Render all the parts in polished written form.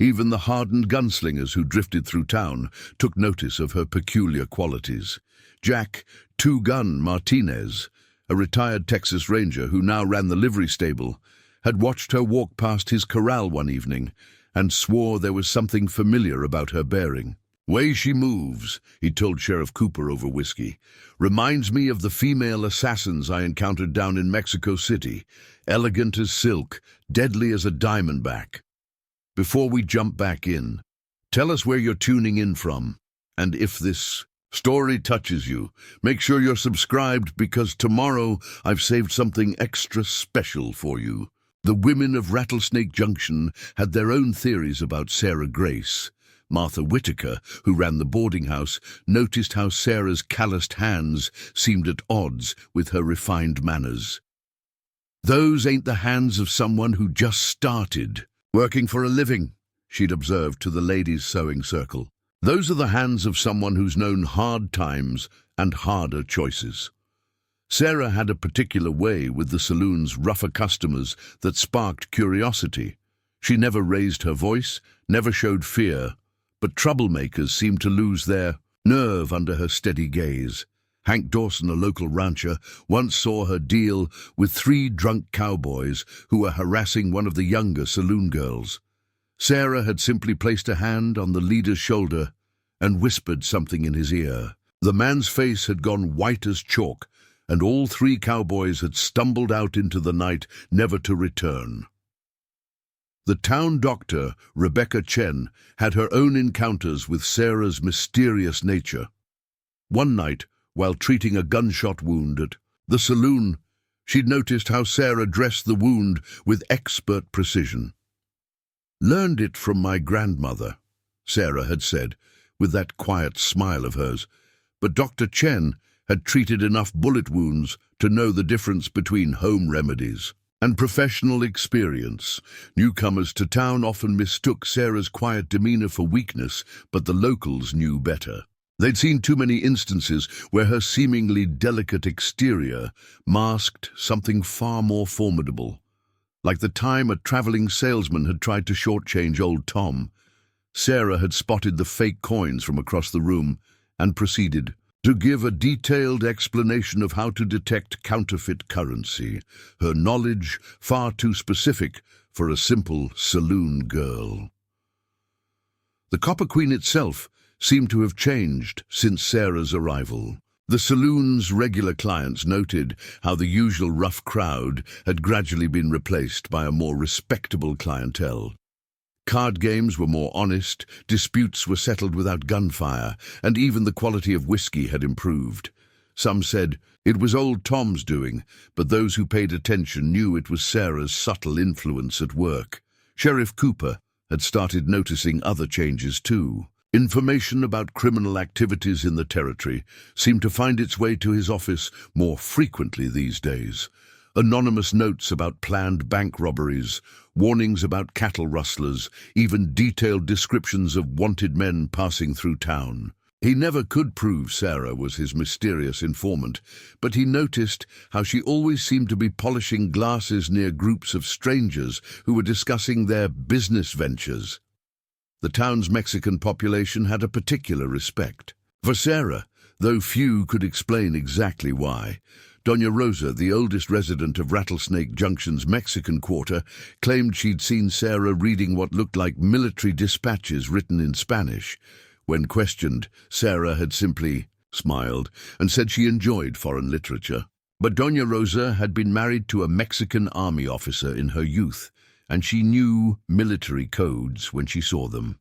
Even the hardened gunslingers who drifted through town took notice of her peculiar qualities. Jack Two-Gun Martinez, a retired Texas Ranger who now ran the livery stable, had watched her walk past his corral one evening and swore there was something familiar about her bearing. "Way she moves," he told Sheriff Cooper over whiskey, "reminds me of the female assassins I encountered down in Mexico City. Elegant as silk, deadly as a diamondback." Before we jump back in, tell us where you're tuning in from, and if this story touches you, make sure you're subscribed, because tomorrow I've saved something extra special for you. The women of Rattlesnake Junction had their own theories about Sarah Grace. Martha Whitaker, who ran the boarding house, noticed how Sarah's calloused hands seemed at odds with her refined manners. "Those ain't the hands of someone who just started working for a living," she'd observed to the ladies' sewing circle. "Those are the hands of someone who's known hard times and harder choices." Sarah had a particular way with the saloon's rougher customers that sparked curiosity. She never raised her voice, never showed fear, but troublemakers seemed to lose their nerve under her steady gaze. Hank Dawson, a local rancher, once saw her deal with 3 drunk cowboys who were harassing one of the younger saloon girls. Sarah had simply placed a hand on the leader's shoulder and whispered something in his ear. The man's face had gone white as chalk, and all 3 cowboys had stumbled out into the night, never to return. The town doctor, Rebecca Chen, had her own encounters with Sarah's mysterious nature. One night, while treating a gunshot wound at the saloon, she'd noticed how Sarah dressed the wound with expert precision. "Learned it from my grandmother," Sarah had said, with that quiet smile of hers. But Dr. Chen had treated enough bullet wounds to know the difference between home remedies and professional experience. Newcomers to town often mistook Sarah's quiet demeanor for weakness, but the locals knew better. They'd seen too many instances where her seemingly delicate exterior masked something far more formidable. Like the time a traveling salesman had tried to shortchange old Tom, Sarah had spotted the fake coins from across the room and proceeded to give a detailed explanation of how to detect counterfeit currency, her knowledge far too specific for a simple saloon girl. The Copper Queen itself seemed to have changed since Sarah's arrival. The saloon's regular clients noted how the usual rough crowd had gradually been replaced by a more respectable clientele. Card games were more honest, disputes were settled without gunfire, and even the quality of whiskey had improved. Some said it was old Tom's doing, but those who paid attention knew it was Sarah's subtle influence at work. Sheriff Cooper had started noticing other changes too. Information about criminal activities in the territory seemed to find its way to his office more frequently these days. Anonymous notes about planned bank robberies, warnings about cattle rustlers, even detailed descriptions of wanted men passing through town. He never could prove Sarah was his mysterious informant, but he noticed how she always seemed to be polishing glasses near groups of strangers who were discussing their business ventures. The town's Mexican population had a particular respect for Sarah, though few could explain exactly why. Doña Rosa, the oldest resident of Rattlesnake Junction's Mexican quarter, claimed she'd seen Sarah reading what looked like military dispatches written in Spanish. When questioned, Sarah had simply smiled and said she enjoyed foreign literature. But Doña Rosa had been married to a Mexican army officer in her youth, and she knew military codes when she saw them.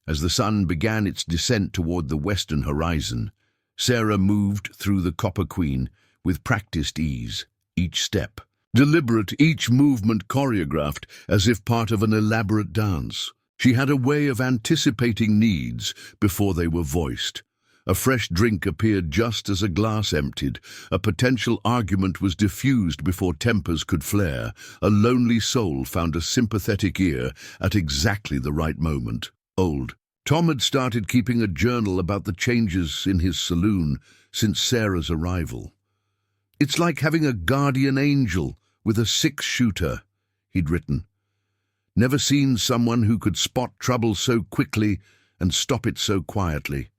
As the sun began its descent toward the western horizon, Sarah moved through the Copper Queen with practiced ease, each step deliberate, each movement choreographed as if part of an elaborate dance. She had a way of anticipating needs before they were voiced. A fresh drink appeared just as a glass emptied. A potential argument was diffused before tempers could flare. A lonely soul found a sympathetic ear at exactly the right moment. Old Tom had started keeping a journal about the changes in his saloon since Sarah's arrival. "It's like having a guardian angel with a 6-shooter," he'd written. Never seen someone who could spot trouble so quickly and stop it so quietly.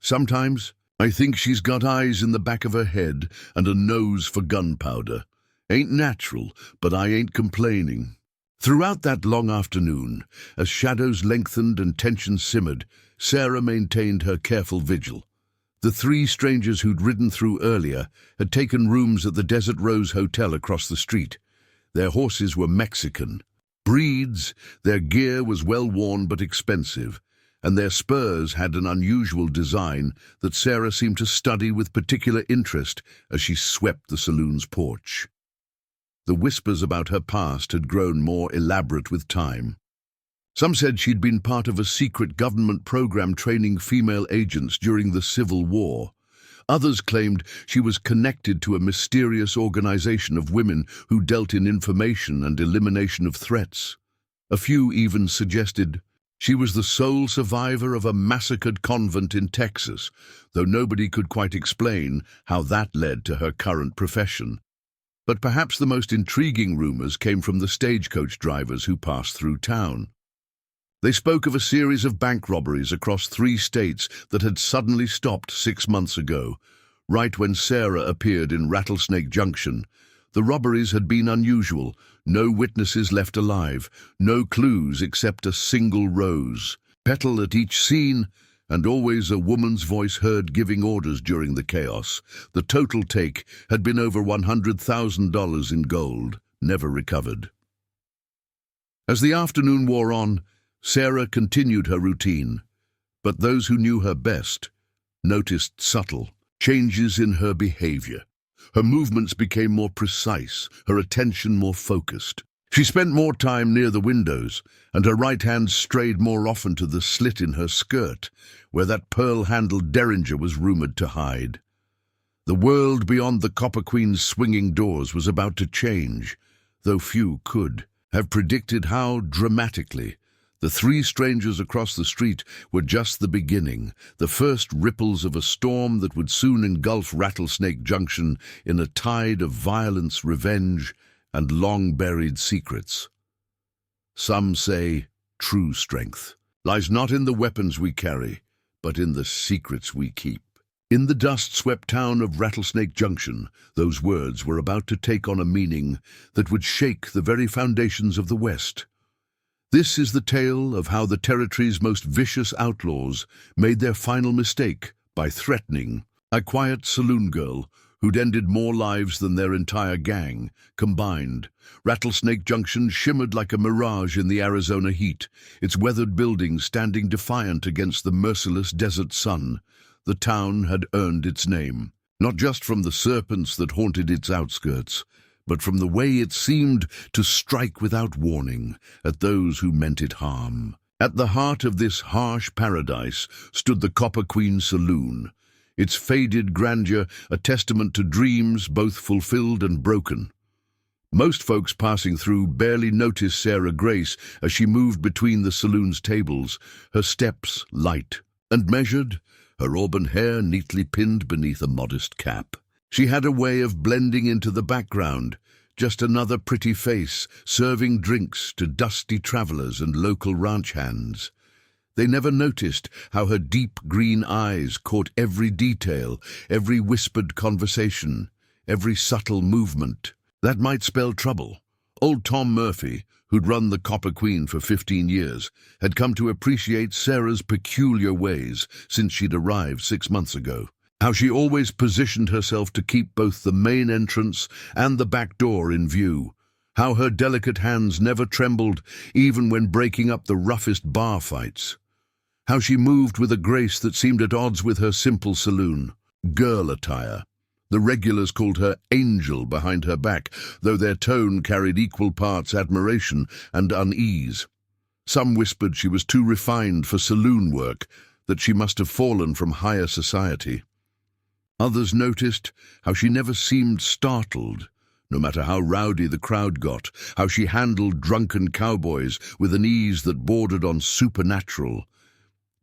Sometimes I think she's got eyes in the back of her head and a nose for gunpowder. Ain't natural, but I ain't complaining. Throughout that long afternoon, as shadows lengthened and tension simmered, Sarah maintained her careful vigil. The three strangers who'd ridden through earlier had taken rooms at the Desert Rose Hotel across the street. Their horses were Mexican breeds, their gear was well-worn but expensive, and their spurs had an unusual design that Sarah seemed to study with particular interest as she swept the saloon's porch. The whispers about her past had grown more elaborate with time. Some said she'd been part of a secret government program training female agents during the Civil War. Others claimed she was connected to a mysterious organization of women who dealt in information and elimination of threats. A few even suggested she was the sole survivor of a massacred convent in Texas, though nobody could quite explain how that led to her current profession. But perhaps the most intriguing rumors came from the stagecoach drivers who passed through town. They spoke of a series of bank robberies across 3 states that had suddenly stopped 6 months ago, right when Sarah appeared in Rattlesnake Junction. The robberies had been unusual, no witnesses left alive, no clues except a single rose, petal at each scene, and always a woman's voice heard giving orders during the chaos. The total take had been over $100,000 in gold, never recovered. As the afternoon wore on, Sarah continued her routine, but those who knew her best noticed subtle changes in her behavior. Her movements became more precise, her attention more focused. She spent more time near the windows, and her right hand strayed more often to the slit in her skirt, where that pearl-handled derringer was rumored to hide. The world beyond the Copper Queen's swinging doors was about to change, though few could have predicted how dramatically. The 3 strangers across the street were just the beginning, the first ripples of a storm that would soon engulf Rattlesnake Junction in a tide of violence, revenge, and long-buried secrets. Some say true strength lies not in the weapons we carry, but in the secrets we keep. In the dust-swept town of Rattlesnake Junction, those words were about to take on a meaning that would shake the very foundations of the West. This is the tale of how the territory's most vicious outlaws made their final mistake by threatening a quiet saloon girl who'd ended more lives than their entire gang combined. Rattlesnake Junction shimmered like a mirage in the Arizona heat, its weathered buildings standing defiant against the merciless desert sun. The town had earned its name, not just from the serpents that haunted its outskirts, but from the way it seemed to strike without warning at those who meant it harm. At the heart of this harsh paradise stood the Copper Queen Saloon, its faded grandeur a testament to dreams both fulfilled and broken. Most folks passing through barely noticed Sarah Grace as she moved between the saloon's tables, her steps light and measured, her auburn hair neatly pinned beneath a modest cap. She had a way of blending into the background, just another pretty face serving drinks to dusty travelers and local ranch hands. They never noticed how her deep green eyes caught every detail, every whispered conversation, every subtle movement. That might spell trouble. Old Tom Murphy, who'd run the Copper Queen for 15 years, had come to appreciate Sarah's peculiar ways since she'd arrived 6 months ago. How she always positioned herself to keep both the main entrance and the back door in view. How her delicate hands never trembled, even when breaking up the roughest bar fights. How she moved with a grace that seemed at odds with her simple saloon. Girl attire. The regulars called her Angel behind her back, though their tone carried equal parts admiration and unease. Some whispered she was too refined for saloon work, that she must have fallen from higher society. Others noticed how she never seemed startled, no matter how rowdy the crowd got, how she handled drunken cowboys with an ease that bordered on supernatural.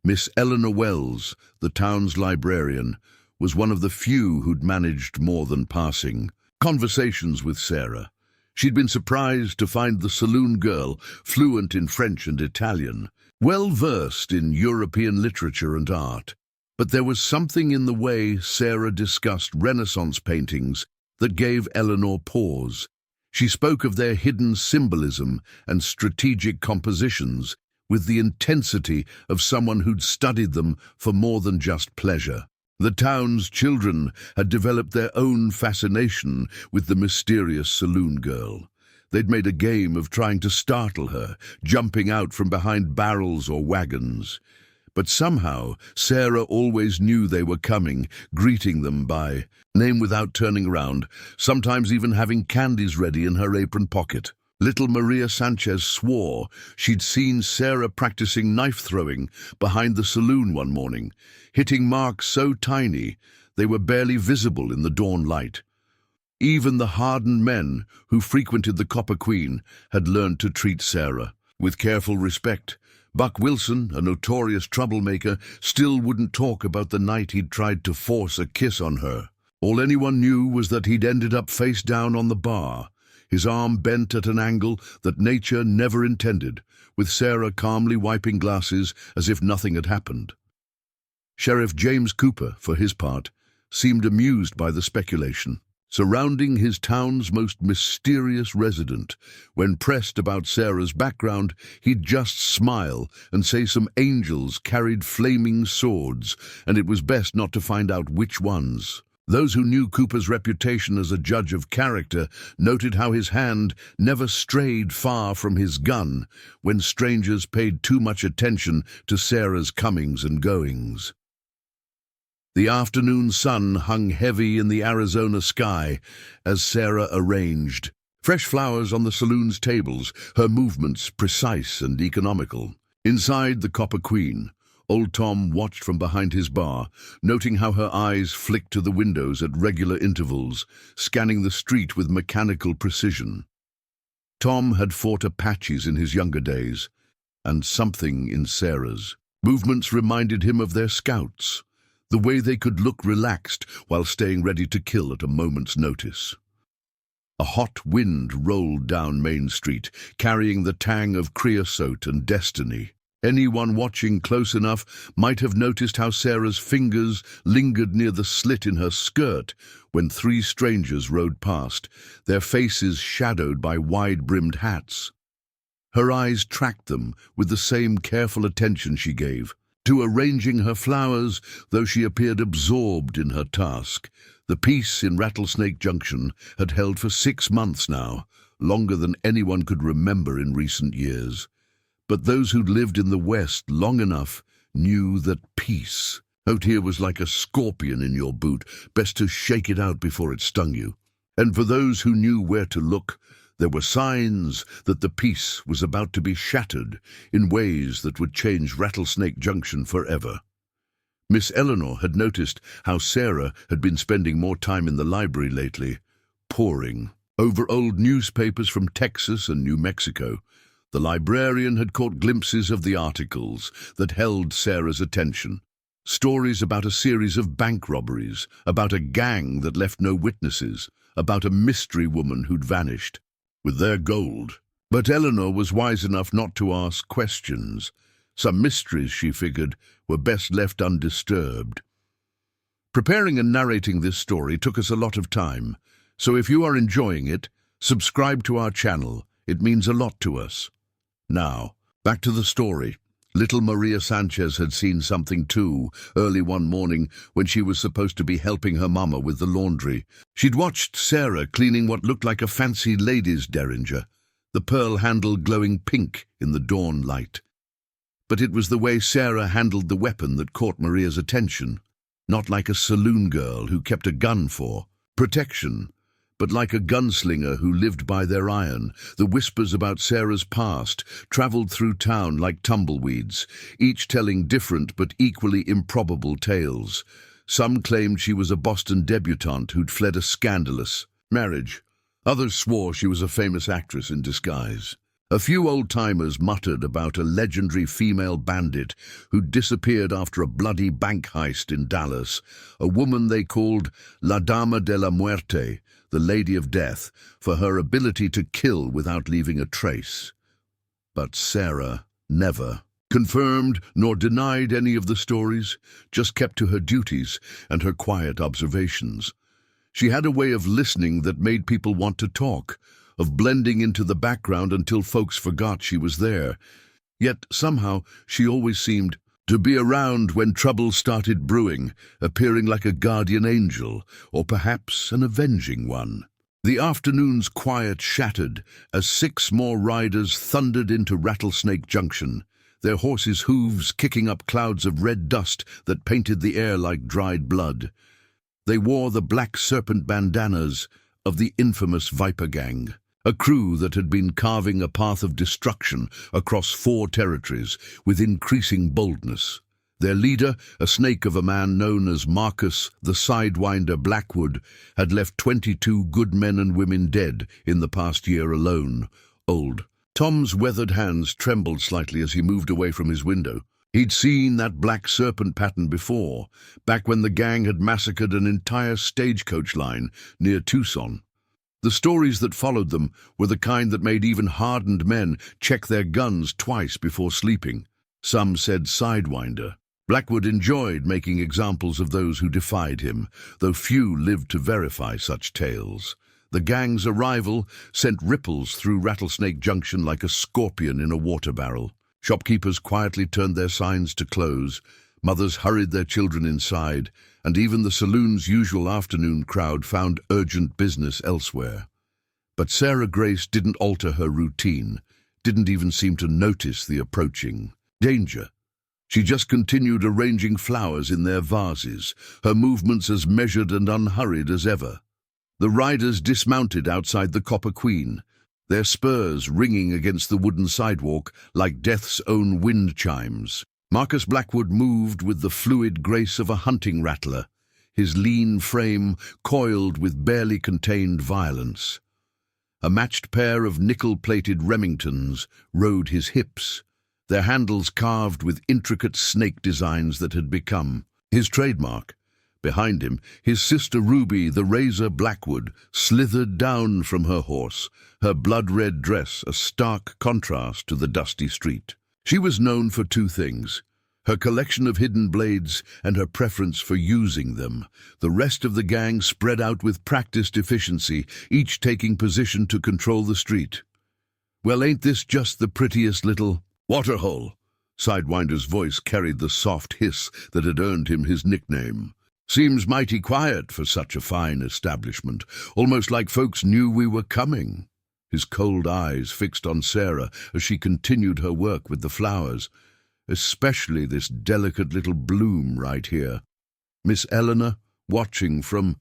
Miss Eleanor Wells, the town's librarian, was one of the few who'd managed more than passing conversations with Sarah. She'd been surprised to find the saloon girl fluent in French and Italian, well-versed in European literature and art. But there was something in the way Sarah discussed Renaissance paintings that gave Eleanor pause. She spoke of their hidden symbolism and strategic compositions with the intensity of someone who'd studied them for more than just pleasure. The town's children had developed their own fascination with the mysterious saloon girl. They'd made a game of trying to startle her, jumping out from behind barrels or wagons. But somehow, Sarah always knew they were coming, greeting them by name without turning around, sometimes even having candies ready in her apron pocket. Little Maria Sanchez swore she'd seen Sarah practicing knife-throwing behind the saloon one morning, hitting marks so tiny they were barely visible in the dawn light. Even the hardened men who frequented the Copper Queen had learned to treat Sarah with careful respect. Buck Wilson, a notorious troublemaker, still wouldn't talk about the night he'd tried to force a kiss on her. All anyone knew was that he'd ended up face down on the bar, his arm bent at an angle that nature never intended, with Sarah calmly wiping glasses as if nothing had happened. Sheriff James Cooper, for his part, seemed amused by the speculation. Surrounding his town's most mysterious resident, when pressed about Sarah's background, he'd just smile and say some angels carried flaming swords, and it was best not to find out which ones. Those who knew Cooper's reputation as a judge of character noted how his hand never strayed far from his gun when strangers paid too much attention to Sarah's comings and goings. The afternoon sun hung heavy in the Arizona sky as Sarah arranged. Fresh flowers on the saloon's tables, her movements precise and economical. Inside the Copper Queen, old Tom watched from behind his bar, noting how her eyes flicked to the windows at regular intervals, scanning the street with mechanical precision. Tom had fought Apaches in his younger days, and something in Sarah's movements reminded him of their scouts, the way they could look relaxed while staying ready to kill at a moment's notice. A hot wind rolled down Main Street, carrying the tang of creosote and destiny. Anyone watching close enough might have noticed how Sarah's fingers lingered near the slit in her skirt when three strangers rode past, their faces shadowed by wide-brimmed hats. Her eyes tracked them with the same careful attention she gave to arranging her flowers, though she appeared absorbed in her task. The peace in Rattlesnake Junction had held for 6 months now, longer than anyone could remember in recent years. But those who'd lived in the West long enough knew that peace out here was like a scorpion in your boot, best to shake it out before it stung you. And for those who knew where to look, there were signs that the peace was about to be shattered in ways that would change Rattlesnake Junction forever. Miss Eleanor had noticed how Sarah had been spending more time in the library lately, poring over old newspapers from Texas and New Mexico. The librarian had caught glimpses of the articles that held Sarah's attention. Stories about a series of bank robberies, about a gang that left no witnesses, about a mystery woman who'd vanished with their gold. But Eleanor was wise enough not to ask questions. Some mysteries, she figured, were best left undisturbed. Preparing and narrating this story took us a lot of time, so if you are enjoying it, subscribe to our channel. It means a lot to us. Now, back to the story. Little Maria Sanchez had seen something too, early one morning when she was supposed to be helping her mama with the laundry. She'd watched Sarah cleaning what looked like a fancy lady's derringer, the pearl handle glowing pink in the dawn light. But it was the way Sarah handled the weapon that caught Maria's attention, not like a saloon girl who kept a gun for protection, but like a gunslinger who lived by their iron. The whispers about Sarah's past traveled through town like tumbleweeds, each telling different but equally improbable tales. Some claimed she was a Boston debutante who'd fled a scandalous marriage. Others swore she was a famous actress in disguise. A few old-timers muttered about a legendary female bandit who disappeared after a bloody bank heist in Dallas, a woman they called La Dama de la Muerte, the Lady of Death, for her ability to kill without leaving a trace. But Sarah never confirmed nor denied any of the stories, just kept to her duties and her quiet observations. She had a way of listening that made people want to talk, of blending into the background until folks forgot she was there. Yet somehow she always seemed to be around when trouble started brewing, appearing like a guardian angel, or perhaps an avenging one. The afternoon's quiet shattered as 6 more riders thundered into Rattlesnake Junction, their horses' hooves kicking up clouds of red dust that painted the air like dried blood. They wore the black serpent bandanas of the infamous Viper Gang, a crew that had been carving a path of destruction across 4 territories with increasing boldness. Their leader, a snake of a man known as Marcus the Sidewinder Blackwood, had left 22 good men and women dead in the past year alone. Old Tom's weathered hands trembled slightly as he moved away from his window. He'd seen that black serpent pattern before, back when the gang had massacred an entire stagecoach line near Tucson. The stories that followed them were the kind that made even hardened men check their guns twice before sleeping. Some said Sidewinder. Blackwood enjoyed making examples of those who defied him, though few lived to verify such tales. The gang's arrival sent ripples through Rattlesnake Junction like a scorpion in a water barrel. Shopkeepers quietly turned their signs to close, mothers hurried their children inside, and even the saloon's usual afternoon crowd found urgent business elsewhere. But Sarah Grace didn't alter her routine, didn't even seem to notice the approaching danger. She just continued arranging flowers in their vases, her movements as measured and unhurried as ever. The riders dismounted outside the Copper Queen, their spurs ringing against the wooden sidewalk like death's own wind chimes. Marcus Blackwood moved with the fluid grace of a hunting rattler, his lean frame coiled with barely contained violence. A matched pair of nickel-plated Remingtons rode his hips, their handles carved with intricate snake designs that had become his trademark. Behind him, his sister Ruby, the Razor Blackwood, slithered down from her horse, her blood-red dress a stark contrast to the dusty street. She was known for 2 things: her collection of hidden blades and her preference for using them. The rest of the gang spread out with practiced efficiency, each taking position to control the street. "Well, ain't this just the prettiest little waterhole?" Sidewinder's voice carried the soft hiss that had earned him his nickname. "Seems mighty quiet for such a fine establishment, almost like folks knew we were coming." His cold eyes fixed on Sarah as she continued her work with the flowers, especially this delicate little bloom right here. Miss Eleanor, watching from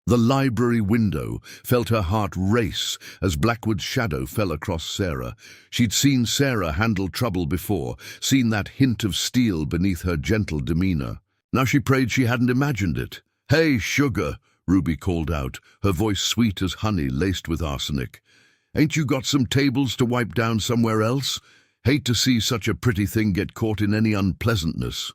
the library window, felt her heart race as Blackwood's shadow fell across Sarah. She'd seen Sarah handle trouble before, seen that hint of steel beneath her gentle demeanor. Now she prayed she hadn't imagined it. "Hey, sugar," Ruby called out, her voice sweet as honey laced with arsenic. "Ain't you got some tables to wipe down somewhere else? Hate to see such a pretty thing get caught in any unpleasantness."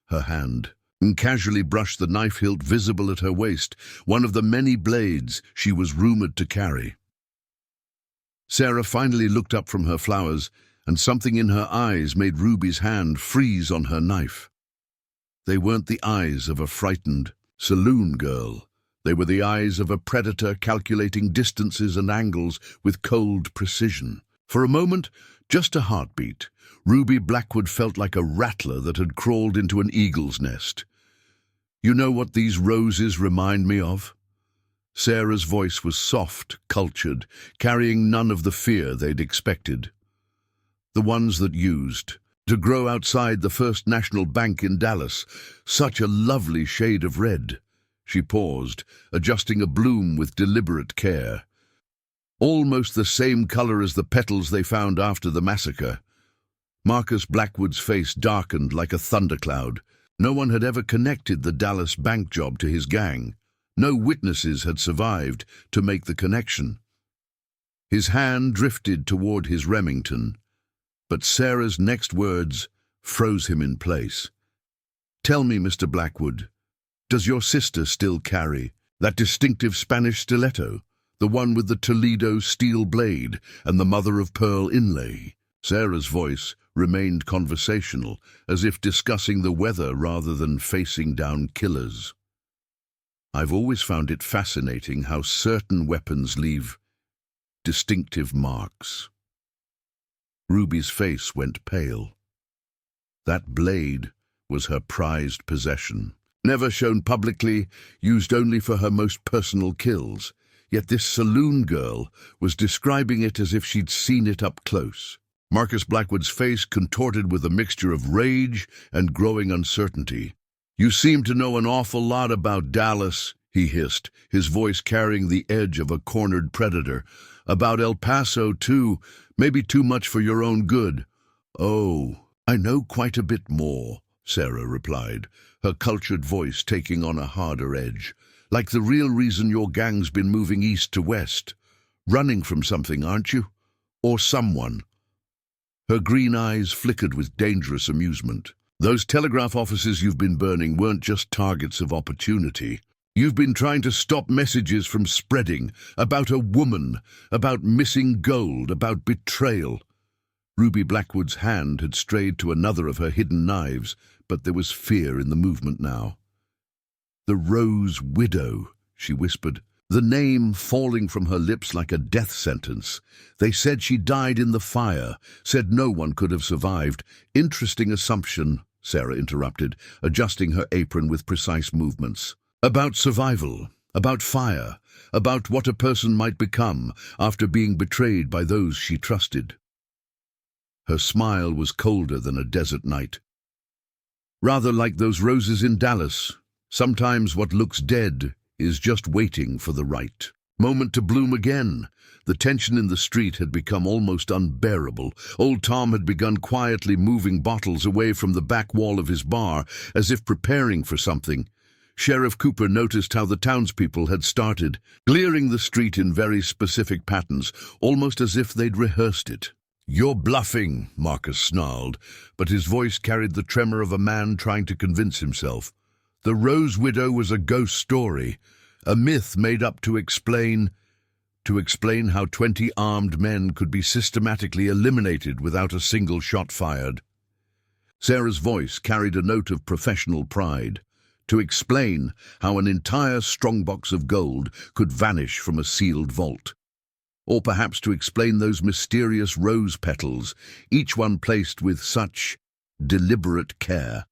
Her hand casually brushed the knife hilt visible at her waist, one of the many blades she was rumored to carry. Sarah finally looked up from her flowers, and something in her eyes made Ruby's hand freeze on her knife. They weren't the eyes of a frightened saloon girl. They were the eyes of a predator calculating distances and angles with cold precision. For a moment, just a heartbeat, Ruby Blackwood felt like a rattler that had crawled into an eagle's nest. "You know what these roses remind me of?" Sarah's voice was soft, cultured, carrying none of the fear they'd expected. "The ones that used to grow outside the First National Bank in Dallas, such a lovely shade of red." She paused, adjusting a bloom with deliberate care. "Almost the same color as the petals they found after the massacre." Marcus Blackwood's face darkened like a thundercloud. No one had ever connected the Dallas bank job to his gang. No witnesses had survived to make the connection. His hand drifted toward his Remington, but Sarah's next words froze him in place. "Tell me, Mr. Blackwood, does your sister still carry that distinctive Spanish stiletto, the one with the Toledo steel blade and the mother-of-pearl inlay?" Sarah's voice remained conversational, as if discussing the weather rather than facing down killers. "I've always found it fascinating how certain weapons leave distinctive marks." Ruby's face went pale. That blade was her prized possession. Never shown publicly, used only for her most personal kills. Yet this saloon girl was describing it as if she'd seen it up close. Marcus Blackwood's face contorted with a mixture of rage and growing uncertainty. "You seem to know an awful lot about Dallas," he hissed, his voice carrying the edge of a cornered predator. "About El Paso, too, maybe too much for your own good." "Oh, I know quite a bit more," Sarah replied, her cultured voice taking on a harder edge. "Like the real reason your gang's been moving east to west. Running from something, aren't you? Or someone?" Her green eyes flickered with dangerous amusement. "Those telegraph offices you've been burning weren't just targets of opportunity. You've been trying to stop messages from spreading about a woman, about missing gold, about betrayal." Ruby Blackwood's hand had strayed to another of her hidden knives, but there was fear in the movement now. "The Rose Widow," she whispered, the name falling from her lips like a death sentence. "They said she died in the fire, said no one could have survived." "Interesting assumption," Sarah interrupted, adjusting her apron with precise movements. "About survival, about fire, about what a person might become after being betrayed by those she trusted." Her smile was colder than a desert night. "Rather like those roses in Dallas. Sometimes what looks dead is just waiting for the right moment to bloom again." The tension in the street had become almost unbearable. Old Tom had begun quietly moving bottles away from the back wall of his bar, as if preparing for something. Sheriff Cooper noticed how the townspeople had started, clearing the street in very specific patterns, almost as if they'd rehearsed it. "You're bluffing," Marcus snarled, but his voice carried the tremor of a man trying to convince himself. "The Rose Widow was a ghost story, a myth made up to explain how 20 armed men could be systematically eliminated without a single shot fired." Sarah's voice carried a note of professional pride. To explain how an entire strongbox of gold could vanish from a sealed vault. Or perhaps to explain those mysterious rose petals, each one placed with such deliberate care.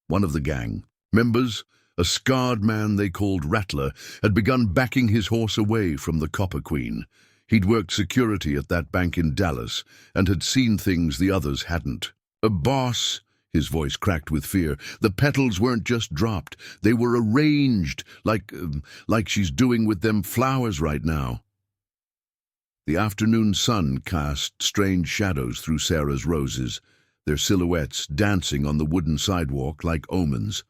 One of the gang members, a scarred man they called Rattler, had begun backing his horse away from the Copper Queen. He'd worked security at that bank in Dallas and had seen things the others hadn't. "Boss," his voice cracked with fear, "the petals weren't just dropped, they were arranged, like she's doing with them flowers right now." The afternoon sun cast strange shadows through Sarah's roses, their silhouettes dancing on the wooden sidewalk like omens.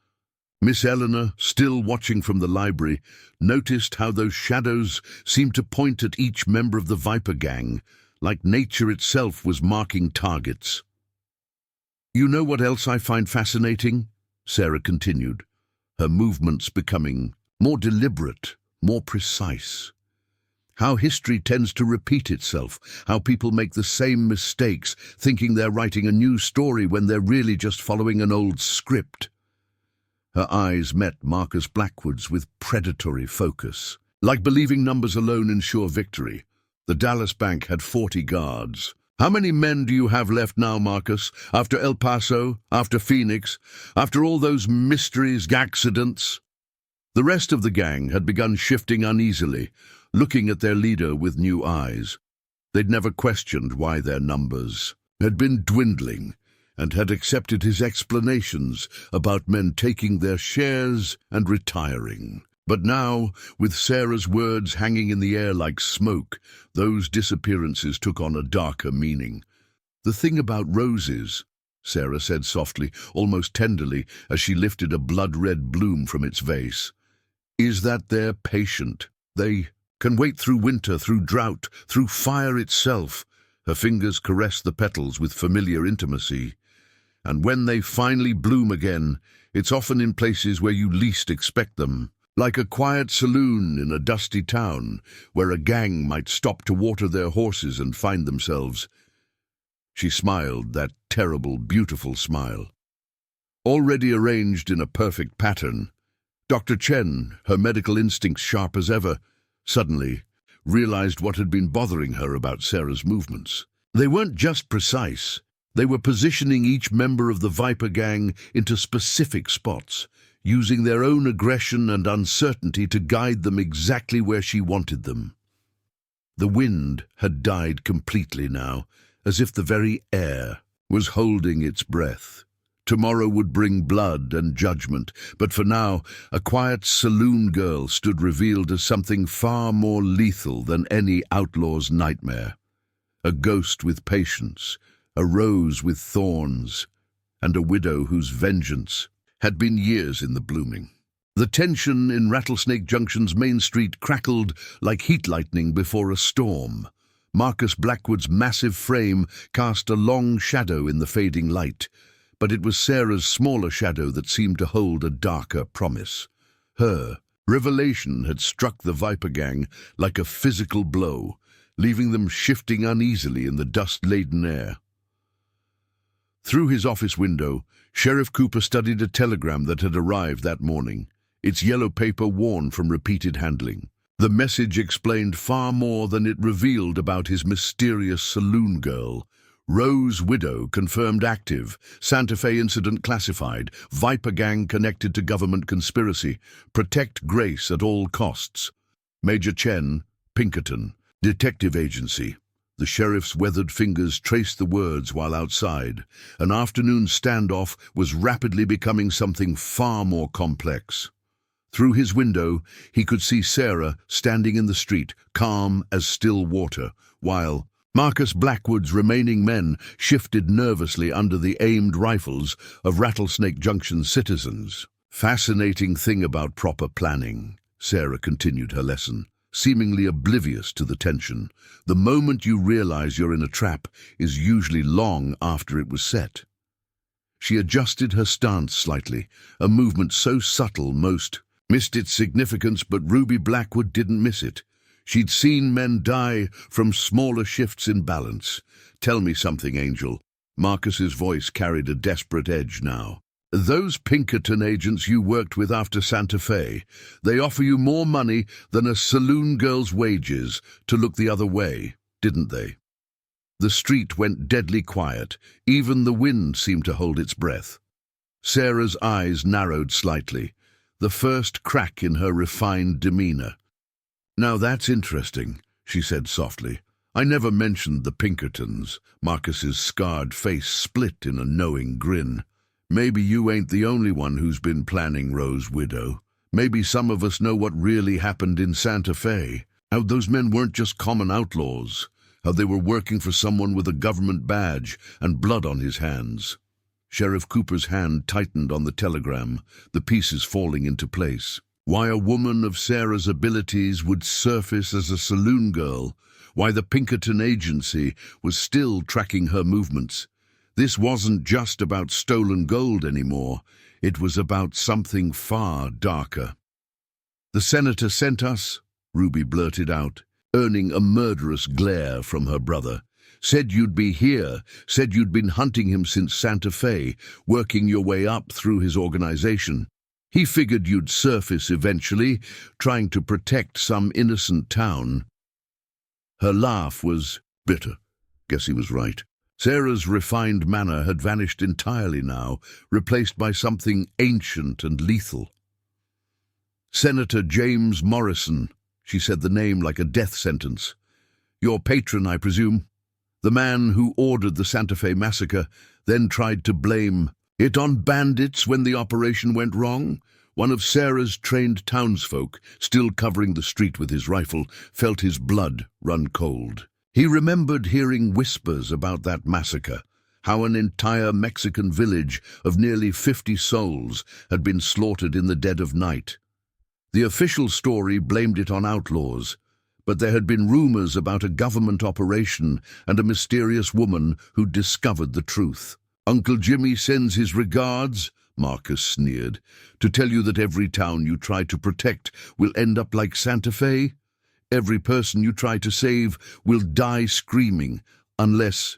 Miss Eleanor, still watching from the library, noticed how those shadows seemed to point at each member of the Viper gang, like nature itself was marking targets. "You know what else I find fascinating?" Sarah continued, her movements becoming more deliberate, more precise. "How history tends to repeat itself, how people make the same mistakes, thinking they're writing a new story when they're really just following an old script." Her eyes met Marcus Blackwood's with predatory focus. Like believing numbers alone ensure victory. The Dallas bank had 40 guards. "How many men do you have left now, Marcus? After El Paso, after Phoenix, after all those mysteries, accidents?" The rest of the gang had begun shifting uneasily, looking at their leader with new eyes. They'd never questioned why their numbers had been dwindling, and had accepted his explanations about men taking their shares and retiring. But now, with Sarah's words hanging in the air like smoke, those disappearances took on a darker meaning. "The thing about roses," Sarah said softly, almost tenderly, as she lifted a blood-red bloom from its vase, "is that they're patient. They can wait through winter, through drought, through fire itself. Her fingers caress the petals with familiar intimacy. And when they finally bloom again, it's often in places where you least expect them. Like a quiet saloon in a dusty town, where a gang might stop to water their horses and find themselves. She smiled, that terrible, beautiful smile. Already arranged in a perfect pattern, Dr. Chen, her medical instincts sharp as ever, suddenly realized what had been bothering her about Sarah's movements. They weren't just precise. They were positioning each member of the Viper gang into specific spots, using their own aggression and uncertainty to guide them exactly where she wanted them. The wind had died completely now, as if the very air was holding its breath. Tomorrow would bring blood and judgment, but for now, a quiet saloon girl stood revealed as something far more lethal than any outlaw's nightmare. A ghost with patience, a rose with thorns, and a widow whose vengeance had been years in the blooming. The tension in Rattlesnake Junction's main street crackled like heat lightning before a storm. Marcus Blackwood's massive frame cast a long shadow in the fading light, but it was Sarah's smaller shadow that seemed to hold a darker promise. Her revelation had struck the Viper gang like a physical blow, leaving them shifting uneasily in the dust-laden air. Through his office window, Sheriff Cooper studied a telegram that had arrived that morning, its yellow paper worn from repeated handling. The message explained far more than it revealed about his mysterious saloon girl. Rose widow confirmed active, Santa Fe incident classified, Viper gang connected to government conspiracy, protect Grace at all costs. Major Chen, Pinkerton, Detective Agency. The sheriff's weathered fingers traced the words while outside. An afternoon standoff was rapidly becoming something far more complex. Through his window, he could see Sarah standing in the street, calm as still water, while Marcus Blackwood's remaining men shifted nervously under the aimed rifles of Rattlesnake Junction's citizens. Fascinating thing about proper planning, Sarah continued her lesson, seemingly oblivious to the tension. The moment you realize you're in a trap is usually long after it was set. She adjusted her stance slightly, a movement so subtle most missed its significance, but Ruby Blackwood didn't miss it. She'd seen men die from smaller shifts in balance. Tell me something, Angel. Marcus's voice carried a desperate edge now. Those Pinkerton agents you worked with after Santa Fe, they offer you more money than a saloon girl's wages to look the other way, didn't they? The street went deadly quiet. Even the wind seemed to hold its breath. Sarah's eyes narrowed slightly, the first crack in her refined demeanor. Now that's interesting, she said softly. I never mentioned the Pinkertons. Marcus's scarred face split in a knowing grin. Maybe you ain't the only one who's been planning Rose Widow. Maybe some of us know what really happened in Santa Fe. How those men weren't just common outlaws. How they were working for someone with a government badge and blood on his hands. Sheriff Cooper's hand tightened on the telegram, the pieces falling into place. Why a woman of Sarah's abilities would surface as a saloon girl, why the Pinkerton agency was still tracking her movements. This wasn't just about stolen gold anymore. It was about something far darker. The senator sent us, Ruby blurted out, earning a murderous glare from her brother. Said you'd be here, said you'd been hunting him since Santa Fe, working your way up through his organization. He figured you'd surface eventually, trying to protect some innocent town. Her laugh was bitter. Guess he was right. Sarah's refined manner had vanished entirely now, replaced by something ancient and lethal. Senator James Morrison, she said the name like a death sentence. Your patron, I presume? The man who ordered the Santa Fe massacre, then tried to blame it on bandits when the operation went wrong? One of Sarah's trained townsfolk, still covering the street with his rifle, felt his blood run cold. He remembered hearing whispers about that massacre, how an entire Mexican village of nearly 50 souls had been slaughtered in the dead of night. The official story blamed it on outlaws, but there had been rumors about a government operation and a mysterious woman who'd discovered the truth. "Uncle Jimmy sends his regards," Marcus sneered, "to tell you that every town you try to protect will end up like Santa Fe. Every person you try to save will die screaming, unless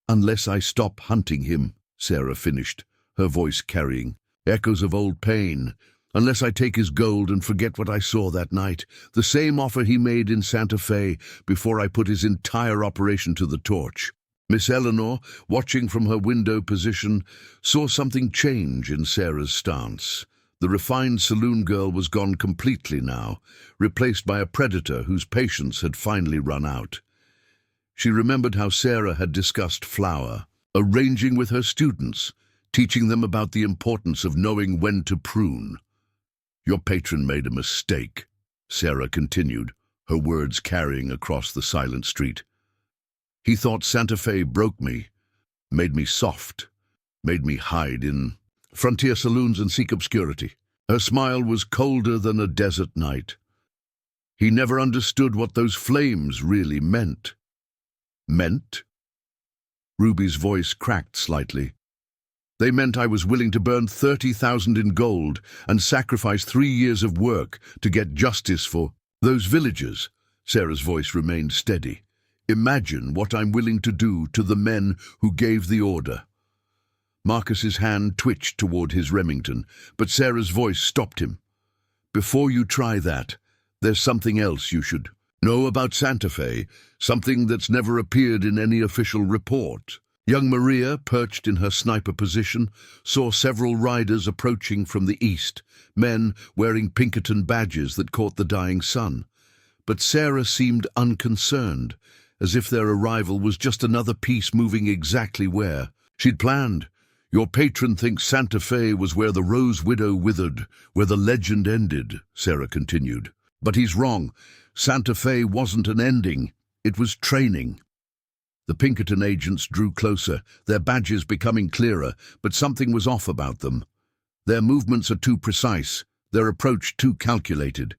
I stop hunting him," Sarah finished, her voice carrying echoes of old pain. "Unless I take his gold and forget what I saw that night, the same offer he made in Santa Fe before I put his entire operation to the torch." Miss Eleanor, watching from her window position, saw something change in Sarah's stance. The refined saloon girl was gone completely now, replaced by a predator whose patience had finally run out. She remembered how Sarah had discussed flour, arranging with her students, teaching them about the importance of knowing when to prune. "Your patron made a mistake," Sarah continued, her words carrying across the silent street. "He thought Santa Fe broke me, made me soft, made me hide in frontier saloons and seek obscurity." Her smile was colder than a desert night. "He never understood what those flames really meant." "Meant?" Ruby's voice cracked slightly. "They meant I was willing to burn 30,000 in gold and sacrifice 3 years of work to get justice for those villagers." Sarah's voice remained steady. "Imagine what I'm willing to do to the men who gave the order." Marcus's hand twitched toward his Remington, but Sarah's voice stopped him. "Before you try that, there's something else you should know about Santa Fe, something that's never appeared in any official report." Young Maria, perched in her sniper position, saw several riders approaching from the east, men wearing Pinkerton badges that caught the dying sun. But Sarah seemed unconcerned, as if their arrival was just another piece moving exactly where she'd planned. "Your patron thinks Santa Fe was where the Rose Widow withered, where the legend ended," Sarah continued. "But he's wrong. Santa Fe wasn't an ending, it was training." The Pinkerton agents drew closer, their badges becoming clearer, but something was off about them. Their movements are too precise, their approach too calculated.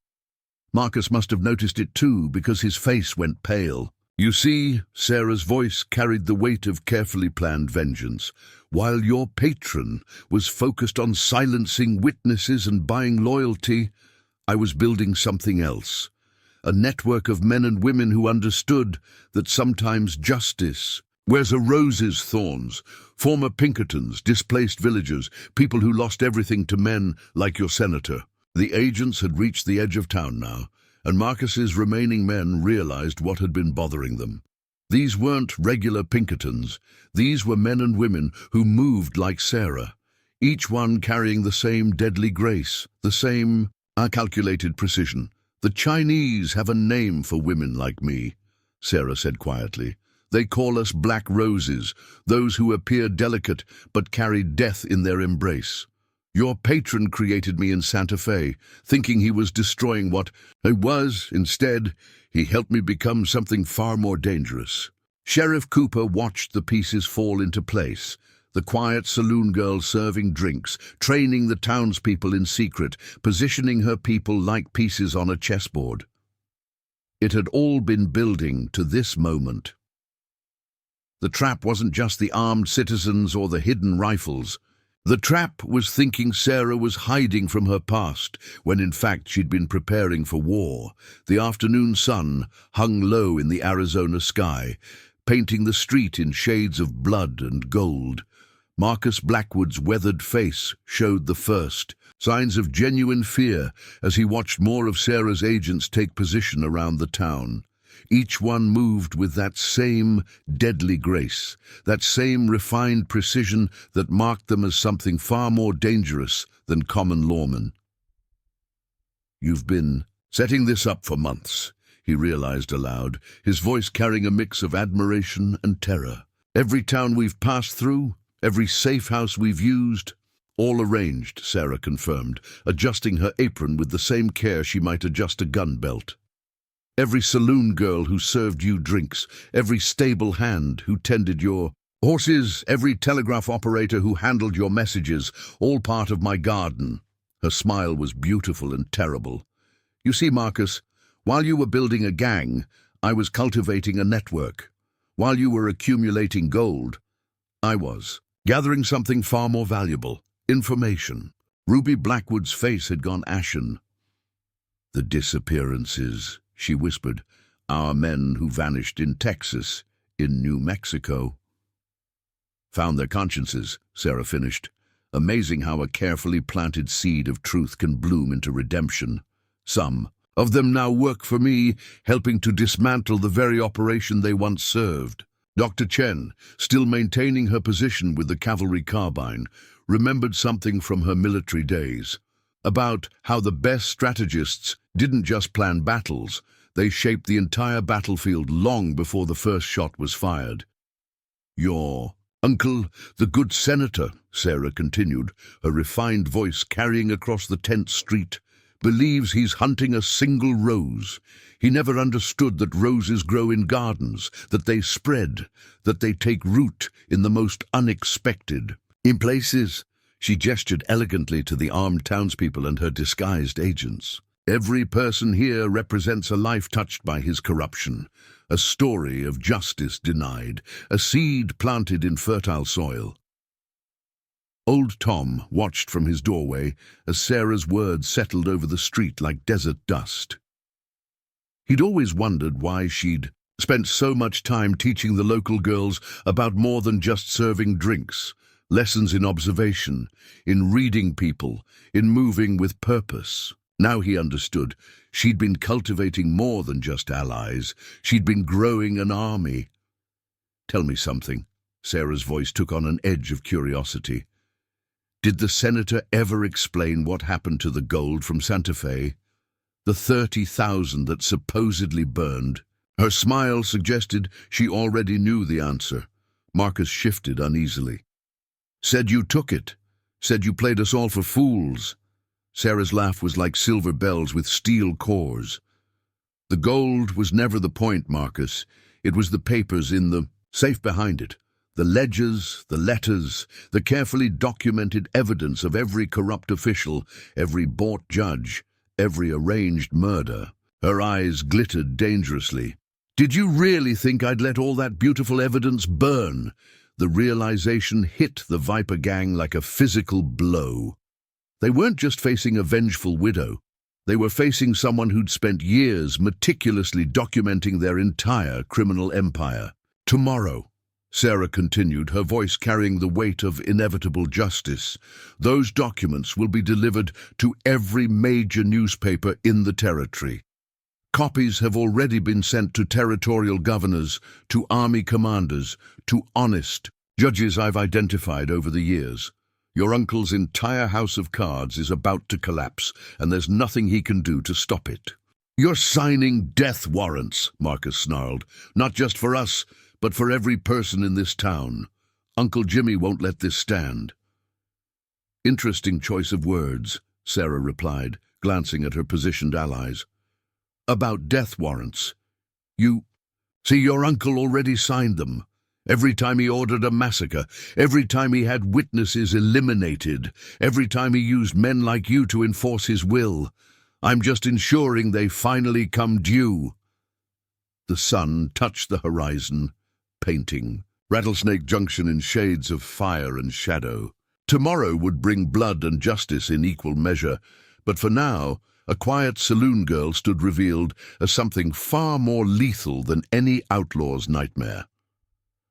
Marcus must have noticed it too, because his face went pale. "You see," Sarah's voice carried the weight of carefully planned vengeance. "While your patron was focused on silencing witnesses and buying loyalty, I was building something else. A network of men and women who understood that sometimes justice wears a rose's thorns. Former Pinkertons, displaced villagers, people who lost everything to men like your senator." The agents had reached the edge of town now, and Marcus's remaining men realized what had been bothering them. These weren't regular Pinkertons. These were men and women who moved like Sarah, each one carrying the same deadly grace, the same calculated precision. "The Chinese have a name for women like me," Sarah said quietly. "They call us black roses, those who appear delicate but carry death in their embrace. Your patron created me in Santa Fe, thinking he was destroying what I was. Instead, he helped me become something far more dangerous." Sheriff Cooper watched the pieces fall into place. The quiet saloon girl serving drinks, training the townspeople in secret, positioning her people like pieces on a chessboard. It had all been building to this moment. The trap wasn't just the armed citizens or the hidden rifles. The trap was thinking Sarah was hiding from her past, when in fact she'd been preparing for war. The afternoon sun hung low in the Arizona sky, painting the street in shades of blood and gold. Marcus Blackwood's weathered face showed the first signs of genuine fear as he watched more of Sarah's agents take position around the town. Each one moved with that same deadly grace, that same refined precision that marked them as something far more dangerous than common lawmen. "You've been setting this up for months," he realized aloud, his voice carrying a mix of admiration and terror. "Every town we've passed through, every safe house we've used, all arranged," Sarah confirmed, adjusting her apron with the same care she might adjust a gun belt. "Every saloon girl who served you drinks, every stable hand who tended your horses, every telegraph operator who handled your messages, all part of my garden." Her smile was beautiful and terrible. "You see, Marcus, While you were building a gang, I was cultivating a network. While you were accumulating gold, I was gathering something far more valuable, information. Ruby Blackwood's face had gone ashen. The disappearances, she whispered. Our men who vanished in Texas, in New Mexico. Found their consciences, Sarah finished. Amazing how a carefully planted seed of truth can bloom into redemption. Some of them now work for me, helping to dismantle the very operation they once served. Dr. Chen, still maintaining her position with the cavalry carbine, remembered something from her military days, about how the best strategists didn't just plan battles, they shaped the entire battlefield long before the first shot was fired. Your uncle, the good senator, Sarah continued, her refined voice carrying across the tense street, believes he's hunting a single rose. He never understood that roses grow in gardens, that they spread, that they take root in the most unexpected. In places, she gestured elegantly to the armed townspeople and her disguised agents. Every person here represents a life touched by his corruption, a story of justice denied, a seed planted in fertile soil. Old Tom watched from his doorway as Sarah's words settled over the street like desert dust. He'd always wondered why she'd spent so much time teaching the local girls about more than just serving drinks, lessons in observation, in reading people, in moving with purpose. Now he understood. She'd been cultivating more than just allies. She'd been growing an army. Tell me something. Sarah's voice took on an edge of curiosity. Did the senator ever explain what happened to the gold from Santa Fe? The 30,000 that supposedly burned? Her smile suggested she already knew the answer. Marcus shifted uneasily. Said you took it. Said you played us all for fools. Sarah's laugh was like silver bells with steel cores. The gold was never the point, Marcus. It was the papers in the safe behind it. The ledgers, the letters, the carefully documented evidence of every corrupt official, every bought judge, every arranged murder. Her eyes glittered dangerously. Did you really think I'd let all that beautiful evidence burn? The realization hit the Viper gang like a physical blow. They weren't just facing a vengeful widow. They were facing someone who'd spent years meticulously documenting their entire criminal empire. Tomorrow, Sarah continued, her voice carrying the weight of inevitable justice, those documents will be delivered to every major newspaper in the territory. Copies have already been sent to territorial governors, to army commanders, to honest judges I've identified over the years. Your uncle's entire house of cards is about to collapse, and there's nothing he can do to stop it. You're signing death warrants, Marcus snarled. Not just for us, but for every person in this town. Uncle Jimmy won't let this stand. Interesting choice of words, Sarah replied, glancing at her positioned allies. About death warrants. See, your uncle already signed them. Every time he ordered a massacre, every time he had witnesses eliminated, every time he used men like you to enforce his will. I'm just ensuring they finally come due. The sun touched the horizon, painting Rattlesnake Junction in shades of fire and shadow. Tomorrow would bring blood and justice in equal measure, but for now, a quiet saloon girl stood revealed as something far more lethal than any outlaw's nightmare.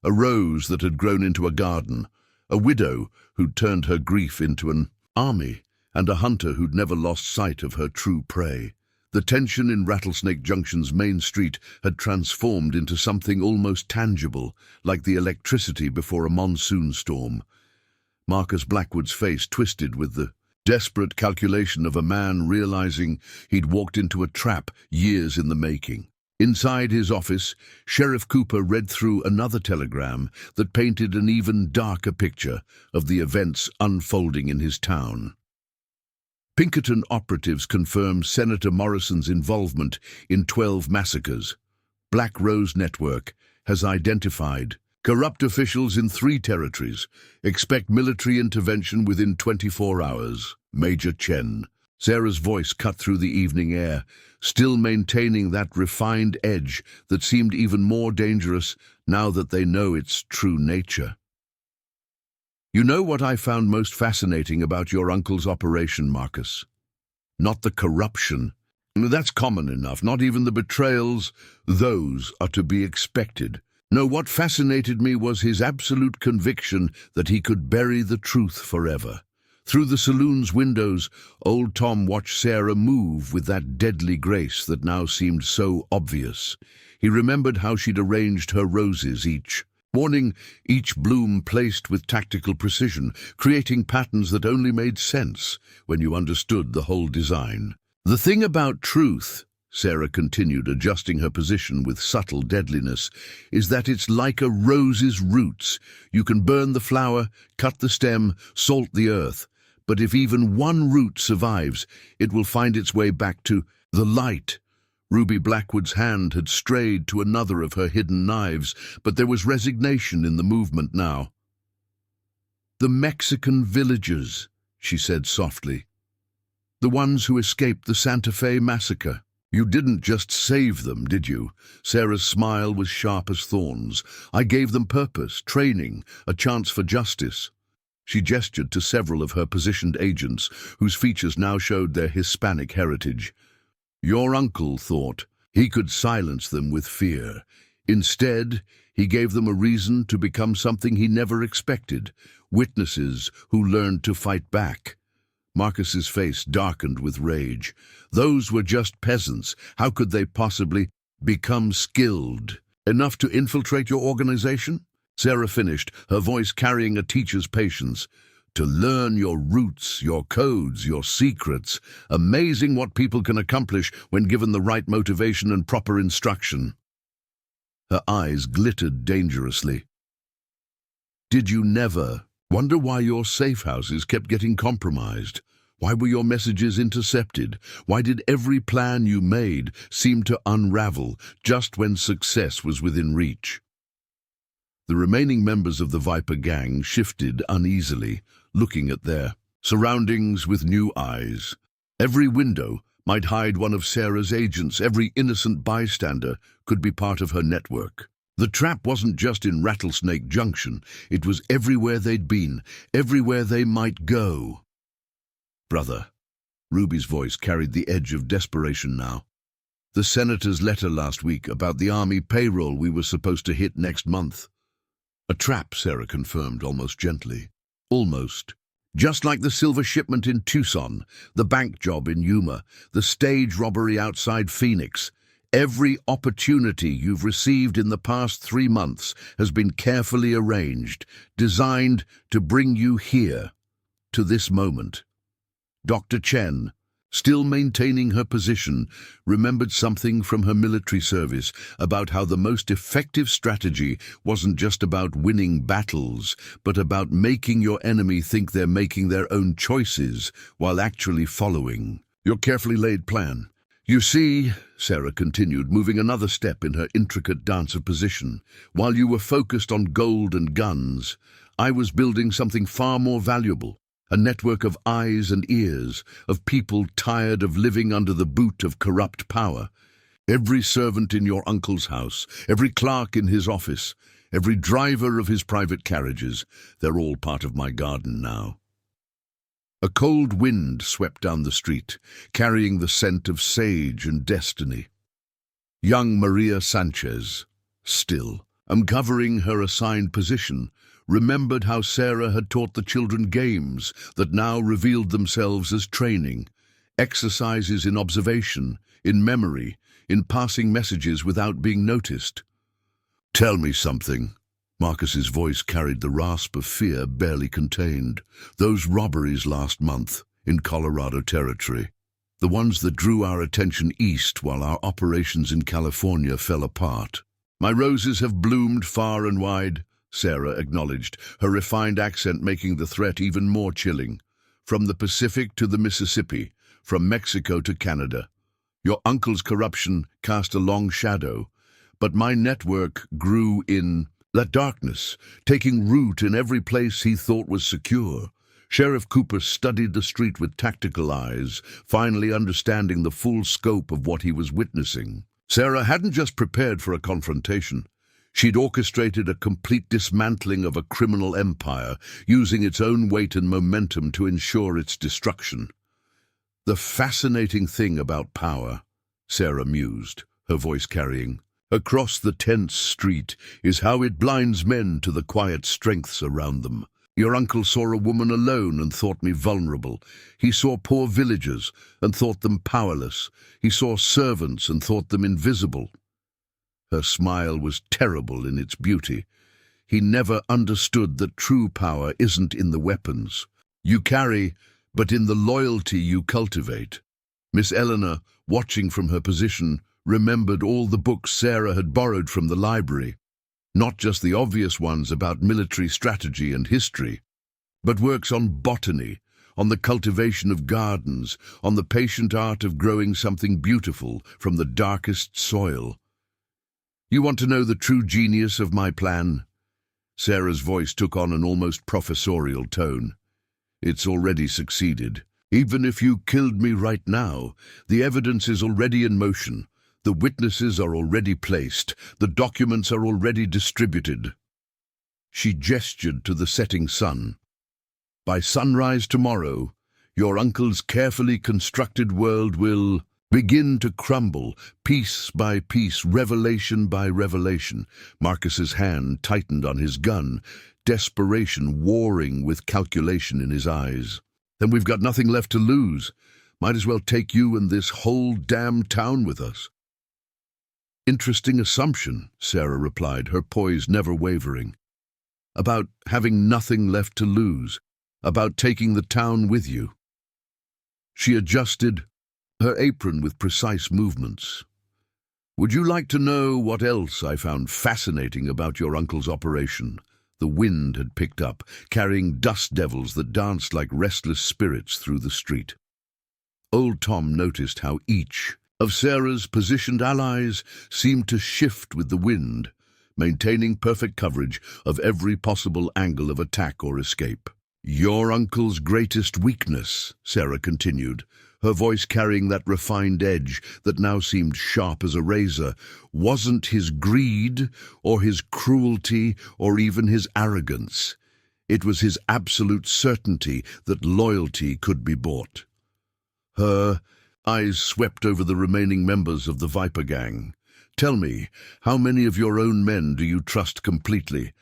A rose that had grown into a garden, a widow who'd turned her grief into an army, and a hunter who'd never lost sight of her true prey. The tension in Rattlesnake Junction's main street had transformed into something almost tangible, like the electricity before a monsoon storm. Marcus Blackwood's face twisted with the desperate calculation of a man realizing he'd walked into a trap years in the making. Inside his office, Sheriff Cooper read through another telegram that painted an even darker picture of the events unfolding in his town. Pinkerton operatives confirmed Senator Morrison's involvement in 12 massacres. Black Rose Network has identified corrupt officials in 3 territories. Expect military intervention within 24 hours. Major Chen. Sarah's voice cut through the evening air, still maintaining that refined edge that seemed even more dangerous now that they know its true nature. You know what I found most fascinating about your uncle's operation, Marcus? Not the corruption. That's common enough. Not even the betrayals. Those are to be expected. No, what fascinated me was his absolute conviction that he could bury the truth forever. Through the saloon's windows, old Tom watched Sarah move with that deadly grace that now seemed so obvious. He remembered how she'd arranged her roses, each bloom placed with tactical precision, creating patterns that only made sense when you understood the whole design. The thing about truth, Sarah continued, adjusting her position with subtle deadliness, is that it's like a rose's roots. You can burn the flower, cut the stem, salt the earth, but if even one root survives, it will find its way back to the light. Ruby Blackwood's hand had strayed to another of her hidden knives, but there was resignation in the movement now. "The Mexican villagers," she said softly. "The ones who escaped the Santa Fe massacre. You didn't just save them, did you?" Sarah's smile was sharp as thorns. "I gave them purpose, training, a chance for justice." She gestured to several of her positioned agents, whose features now showed their Hispanic heritage. Your uncle thought he could silence them with fear. Instead, he gave them a reason to become something he never expected, witnesses who learned to fight back. Marcus's face darkened with rage. Those were just peasants. How could they possibly become skilled enough to infiltrate your organization? Sarah finished, her voice carrying a teacher's patience. To learn your roots, your codes, your secrets. Amazing what people can accomplish when given the right motivation and proper instruction. Her eyes glittered dangerously. Did you never wonder why your safe houses kept getting compromised? Why were your messages intercepted? Why did every plan you made seem to unravel just when success was within reach? The remaining members of the Viper gang shifted uneasily, looking at their surroundings with new eyes. Every window might hide one of Sarah's agents. Every innocent bystander could be part of her network. The trap wasn't just in Rattlesnake Junction. It was everywhere they'd been, everywhere they might go. Brother, Ruby's voice carried the edge of desperation now. The senator's letter last week about the army payroll we were supposed to hit next month. A trap, Sarah confirmed almost gently. Almost. Just like the silver shipment in Tucson, the bank job in Yuma, the stage robbery outside Phoenix. Every opportunity you've received in the past 3 months has been carefully arranged, designed to bring you here, to this moment. Dr. Chen, still maintaining her position, remembered something from her military service about how the most effective strategy wasn't just about winning battles, but about making your enemy think they're making their own choices while actually following your carefully laid plan. You see, Sarah continued, moving another step in her intricate dance of position, while you were focused on gold and guns, I was building something far more valuable. A network of eyes and ears, of people tired of living under the boot of corrupt power. Every servant in your uncle's house, every clerk in his office, every driver of his private carriages, they're all part of my garden now. A cold wind swept down the street, carrying the scent of sage and destiny. Young Maria Sanchez, still, uncovering her assigned position, remembered how Sarah had taught the children games that now revealed themselves as training, exercises in observation, in memory, in passing messages without being noticed. Tell me something. Marcus's voice carried the rasp of fear barely contained. Those robberies last month in Colorado Territory, the ones that drew our attention east while our operations in California fell apart. My roses have bloomed far and wide, Sarah acknowledged, her refined accent making the threat even more chilling. From the Pacific to the Mississippi, from Mexico to Canada. Your uncle's corruption cast a long shadow, but my network grew in that darkness, taking root in every place he thought was secure. Sheriff Cooper studied the street with tactical eyes, finally understanding the full scope of what he was witnessing. Sarah hadn't just prepared for a confrontation. She'd orchestrated a complete dismantling of a criminal empire, using its own weight and momentum to ensure its destruction. The fascinating thing about power, Sarah mused, her voice carrying, across the tense street, is how it blinds men to the quiet strengths around them. Your uncle saw a woman alone and thought me vulnerable. He saw poor villagers and thought them powerless. He saw servants and thought them invisible. Her smile was terrible in its beauty. He never understood that true power isn't in the weapons you carry, but in the loyalty you cultivate. Miss Eleanor, watching from her position, remembered all the books Sarah had borrowed from the library. Not just the obvious ones about military strategy and history, but works on botany, on the cultivation of gardens, on the patient art of growing something beautiful from the darkest soil. You want to know the true genius of my plan? Sarah's voice took on an almost professorial tone. It's already succeeded. Even if you killed me right now, the evidence is already in motion. The witnesses are already placed. The documents are already distributed. She gestured to the setting sun. By sunrise tomorrow, your uncle's carefully constructed world will begin to crumble, piece by piece, revelation by revelation. Marcus's hand tightened on his gun, desperation warring with calculation in his eyes. Then we've got nothing left to lose. Might as well take you and this whole damn town with us. Interesting assumption, Sarah replied, her poise never wavering. About having nothing left to lose, about taking the town with you. She adjusted her apron with precise movements. Would you like to know what else I found fascinating about your uncle's operation? The wind had picked up, carrying dust devils that danced like restless spirits through the street. Old Tom noticed how each of Sarah's positioned allies seemed to shift with the wind, maintaining perfect coverage of every possible angle of attack or escape. Your uncle's greatest weakness, Sarah continued, her voice carrying that refined edge that now seemed sharp as a razor, wasn't his greed or his cruelty or even his arrogance. It was his absolute certainty that loyalty could be bought. Her eyes swept over the remaining members of the Viper gang. Tell me, how many of your own men do you trust completely?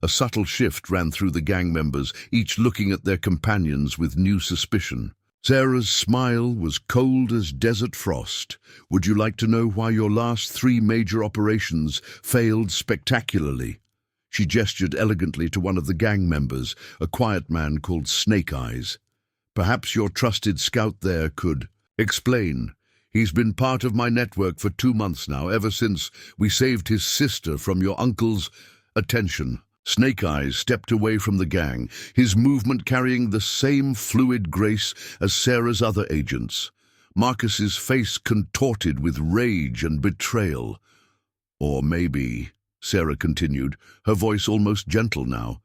A subtle shift ran through the gang members, each looking at their companions with new suspicion. Sarah's smile was cold as desert frost. Would you like to know why your last 3 major operations failed spectacularly? She gestured elegantly to one of the gang members, a quiet man called Snake Eyes. Perhaps your trusted scout there could explain. He's been part of my network for 2 months now, ever since we saved his sister from your uncle's attention. Snake Eyes stepped away from the gang, his movement carrying the same fluid grace as Sarah's other agents. Marcus's face contorted with rage and betrayal. Or maybe, Sarah continued, her voice almost gentle now,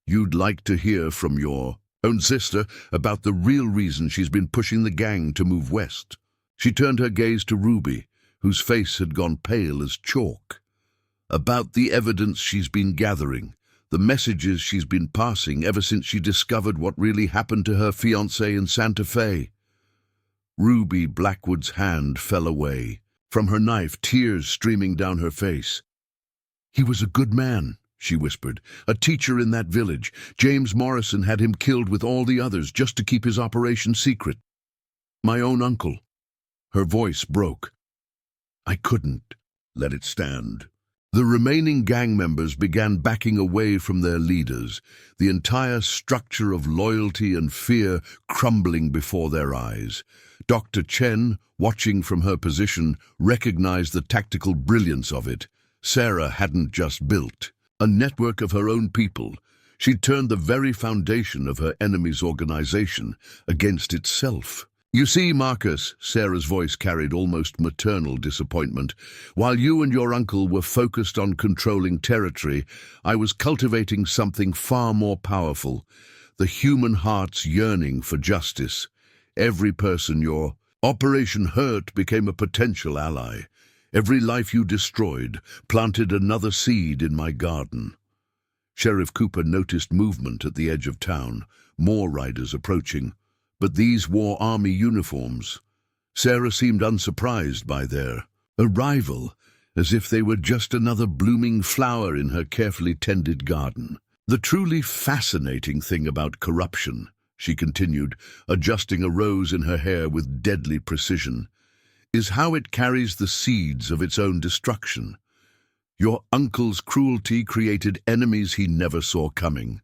you'd like to hear from your own sister about the real reason she's been pushing the gang to move west. She turned her gaze to Ruby, whose face had gone pale as chalk. About the evidence she's been gathering, the messages she's been passing ever since she discovered what really happened to her fiancé in Santa Fe. Ruby Blackwood's hand fell away. From her knife, tears streaming down her face. He was a good man, she whispered, a teacher in that village. James Morrison had him killed with all the others just to keep his operation secret. My own uncle. Her voice broke. I couldn't let it stand. The remaining gang members began backing away from their leaders, the entire structure of loyalty and fear crumbling before their eyes. Dr. Chen, watching from her position, recognized the tactical brilliance of it. Sarah hadn't just built a network of her own people. She'd turned the very foundation of her enemy's organization against itself. You see, Marcus, Sarah's voice carried almost maternal disappointment, while you and your uncle were focused on controlling territory, I was cultivating something far more powerful. the human heart's yearning for justice. Every person your operation hurt became a potential ally. Every life you destroyed planted another seed in my garden. Sheriff Cooper noticed movement at the edge of town, more riders approaching, but these wore army uniforms. Sarah seemed unsurprised by their arrival, as if they were just another blooming flower in her carefully tended garden. The truly fascinating thing about corruption, she continued, adjusting a rose in her hair with deadly precision, is how it carries the seeds of its own destruction. Your uncle's cruelty created enemies he never saw coming.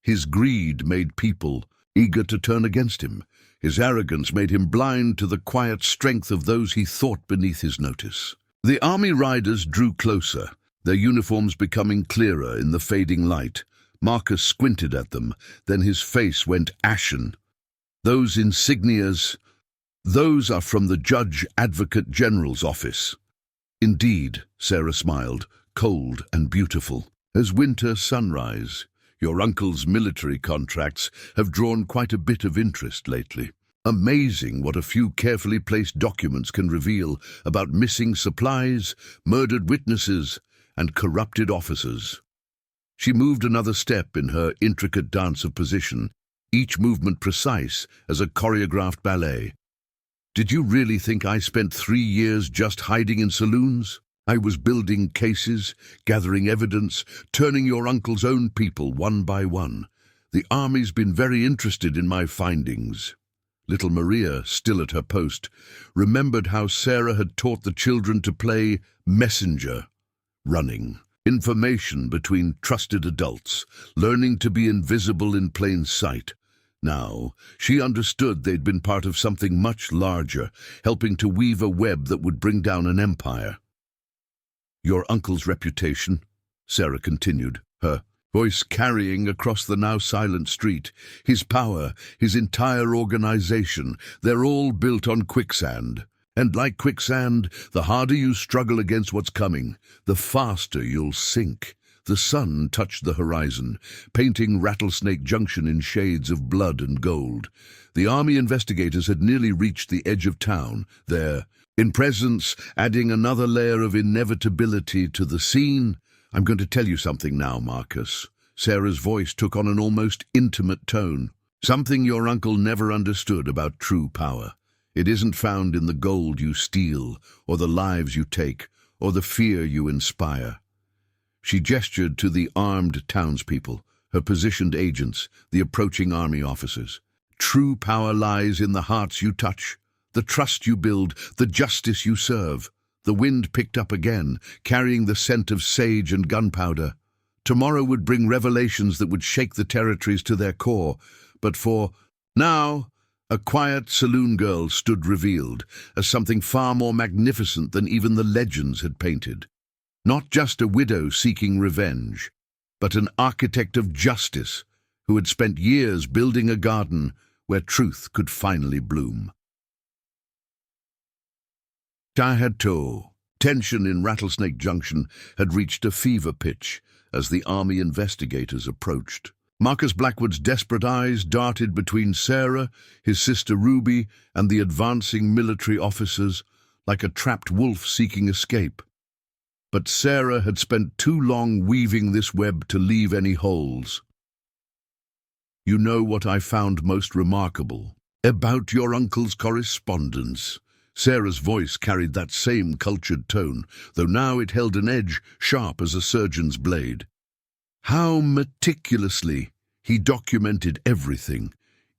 His greed made people eager to turn against him. His arrogance made him blind to the quiet strength of those he thought beneath his notice. The army riders drew closer, their uniforms becoming clearer in the fading light. Marcus squinted at them, then his face went ashen. Those insignias, those are from the Judge Advocate General's office. Indeed, Sarah smiled, cold and beautiful. As winter sunrise, your uncle's military contracts have drawn quite a bit of interest lately. Amazing what a few carefully placed documents can reveal about missing supplies, murdered witnesses, and corrupted officers. She moved another step in her intricate dance of position, each movement precise as a choreographed ballet. Did you really think I spent 3 years just hiding in saloons? I was building cases, gathering evidence, turning your uncle's own people one by one. The army's been very interested in my findings. Little Maria, still at her post, remembered how Sarah had taught the children to play messenger, running information between trusted adults, learning to be invisible in plain sight. Now, she understood they'd been part of something much larger, helping to weave a web that would bring down an empire. Your uncle's reputation, Sarah continued, her voice carrying across the now silent street. His power, his entire organization, they're all built on quicksand. And like quicksand, the harder you struggle against what's coming, the faster you'll sink. The sun touched the horizon, painting Rattlesnake Junction in shades of blood and gold. The army investigators had nearly reached the edge of town, their presence adding another layer of inevitability to the scene. I'm going to tell you something now, Marcus. Sarah's voice took on an almost intimate tone. Something your uncle never understood about true power. It isn't found in the gold you steal, or the lives you take, or the fear you inspire. She gestured to the armed townspeople, her positioned agents, the approaching army officers. True power lies in the hearts you touch, the trust you build, the justice you serve. The wind picked up again, carrying the scent of sage and gunpowder. Tomorrow would bring revelations that would shake the territories to their core. But for now, a quiet saloon girl stood revealed as something far more magnificent than even the legends had painted. Not just a widow seeking revenge, but an architect of justice who had spent years building a garden where truth could finally bloom. Tahato. Tension in Rattlesnake Junction had reached a fever pitch as the army investigators approached. Marcus Blackwood's desperate eyes darted between Sarah, his sister Ruby, and the advancing military officers like a trapped wolf seeking escape. But Sarah had spent too long weaving this web to leave any holes. You know what I found most remarkable about your uncle's correspondence? Sarah's voice carried that same cultured tone, though now it held an edge sharp as a surgeon's blade. How meticulously he documented everything.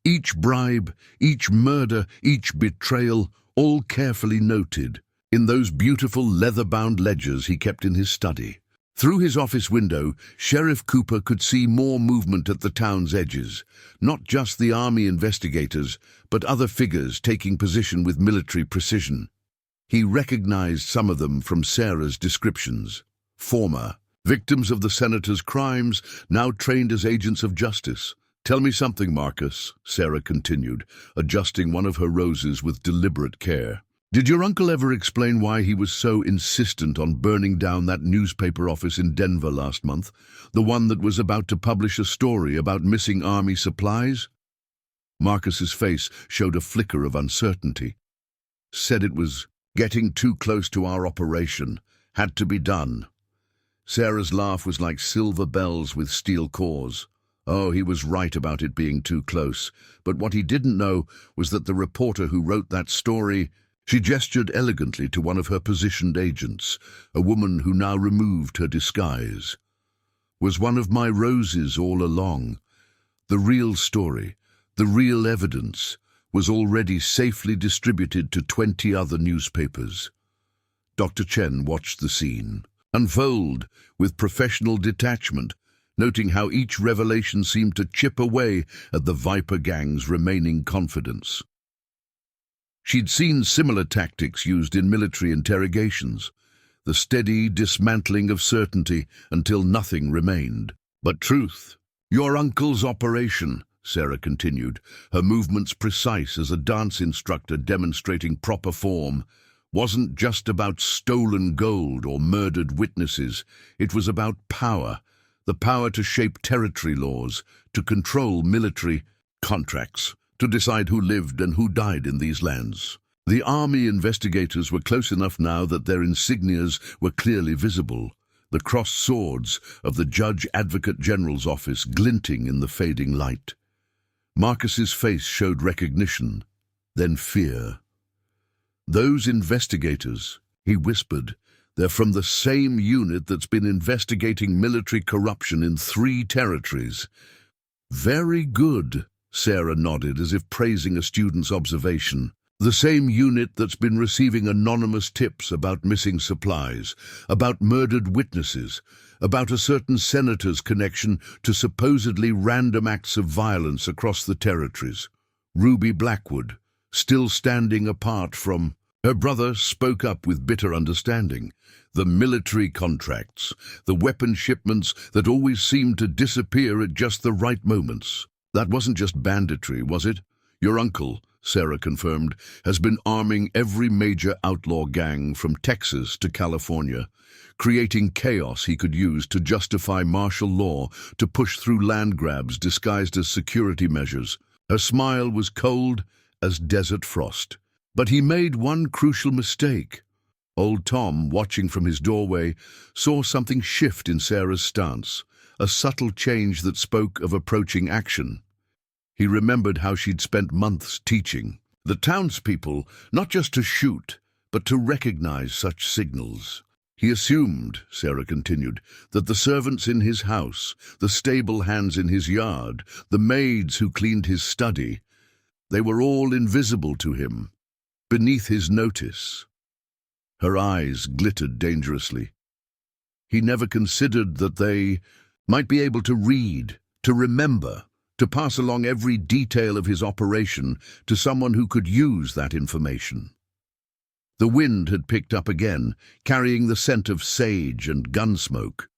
Each bribe, each murder, each betrayal, all carefully noted in those beautiful leather-bound ledgers he kept in his study. Through his office window, Sheriff Cooper could see more movement at the town's edges, not just the army investigators, but other figures taking position with military precision. He recognized some of them from Sarah's descriptions. Former victims of the senator's crimes, now trained as agents of justice. Tell me something, Marcus, Sarah continued, adjusting one of her roses with deliberate care. Did your uncle ever explain why he was so insistent on burning down that newspaper office in Denver last month, the one that was about to publish a story about missing army supplies? Marcus's face showed a flicker of uncertainty. Said it was getting too close to our operation, had to be done. Sarah's laugh was like silver bells with steel cores. Oh, he was right about it being too close, but what he didn't know was that the reporter who wrote that story— She gestured elegantly to one of her positioned agents, a woman who now removed her disguise. Was one of my roses all along. The real story, the real evidence, was already safely distributed to 20 other newspapers. Dr. Chen watched the scene unfold with professional detachment, noting how each revelation seemed to chip away at the Viper Gang's remaining confidence. She'd seen similar tactics used in military interrogations, the steady dismantling of certainty until nothing remained but truth. Your uncle's operation, Sarah continued, her movements precise as a dance instructor demonstrating proper form, wasn't just about stolen gold or murdered witnesses. It was about power, the power to shape territory laws, to control military contracts, to decide who lived and who died in these lands. The army investigators were close enough now that their insignias were clearly visible, the crossed swords of the Judge Advocate General's office glinting in the fading light. Marcus's face showed recognition, then fear. Those investigators, he whispered, they're from the same unit that's been investigating military corruption in 3 territories. Very good. Sarah nodded as if praising a student's observation. The same unit that's been receiving anonymous tips about missing supplies, about murdered witnesses, about a certain senator's connection to supposedly random acts of violence across the territories. Ruby Blackwood, still standing apart from— Her brother spoke up with bitter understanding. The military contracts, the weapon shipments that always seemed to disappear at just the right moments. That wasn't just banditry, was it? Your uncle, Sarah confirmed, has been arming every major outlaw gang from Texas to California, creating chaos he could use to justify martial law, to push through land grabs disguised as security measures. Her smile was cold as desert frost. But he made one crucial mistake. Old Tom, watching from his doorway, saw something shift in Sarah's stance, a subtle change that spoke of approaching action. He remembered how she'd spent months teaching the townspeople not just to shoot, but to recognize such signals. He assumed, Sarah continued, that the servants in his house, the stable hands in his yard, the maids who cleaned his study, they were all invisible to him, beneath his notice. Her eyes glittered dangerously. He never considered that they might be able to read, to remember, to pass along every detail of his operation to someone who could use that information. The wind had picked up again, carrying the scent of sage and gun smoke.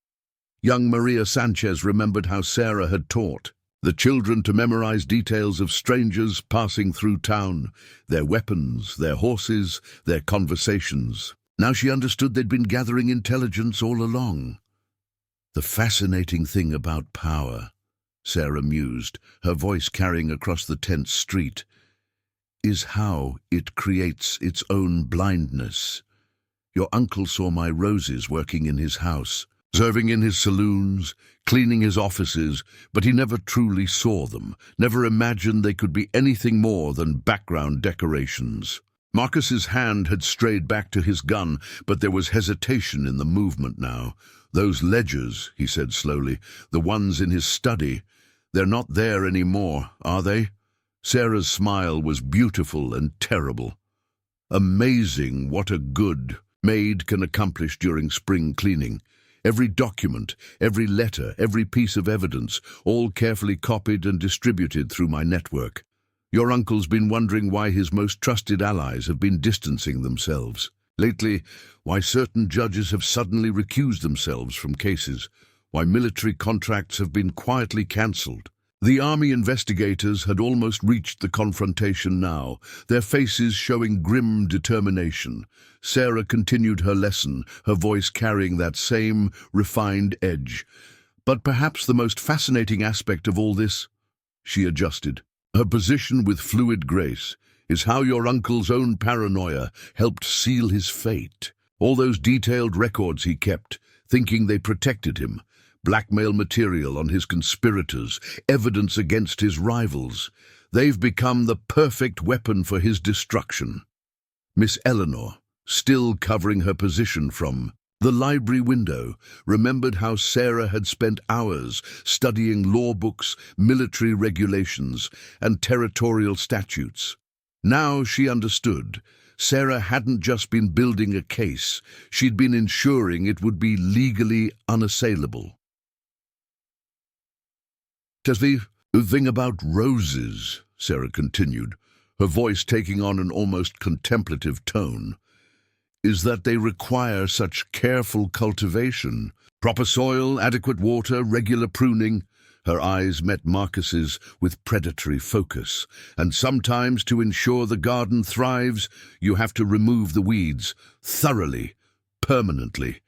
Young Maria Sanchez remembered how Sarah had taught the children to memorize details of strangers passing through town, their weapons, their horses, their conversations. Now she understood they'd been gathering intelligence all along. The fascinating thing about power, Sarah mused, her voice carrying across the tense street, is how it creates its own blindness. Your uncle saw my roses working in his house, serving in his saloons, cleaning his offices, but he never truly saw them, never imagined they could be anything more than background decorations. Marcus's hand had strayed back to his gun, but there was hesitation in the movement now. Those ledgers, he said slowly, the ones in his study, they're not there anymore, are they? Sarah's smile was beautiful and terrible. Amazing what a good maid can accomplish during spring cleaning. Every document, every letter, every piece of evidence, all carefully copied and distributed through my network. Your uncle's been wondering why his most trusted allies have been distancing themselves. Lately, why certain judges have suddenly recused themselves from cases, why military contracts have been quietly cancelled. The army investigators had almost reached the confrontation now, their faces showing grim determination. Sarah continued her lesson, her voice carrying that same refined edge. But perhaps the most fascinating aspect of all this, she adjusted, her position with fluid grace, is how your uncle's own paranoia helped seal his fate. All those detailed records he kept, thinking they protected him, blackmail material on his conspirators, evidence against his rivals. They've become the perfect weapon for his destruction. Miss Eleanor, still covering her position from the library window, remembered how Sarah had spent hours studying law books, military regulations, and territorial statutes. Now she understood. Sarah hadn't just been building a case, she'd been ensuring it would be legally unassailable. "The thing about roses," Sarah continued, her voice taking on an almost contemplative tone, "is that they require such careful cultivation. Proper soil, adequate water, regular pruning." Her eyes met Marcus's with predatory focus. "And sometimes, to ensure the garden thrives, you have to remove the weeds, thoroughly, permanently."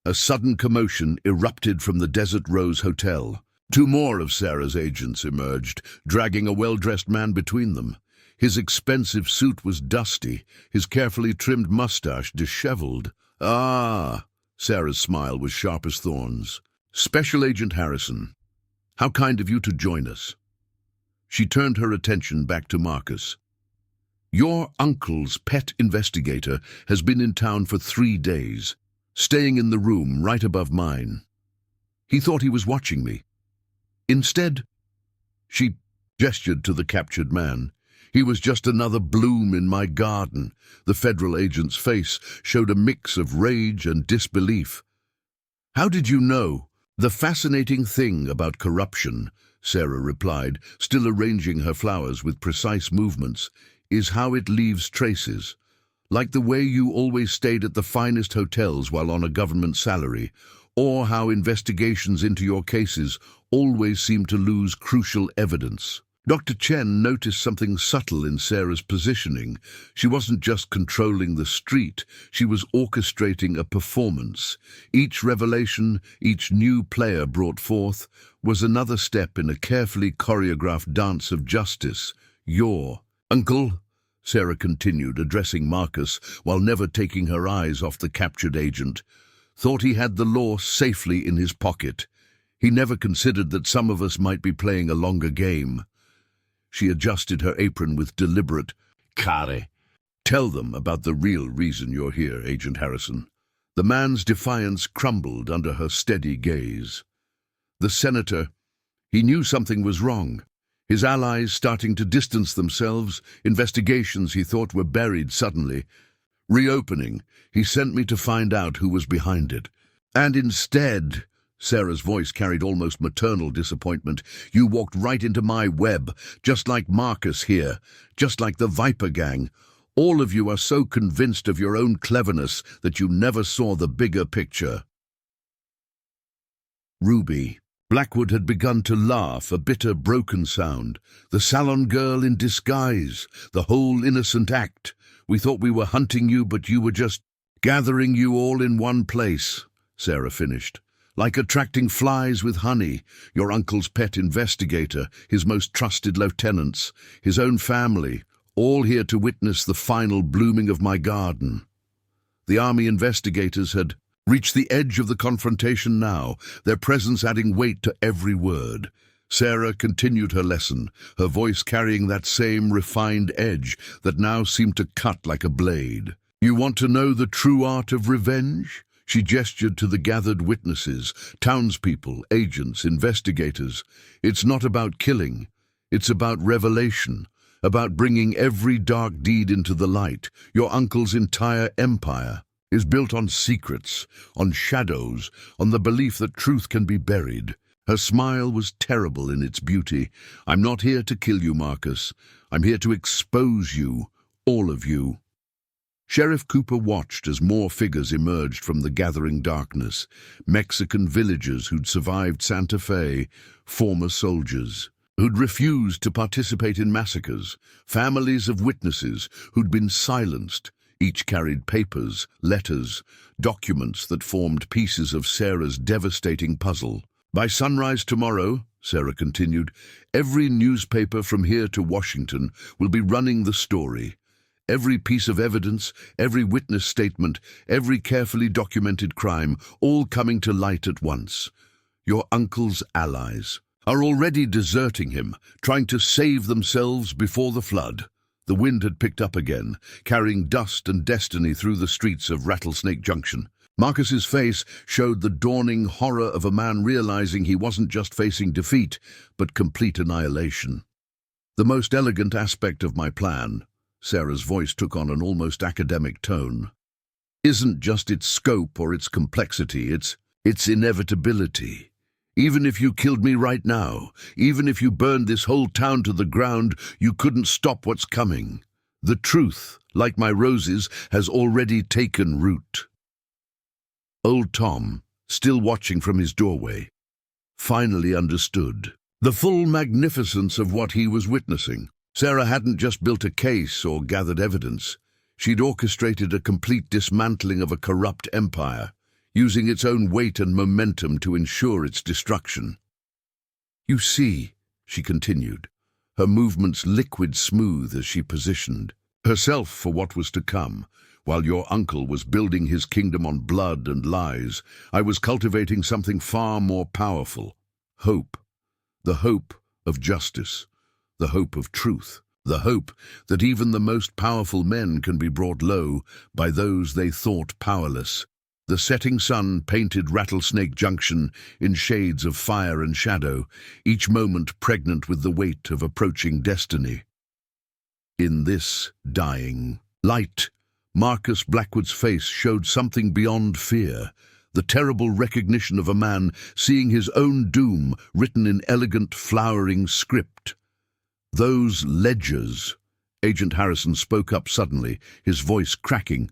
A sudden commotion erupted from the Desert Rose Hotel. Two more of Sarah's agents emerged, dragging a well-dressed man between them. His expensive suit was dusty, his carefully trimmed mustache disheveled. "Ah!" Sarah's smile was sharp as thorns. "Special Agent Harrison, how kind of you to join us." She turned her attention back to Marcus. "Your uncle's pet investigator has been in town for 3 days, staying in the room right above mine. He thought he was watching me. Instead," she gestured to the captured man, "he was just another bloom in my garden." The federal agent's face showed a mix of rage and disbelief. "How did you know?" "The fascinating thing about corruption," Sarah replied, still arranging her flowers with precise movements, "is how it leaves traces. Like the way you always stayed at the finest hotels while on a government salary, or how investigations into your cases always seem to lose crucial evidence." Dr. Chen noticed something subtle in Sarah's positioning. She wasn't just controlling the street, she was orchestrating a performance. Each revelation, each new player brought forth, was another step in a carefully choreographed dance of justice. "Your uncle," Sarah continued, addressing Marcus while never taking her eyes off the captured agent, "thought he had the law safely in his pocket. He never considered that some of us might be playing a longer game." She adjusted her apron with deliberate care. "Tell them about the real reason you're here, Agent Harrison." The man's defiance crumbled under her steady gaze. The senator, he knew something was wrong. His allies starting to distance themselves, investigations he thought were buried suddenly reopening. "He sent me to find out who was behind it. And instead," Sarah's voice carried almost maternal disappointment, "you walked right into my web, just like Marcus here, just like the Viper Gang. All of you are so convinced of your own cleverness that you never saw the bigger picture." Ruby. Blackwood had begun to laugh, a bitter, broken sound. "The salon girl in disguise, the whole innocent act. We thought we were hunting you, but you were just gathering you all in one place," Sarah finished. "Like attracting flies with honey, your uncle's pet investigator, his most trusted lieutenants, his own family, all here to witness the final blooming of my garden." The army investigators had reached the edge of the confrontation now, their presence adding weight to every word. Sarah continued her lesson, her voice carrying that same refined edge that now seemed to cut like a blade. "You want to know the true art of revenge?" She gestured to the gathered witnesses, townspeople, agents, investigators. "It's not about killing. It's about revelation, about bringing every dark deed into the light. Your uncle's entire empire is built on secrets, on shadows, on the belief that truth can be buried." Her smile was terrible in its beauty. "I'm not here to kill you, Marcus. I'm here to expose you, all of you." Sheriff Cooper watched as more figures emerged from the gathering darkness. Mexican villagers who'd survived Santa Fe, former soldiers. who'd refused to participate in massacres, families of witnesses who'd been silenced. Each carried papers, letters, documents that formed pieces of Sarah's devastating puzzle. By sunrise tomorrow, Sarah continued, every newspaper from here to Washington will be running the story. Every piece of evidence, every witness statement, every carefully documented crime, all coming to light at once. Your uncle's allies are already deserting him, trying to save themselves before the flood. The wind had picked up again, carrying dust and destiny through the streets of Rattlesnake Junction. Marcus's face showed the dawning horror of a man realizing he wasn't just facing defeat, but complete annihilation. The most elegant aspect of my plan, Sarah's voice took on an almost academic tone, isn't just its scope or its complexity, it's inevitability. Even if you killed me right now, even if you burned this whole town to the ground, you couldn't stop what's coming. The truth, like my roses, has already taken root. Old Tom, still watching from his doorway, finally understood the full magnificence of what he was witnessing. Sarah hadn't just built a case or gathered evidence. She'd orchestrated a complete dismantling of a corrupt empire, using its own weight and momentum to ensure its destruction. You see, she continued, her movements liquid smooth as she positioned herself for what was to come. While your uncle was building his kingdom on blood and lies, I was cultivating something far more powerful. Hope. The hope of justice. The hope of truth. The hope that even the most powerful men can be brought low by those they thought powerless. The setting sun painted Rattlesnake Junction in shades of fire and shadow, each moment pregnant with the weight of approaching destiny. In this dying light, Marcus Blackwood's face showed something beyond fear, the terrible recognition of a man seeing his own doom written in elegant, flowering script. Those ledgers, Agent Harrison spoke up suddenly, his voice cracking.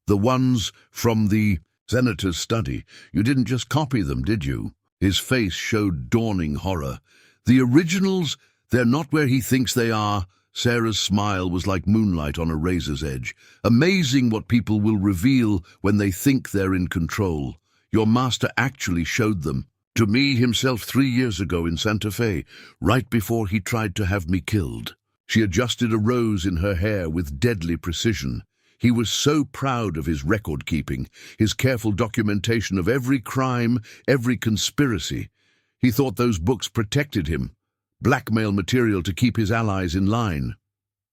The ones from the senator's study. You didn't just copy them, did you? His face showed dawning horror. The originals, they're not where he thinks they are. Sarah's smile was like moonlight on a razor's edge. Amazing what people will reveal when they think they're in control. Your master actually showed them to me himself 3 years ago in Santa Fe, right before he tried to have me killed. She adjusted a rose in her hair with deadly precision. He was so proud of his record-keeping, his careful documentation of every crime, every conspiracy. He thought those books protected him, blackmail material to keep his allies in line.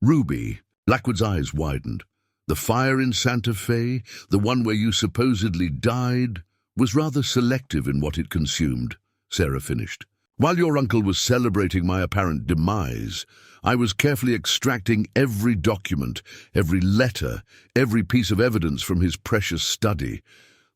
Ruby, Blackwood's eyes widened. The fire in Santa Fe, the one where you supposedly died, was rather selective in what it consumed, Sarah finished. While your uncle was celebrating my apparent demise, I was carefully extracting every document, every letter, every piece of evidence from his precious study,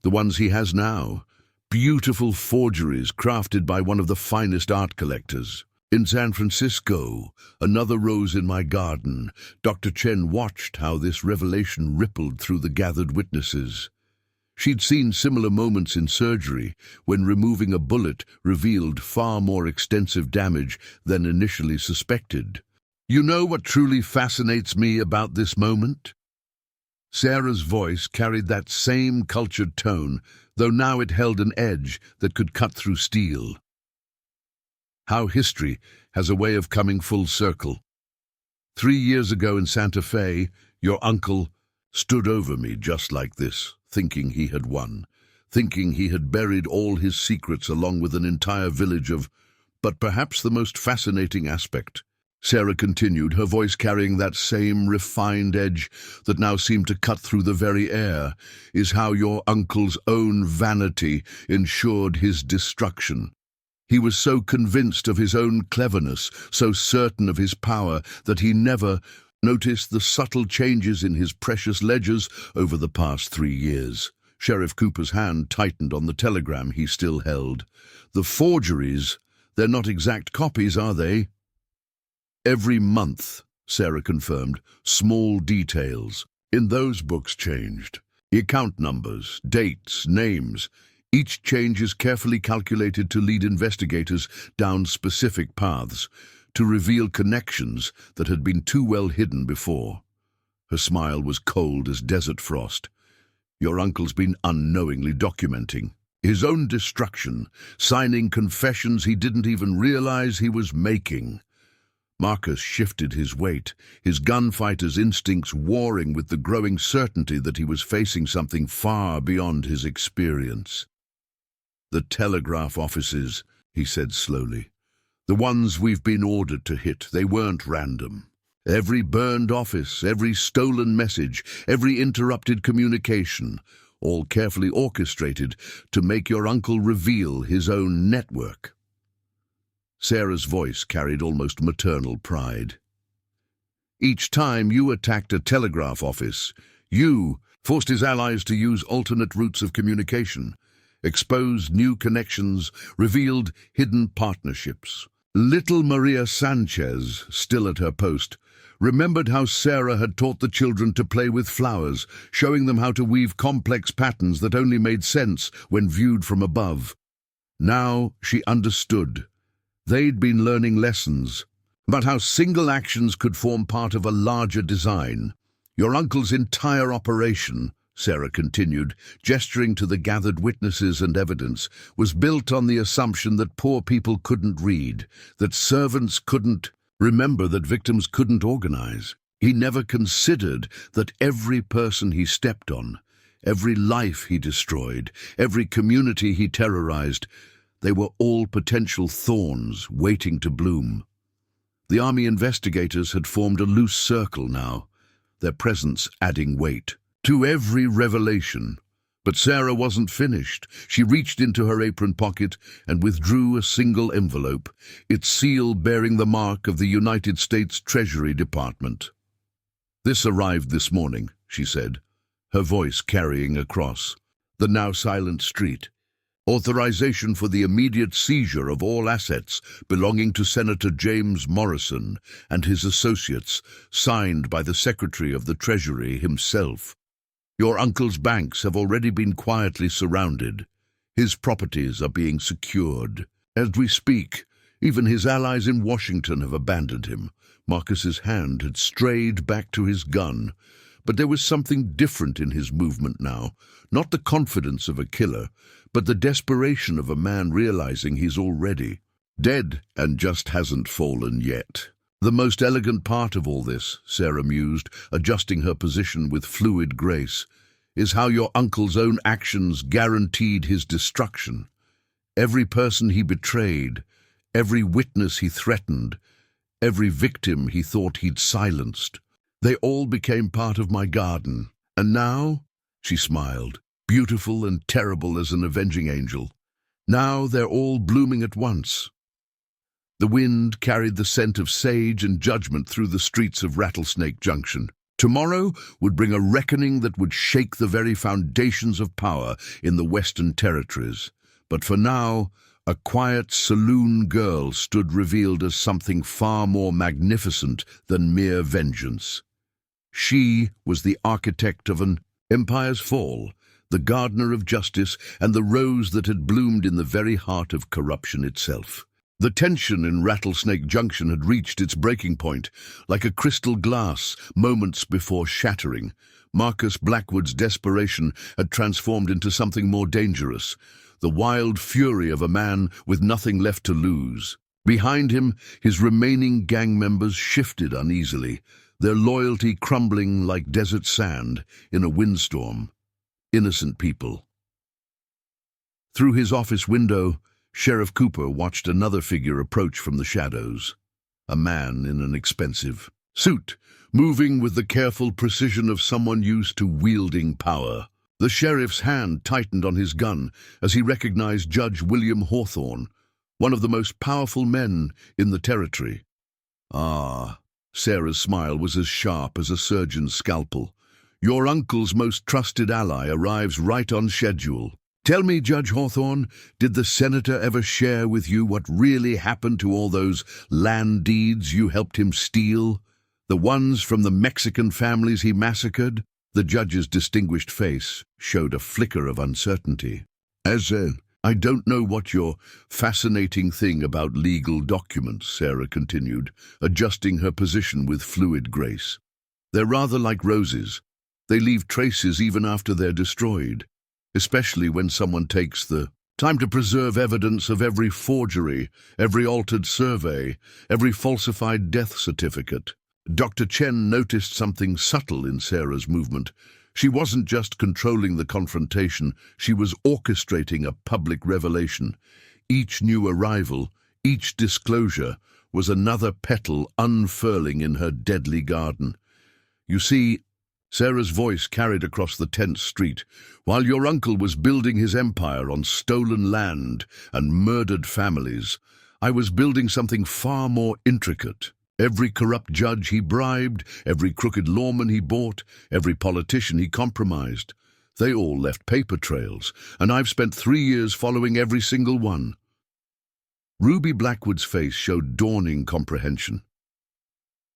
the ones he has now, beautiful forgeries crafted by one of the finest art collectors. In San Francisco, another rose in my garden, Dr. Chen watched how this revelation rippled through the gathered witnesses. She'd seen similar moments in surgery, when removing a bullet revealed far more extensive damage than initially suspected. You know what truly fascinates me about this moment? Sarah's voice carried that same cultured tone, though now it held an edge that could cut through steel. How history has a way of coming full circle. 3 years ago in Santa Fe, your uncle stood over me just like this, thinking he had won, thinking he had buried all his secrets along with an entire village of... But perhaps the most fascinating aspect, Sarah continued, her voice carrying that same refined edge that now seemed to cut through the very air, is how your uncle's own vanity ensured his destruction. He was so convinced of his own cleverness, so certain of his power, that he never noticed the subtle changes in his precious ledgers over the past 3 years. Sheriff Cooper's hand tightened on the telegram he still held. The forgeries, they're not exact copies, are they? Every month, Sarah confirmed, small details in those books changed. Account numbers, dates, names. Each change is carefully calculated to lead investigators down specific paths, to reveal connections that had been too well hidden before. Her smile was cold as desert frost. Your uncle's been unknowingly documenting his own destruction, signing confessions he didn't even realize he was making. Marcus shifted his weight, his gunfighter's instincts warring with the growing certainty that he was facing something far beyond his experience. "The telegraph offices," he said slowly. "The ones we've been ordered to hit, they weren't random. Every burned office, every stolen message, every interrupted communication, all carefully orchestrated to make your uncle reveal his own network." Sarah's voice carried almost maternal pride. "Each time you attacked a telegraph office, you forced his allies to use alternate routes of communication, exposed new connections, revealed hidden partnerships. Little Maria Sanchez, still at her post, remembered how Sarah had taught the children to play with flowers, showing them how to weave complex patterns that only made sense when viewed from above. Now she understood. They'd been learning lessons about how single actions could form part of a larger design. Your uncle's entire operation," Sarah continued, gesturing to the gathered witnesses and evidence, "was built on the assumption that poor people couldn't read, that servants couldn't remember, that victims couldn't organize. He never considered that every person he stepped on, every life he destroyed, every community he terrorized, they were all potential thorns waiting to bloom. The army investigators had formed a loose circle now, their presence adding weight to every revelation. But Sarah wasn't finished. She reached into her apron pocket and withdrew a single envelope, its seal bearing the mark of the United States Treasury Department. "This arrived this morning," she said, her voice carrying across the now silent street. "Authorization for the immediate seizure of all assets belonging to Senator James Morrison and his associates, signed by the Secretary of the Treasury himself. Your uncle's banks have already been quietly surrounded. His properties are being secured. As we speak, even his allies in Washington have abandoned him." Marcus's hand had strayed back to his gun, but there was something different in his movement now, not the confidence of a killer, but the desperation of a man realizing he's already dead and just hasn't fallen yet. "The most elegant part of all this," Sarah mused, adjusting her position with fluid grace, "is how your uncle's own actions guaranteed his destruction. Every person he betrayed, every witness he threatened, every victim he thought he'd silenced, they all became part of my garden. And now," she smiled, "beautiful and terrible as an avenging angel, now they're all blooming at once." The wind carried the scent of sage and judgment through the streets of Rattlesnake Junction. Tomorrow would bring a reckoning that would shake the very foundations of power in the Western Territories. But for now, a quiet saloon girl stood revealed as something far more magnificent than mere vengeance. She was the architect of an empire's fall, the gardener of justice, and the rose that had bloomed in the very heart of corruption itself. The tension in Rattlesnake Junction had reached its breaking point, like a crystal glass moments before shattering. Marcus Blackwood's desperation had transformed into something more dangerous, the wild fury of a man with nothing left to lose. Behind him, his remaining gang members shifted uneasily, their loyalty crumbling like desert sand in a windstorm. Innocent people. Through his office window, Sheriff Cooper watched another figure approach from the shadows, a man in an expensive suit, moving with the careful precision of someone used to wielding power. The sheriff's hand tightened on his gun as he recognized Judge William Hawthorne, one of the most powerful men in the territory. "Ah," Sarah's smile was as sharp as a surgeon's scalpel. "Your uncle's most trusted ally arrives right on schedule. Tell me, Judge Hawthorne, did the senator ever share with you what really happened to all those land deeds you helped him steal? The ones from the Mexican families he massacred?" The judge's distinguished face showed a flicker of uncertainty. I don't know what your fascinating thing about legal documents, Sarah continued, adjusting her position with fluid grace. They're rather like roses. They leave traces even after they're destroyed, especially when someone takes the time to preserve evidence of every forgery, every altered survey, every falsified death certificate. Dr. Chen noticed something subtle in Sarah's movement. She wasn't just controlling the confrontation, she was orchestrating a public revelation. Each new arrival, each disclosure, was another petal unfurling in her deadly garden. You see, Sarah's voice carried across the tense street, while your uncle was building his empire on stolen land and murdered families, I was building something far more intricate. Every corrupt judge he bribed, every crooked lawman he bought, every politician he compromised. They all left paper trails, and I've spent 3 years following every single one. Ruby Blackwood's face showed dawning comprehension.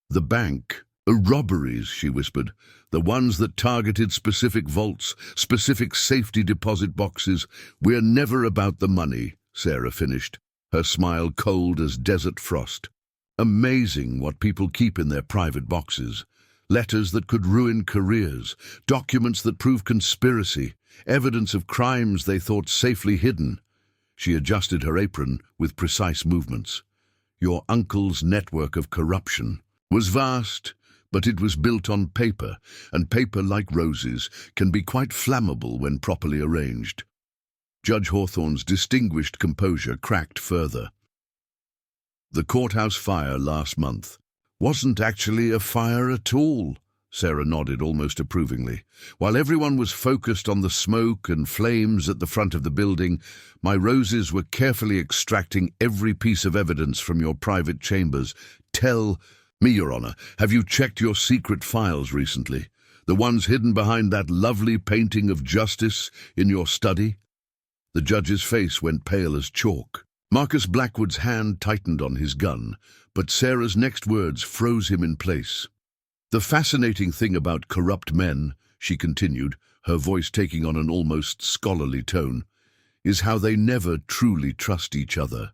The bank, robberies, she whispered, the ones that targeted specific vaults, specific safety deposit boxes. We're never about the money, Sarah finished, her smile cold as desert frost. Amazing what people keep in their private boxes. Letters that could ruin careers, documents that prove conspiracy, evidence of crimes they thought safely hidden. She adjusted her apron with precise movements. Your uncle's network of corruption was vast, but it was built on paper, and paper, like roses, can be quite flammable when properly arranged. Judge Hawthorne's distinguished composure cracked further. The courthouse fire last month wasn't actually a fire at all, Sarah nodded almost approvingly. While everyone was focused on the smoke and flames at the front of the building, my roses were carefully extracting every piece of evidence from your private chambers. Tell me, Your Honor, have you checked your secret files recently? The ones hidden behind that lovely painting of justice in your study? The judge's face went pale as chalk. Marcus Blackwood's hand tightened on his gun, but Sarah's next words froze him in place. The fascinating thing about corrupt men, she continued, her voice taking on an almost scholarly tone, is how they never truly trust each other.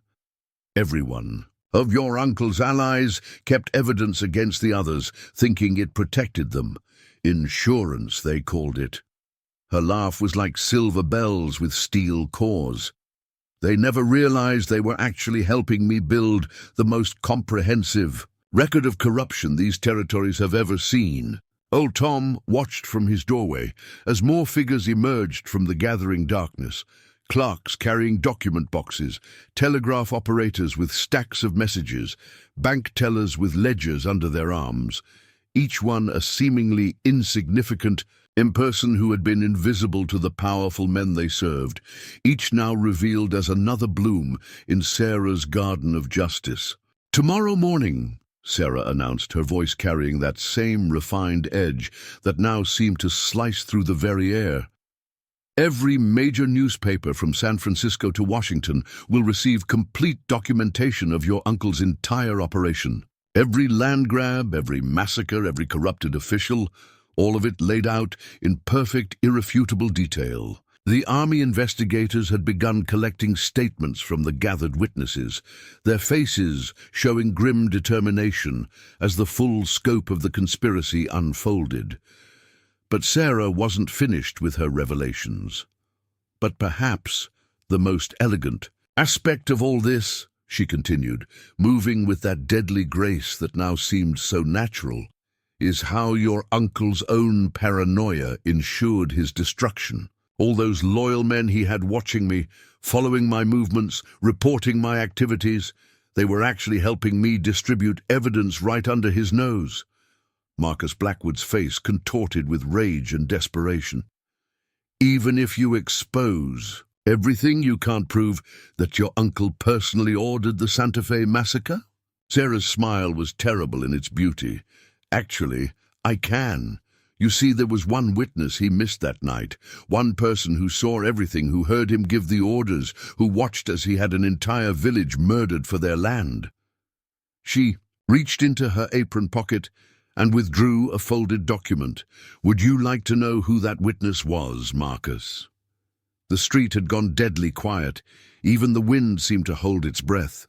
Everyone of your uncle's allies kept evidence against the others, thinking it protected them. Insurance, they called it. Her laugh was like silver bells with steel cores. They never realized they were actually helping me build the most comprehensive record of corruption these territories have ever seen. Old Tom watched from his doorway as more figures emerged from the gathering darkness. Clerks carrying document boxes, telegraph operators with stacks of messages, bank tellers with ledgers under their arms, each one a seemingly insignificant person who had been invisible to the powerful men they served, each now revealed as another bloom in Sarah's garden of justice. Tomorrow morning, Sarah announced, her voice carrying that same refined edge that now seemed to slice through the very air. Every major newspaper from San Francisco to Washington will receive complete documentation of your uncle's entire operation. Every land grab, every massacre, every corrupted official, all of it laid out in perfect, irrefutable detail. The Army investigators had begun collecting statements from the gathered witnesses, their faces showing grim determination as the full scope of the conspiracy unfolded. But Sarah wasn't finished with her revelations. But perhaps the most elegant aspect of all this, she continued, moving with that deadly grace that now seemed so natural, is how your uncle's own paranoia ensured his destruction. All those loyal men he had watching me, following my movements, reporting my activities, they were actually helping me distribute evidence right under his nose. Marcus Blackwood's face contorted with rage and desperation. Even if you expose everything, you can't prove that your uncle personally ordered the Santa Fe massacre? Sarah's smile was terrible in its beauty. Actually, I can. You see, there was one witness he missed that night, one person who saw everything, who heard him give the orders, who watched as he had an entire village murdered for their land. She reached into her apron pocket and withdrew a folded document. Would you like to know who that witness was, Marcus? The street had gone deadly quiet. Even the wind seemed to hold its breath.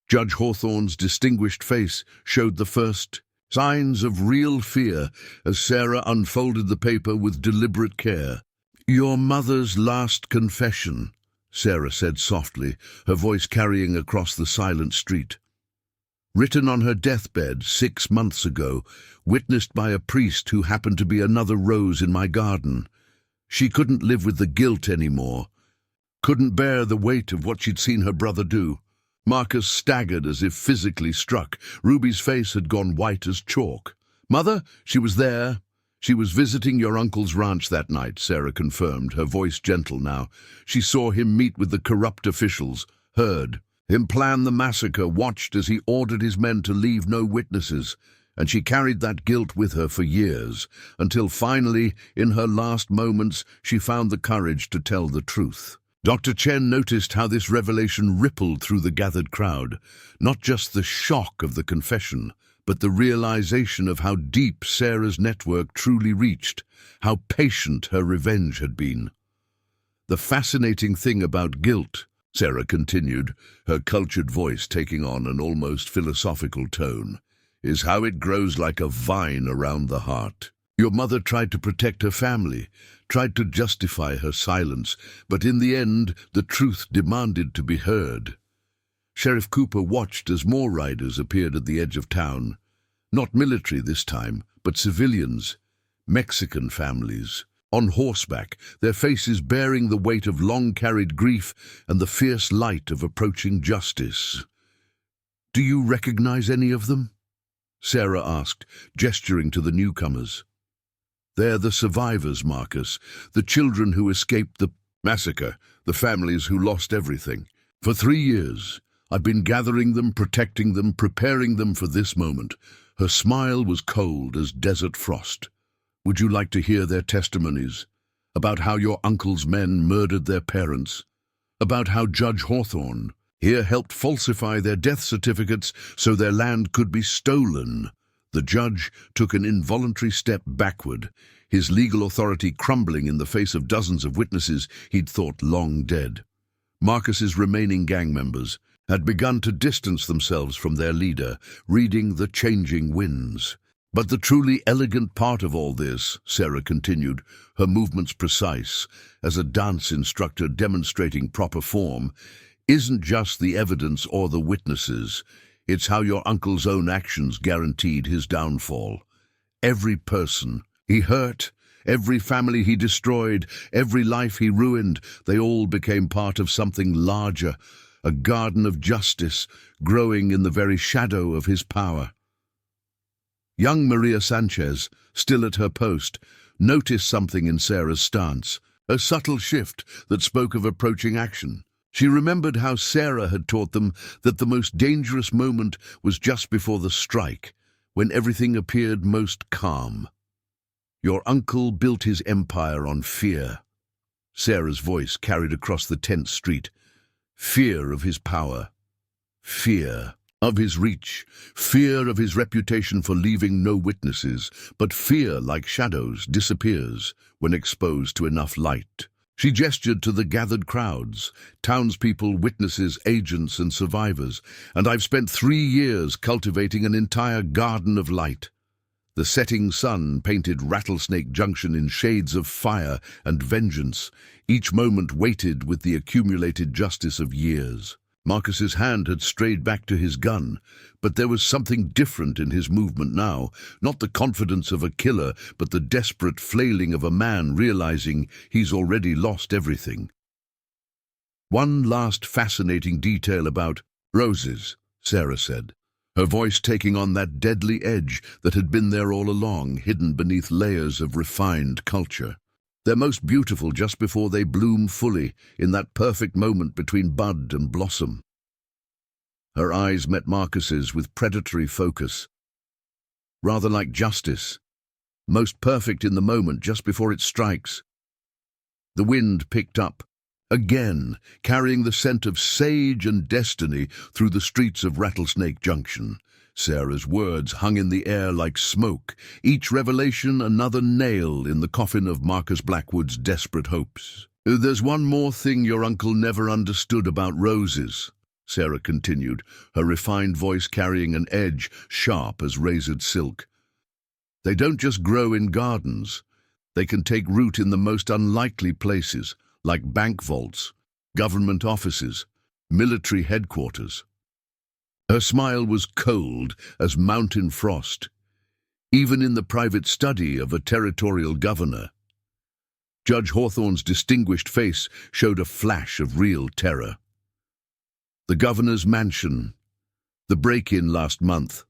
Judge Hawthorne's distinguished face showed the first signs of real fear as Sarah unfolded the paper with deliberate care. "Your mother's last confession," Sarah said softly, her voice carrying across the silent street. "Written on her deathbed 6 months ago, witnessed by a priest who happened to be another rose in my garden. She couldn't live with the guilt anymore. Couldn't bear the weight of what she'd seen her brother do." Marcus staggered as if physically struck. Ruby's face had gone white as chalk. "Mother, she was there. She was visiting your uncle's ranch that night," Sarah confirmed, her voice gentle now. "She saw him meet with the corrupt officials, heard him plan the massacre, watched as he ordered his men to leave no witnesses, and she carried that guilt with her for years, until finally, in her last moments, she found the courage to tell the truth." Dr. Chen noticed how this revelation rippled through the gathered crowd, not just the shock of the confession, but the realization of how deep Sarah's network truly reached, how patient her revenge had been. "The fascinating thing about guilt," Sarah continued, her cultured voice taking on an almost philosophical tone, "is how it grows like a vine around the heart. Your mother tried to protect her family, tried to justify her silence, but in the end, the truth demanded to be heard." Sheriff Cooper watched as more riders appeared at the edge of town. Not military this time, but civilians, Mexican families, on horseback, their faces bearing the weight of long-carried grief and the fierce light of approaching justice. "Do you recognize any of them?" Sarah asked, gesturing to the newcomers. "They're the survivors, Marcus, the children who escaped the massacre, the families who lost everything. For 3 years, I've been gathering them, protecting them, preparing them for this moment." Her smile was cold as desert frost. "Would you like to hear their testimonies? About how your uncle's men murdered their parents? About how Judge Hawthorne here helped falsify their death certificates so their land could be stolen?" The judge took an involuntary step backward, his legal authority crumbling in the face of dozens of witnesses he'd thought long dead. Marcus's remaining gang members had begun to distance themselves from their leader, reading the changing winds. "But the truly elegant part of all this," Sarah continued, her movements precise, as a dance instructor demonstrating proper form, "isn't just the evidence or the witnesses. It's how your uncle's own actions guaranteed his downfall. Every person he hurt, every family he destroyed, every life he ruined, they all became part of something larger, a garden of justice growing in the very shadow of his power." Young Maria Sanchez, still at her post, noticed something in Sarah's stance, a subtle shift that spoke of approaching action. She remembered how Sarah had taught them that the most dangerous moment was just before the strike, when everything appeared most calm. "Your uncle built his empire on fear," Sarah's voice carried across the tense street. "Fear of his power, fear of his reach, fear of his reputation for leaving no witnesses, but fear, like shadows, disappears when exposed to enough light." She gestured to the gathered crowds, townspeople, witnesses, agents, and survivors, "and I've spent 3 years cultivating an entire garden of light." The setting sun painted Rattlesnake Junction in shades of fire and vengeance, each moment weighted with the accumulated justice of years. Marcus's hand had strayed back to his gun, but there was something different in his movement now, not the confidence of a killer, but the desperate flailing of a man realizing he's already lost everything. "One last fascinating detail about roses," Sarah said, her voice taking on that deadly edge that had been there all along, hidden beneath layers of refined culture. "They're most beautiful just before they bloom fully, in that perfect moment between bud and blossom." Her eyes met Marcus's with predatory focus, rather like justice, most perfect in the moment just before it strikes. The wind picked up, again, carrying the scent of sage and destiny through the streets of Rattlesnake Junction. Sarah's words hung in the air like smoke, each revelation another nail in the coffin of Marcus Blackwood's desperate hopes. There's one more thing your uncle never understood about roses, Sarah continued, her refined voice carrying an edge sharp as razored silk. They don't just grow in gardens. They can take root in the most unlikely places, like bank vaults, government offices, military headquarters. Her smile was cold as mountain frost, even in the private study of a territorial governor. Judge Hawthorne's distinguished face showed a flash of real terror. The governor's mansion, the break-in last month,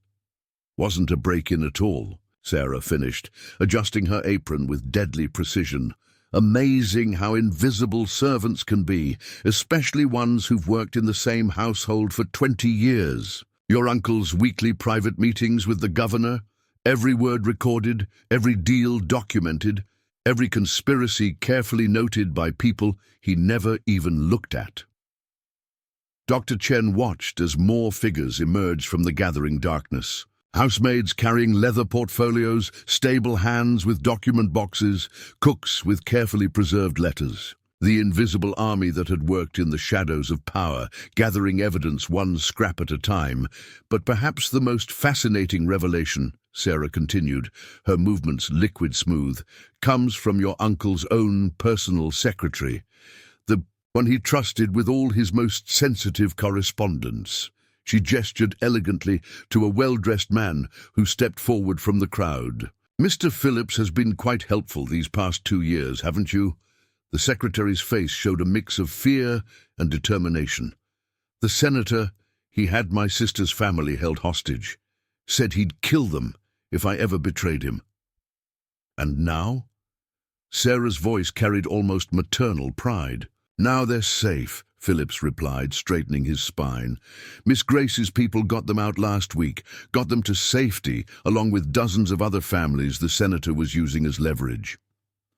wasn't a break-in at all, Sarah finished, adjusting her apron with deadly precision. Amazing how invisible servants can be, especially ones who've worked in the same household for 20 years. Your uncle's weekly private meetings with the governor, every word recorded, every deal documented, every conspiracy carefully noted by people he never even looked at. Dr. Chen watched as more figures emerged from the gathering darkness. Housemaids carrying leather portfolios, stable hands with document boxes, cooks with carefully preserved letters. The invisible army that had worked in the shadows of power, gathering evidence one scrap at a time. But perhaps the most fascinating revelation, Sarah continued, her movements liquid smooth, comes from your uncle's own personal secretary, the one he trusted with all his most sensitive correspondence. She gestured elegantly to a well-dressed man who stepped forward from the crowd. "Mr. Phillips has been quite helpful these past 2 years, haven't you?" The secretary's face showed a mix of fear and determination. "The senator, he had my sister's family held hostage, said he'd kill them if I ever betrayed him." "And now?" Sarah's voice carried almost maternal pride. "Now they're safe," Phillips replied, straightening his spine. "Miss Grace's people got them out last week, got them to safety, along with dozens of other families the senator was using as leverage."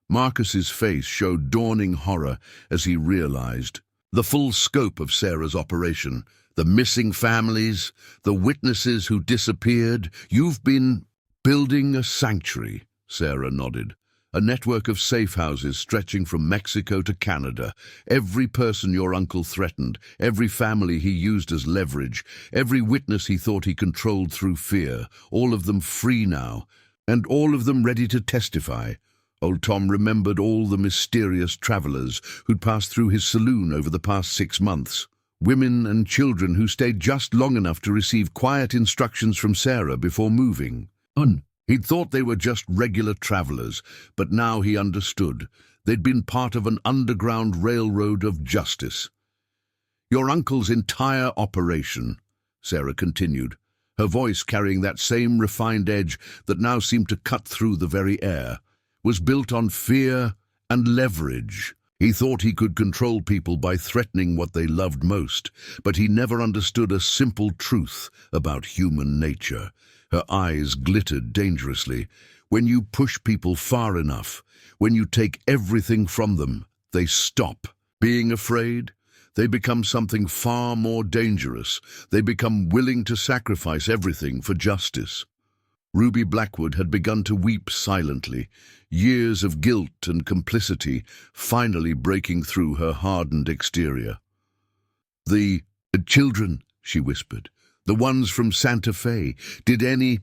Marcus's face showed dawning horror as he realized the full scope of Sarah's operation. The missing families, the witnesses who disappeared. "You've been building a sanctuary," Sarah nodded. "A network of safe houses stretching from Mexico to Canada. Every person your uncle threatened, every family he used as leverage, every witness he thought he controlled through fear, all of them free now, and all of them ready to testify." Old Tom remembered all the mysterious travelers who'd passed through his saloon over the past 6 months. Women and children who stayed just long enough to receive quiet instructions from Sarah before moving. He'd thought they were just regular travelers, but now he understood. They'd been part of an underground railroad of justice. "Your uncle's entire operation," Sarah continued, her voice carrying that same refined edge that now seemed to cut through the very air, "was built on fear and leverage. He thought he could control people by threatening what they loved most, but he never understood a simple truth about human nature." Her eyes glittered dangerously. "When you push people far enough, when you take everything from them, they stop being afraid. They become something far more dangerous. They become willing to sacrifice everything for justice." Ruby Blackwood had begun to weep silently, years of guilt and complicity finally breaking through her hardened exterior. The children," she whispered, "the ones from Santa Fe, did any—"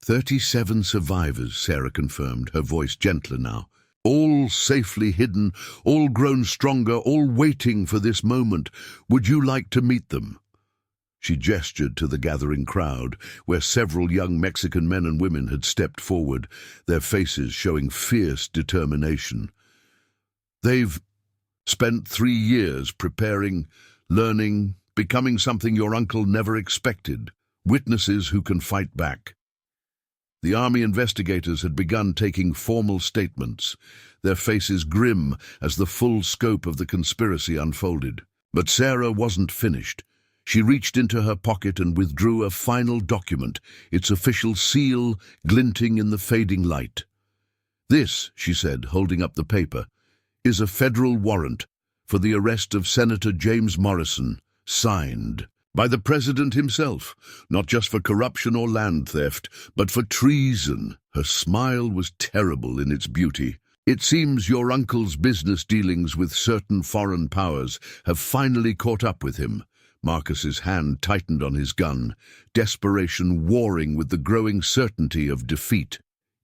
37 survivors, Sarah confirmed, her voice gentler now. "All safely hidden, all grown stronger, all waiting for this moment. Would you like to meet them?" She gestured to the gathering crowd, where several young Mexican men and women had stepped forward, their faces showing fierce determination. "They've spent 3 years preparing, learning, becoming something your uncle never expected, witnesses who can fight back." The army investigators had begun taking formal statements, their faces grim as the full scope of the conspiracy unfolded. But Sarah wasn't finished. She reached into her pocket and withdrew a final document, its official seal glinting in the fading light. "This," she said, holding up the paper, "is a federal warrant for the arrest of Senator James Morrison, signed by the President himself, not just for corruption or land theft, but for treason." Her smile was terrible in its beauty. It seems your uncle's business dealings with certain foreign powers have finally caught up with him. Marcus's hand tightened on his gun, desperation warring with the growing certainty of defeat.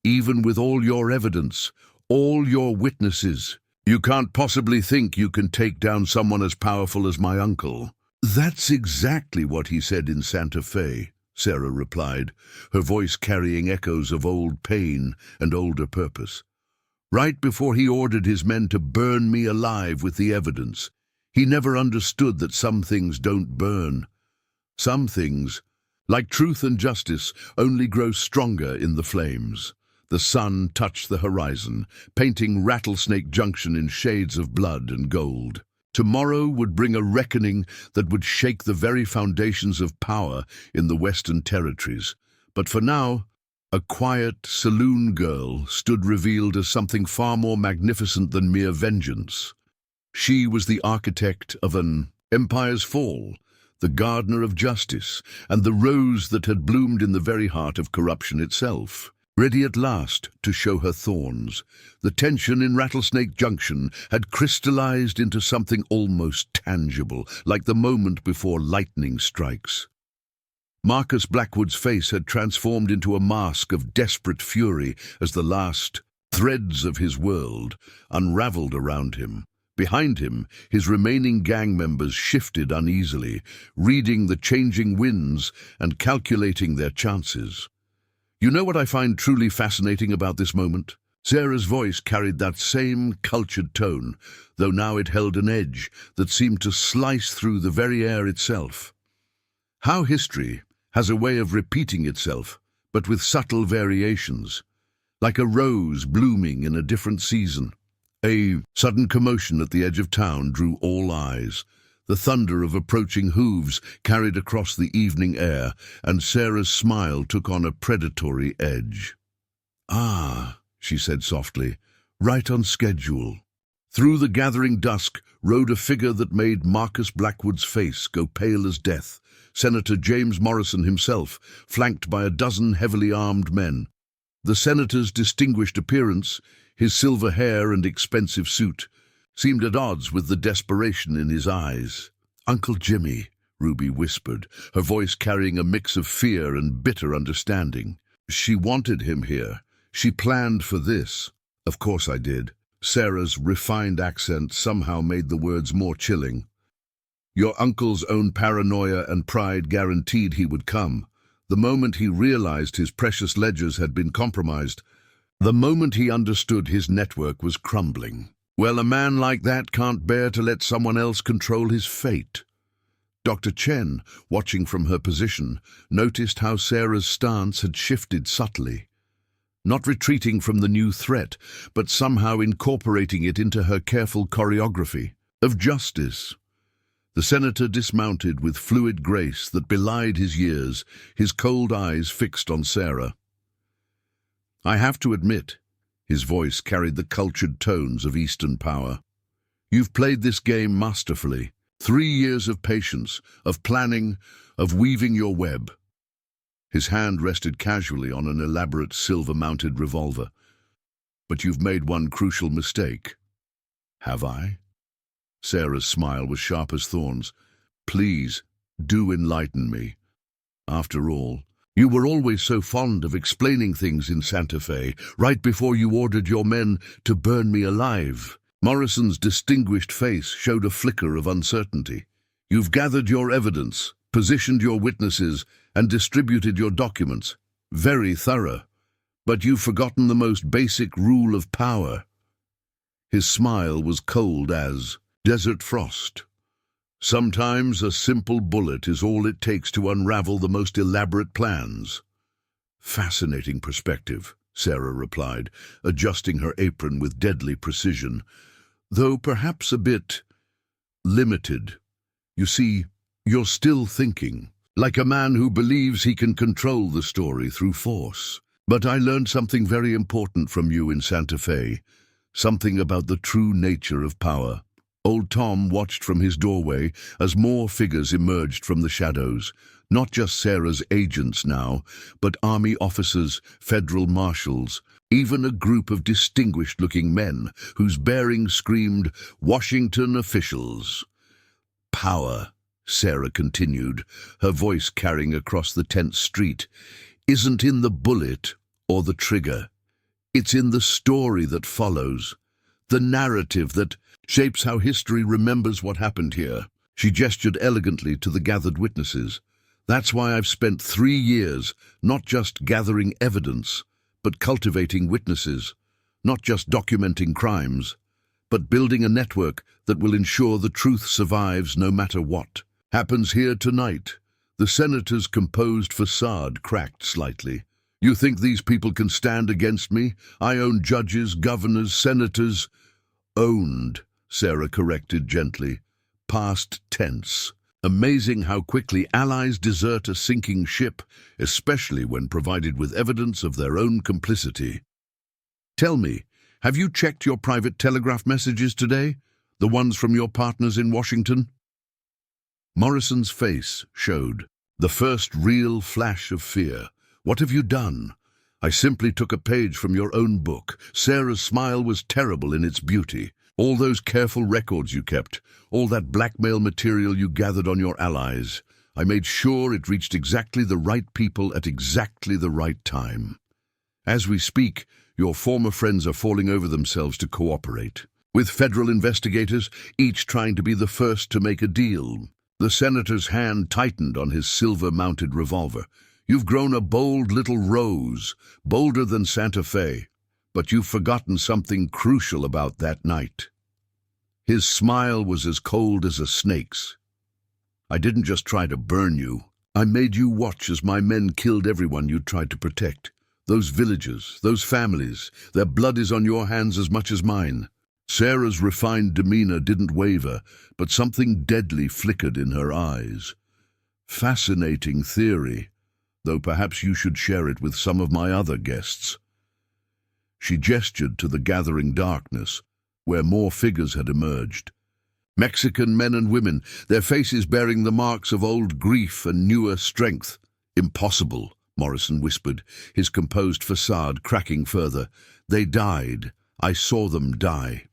Even with all your evidence, all your witnesses, you can't possibly think you can take down someone as powerful as my uncle. That's exactly what he said in Santa Fe, Sarah replied, her voice carrying echoes of old pain and older purpose. Right before he ordered his men to burn me alive with the evidence, he never understood that some things don't burn. Some things, like truth and justice, only grow stronger in the flames. The sun touched the horizon, painting Rattlesnake Junction in shades of blood and gold. Tomorrow would bring a reckoning that would shake the very foundations of power in the Western Territories. But for now, a quiet saloon girl stood revealed as something far more magnificent than mere vengeance. She was the architect of an empire's fall, the gardener of justice, and the rose that had bloomed in the very heart of corruption itself. Ready at last to show her thorns, the tension in Rattlesnake Junction had crystallized into something almost tangible, like the moment before lightning strikes. Marcus Blackwood's face had transformed into a mask of desperate fury as the last threads of his world unraveled around him. Behind him, his remaining gang members shifted uneasily, reading the changing winds and calculating their chances. You know what I find truly fascinating about this moment? Sarah's voice carried that same cultured tone, though now it held an edge that seemed to slice through the very air itself. How history has a way of repeating itself, but with subtle variations, like a rose blooming in a different season. A sudden commotion at the edge of town drew all eyes. The thunder of approaching hooves carried across the evening air, and Sarah's smile took on a predatory edge. "Ah," she said softly, "right on schedule." Through the gathering dusk rode a figure that made Marcus Blackwood's face go pale as death, Senator James Morrison himself, flanked by a dozen heavily armed men. The senator's distinguished appearance, his silver hair and expensive suit, seemed at odds with the desperation in his eyes. "Uncle Jimmy," Ruby whispered, her voice carrying a mix of fear and bitter understanding. "She wanted him here. She planned for this." "Of course I did." Sarah's refined accent somehow made the words more chilling. "Your uncle's own paranoia and pride guaranteed he would come. The moment he realized his precious ledgers had been compromised, the moment he understood his network was crumbling. Well, a man like that can't bear to let someone else control his fate." Dr. Chen, watching from her position, noticed how Sarah's stance had shifted subtly. Not retreating from the new threat, but somehow incorporating it into her careful choreography of justice. The senator dismounted with fluid grace that belied his years, his cold eyes fixed on Sarah. "I have to admit," his voice carried the cultured tones of Eastern power, "you've played this game masterfully. 3 years of patience, of planning, of weaving your web." His hand rested casually on an elaborate silver-mounted revolver. "But you've made one crucial mistake." "Have I?" Sarah's smile was sharp as thorns. "Please, do enlighten me. After all, you were always so fond of explaining things in Santa Fe, right before you ordered your men to burn me alive." Morrison's distinguished face showed a flicker of uncertainty. "You've gathered your evidence, positioned your witnesses, and distributed your documents. Very thorough. But you've forgotten the most basic rule of power." His smile was cold as desert frost. "Sometimes a simple bullet is all it takes to unravel the most elaborate plans." "Fascinating perspective," Sarah replied, adjusting her apron with deadly precision, "though perhaps a bit limited. You see, you're still thinking, like a man who believes he can control the story through force. But I learned something very important from you in Santa Fe, something about the true nature of power." Old Tom watched from his doorway as more figures emerged from the shadows, not just Sarah's agents now, but army officers, federal marshals, even a group of distinguished-looking men whose bearing screamed, "Washington officials." "Power," Sarah continued, her voice carrying across the tense street, "isn't in the bullet or the trigger. It's in the story that follows, the narrative that shapes how history remembers what happened here." She gestured elegantly to the gathered witnesses. "That's why I've spent 3 years not just gathering evidence, but cultivating witnesses, not just documenting crimes, but building a network that will ensure the truth survives no matter what happens here tonight." The senator's composed facade cracked slightly. "You think these people can stand against me? I own judges, governors, senators." "Owned," Sarah corrected gently. "Past tense." Amazing how quickly allies desert a sinking ship, especially when provided with evidence of their own complicity. "Tell me, have you checked your private telegraph messages today? The ones from your partners in Washington?" Morrison's face showed the first real flash of fear. "What have you done?" "I simply took a page from your own book." Sarah's smile was terrible in its beauty. "All those careful records you kept, all that blackmail material you gathered on your allies, I made sure it reached exactly the right people at exactly the right time. As we speak, your former friends are falling over themselves to cooperate, with federal investigators, each trying to be the first to make a deal." The senator's hand tightened on his silver-mounted revolver. "You've grown a bold little rose, bolder than Santa Fe. But you've forgotten something crucial about that night." His smile was as cold as a snake's. "I didn't just try to burn you. I made you watch as my men killed everyone you tried to protect. Those villagers, those families, their blood is on your hands as much as mine." Sarah's refined demeanor didn't waver, but something deadly flickered in her eyes. "Fascinating theory, though perhaps you should share it with some of my other guests." She gestured to the gathering darkness, where more figures had emerged. Mexican men and women, their faces bearing the marks of old grief and newer strength. "Impossible," Morrison whispered, his composed facade cracking further. "They died. I saw them die."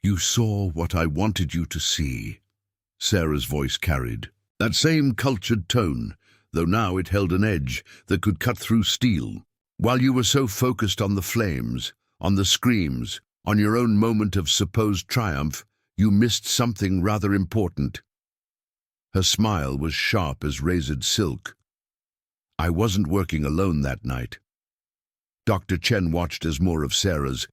"You saw what I wanted you to see," Sarah's voice carried. That same cultured tone, though now it held an edge that could cut through steel. "While you were so focused on the flames, on the screams, on your own moment of supposed triumph, you missed something rather important." Her smile was sharp as razored silk. "I wasn't working alone that night." Dr. Chen watched as more of Sarah's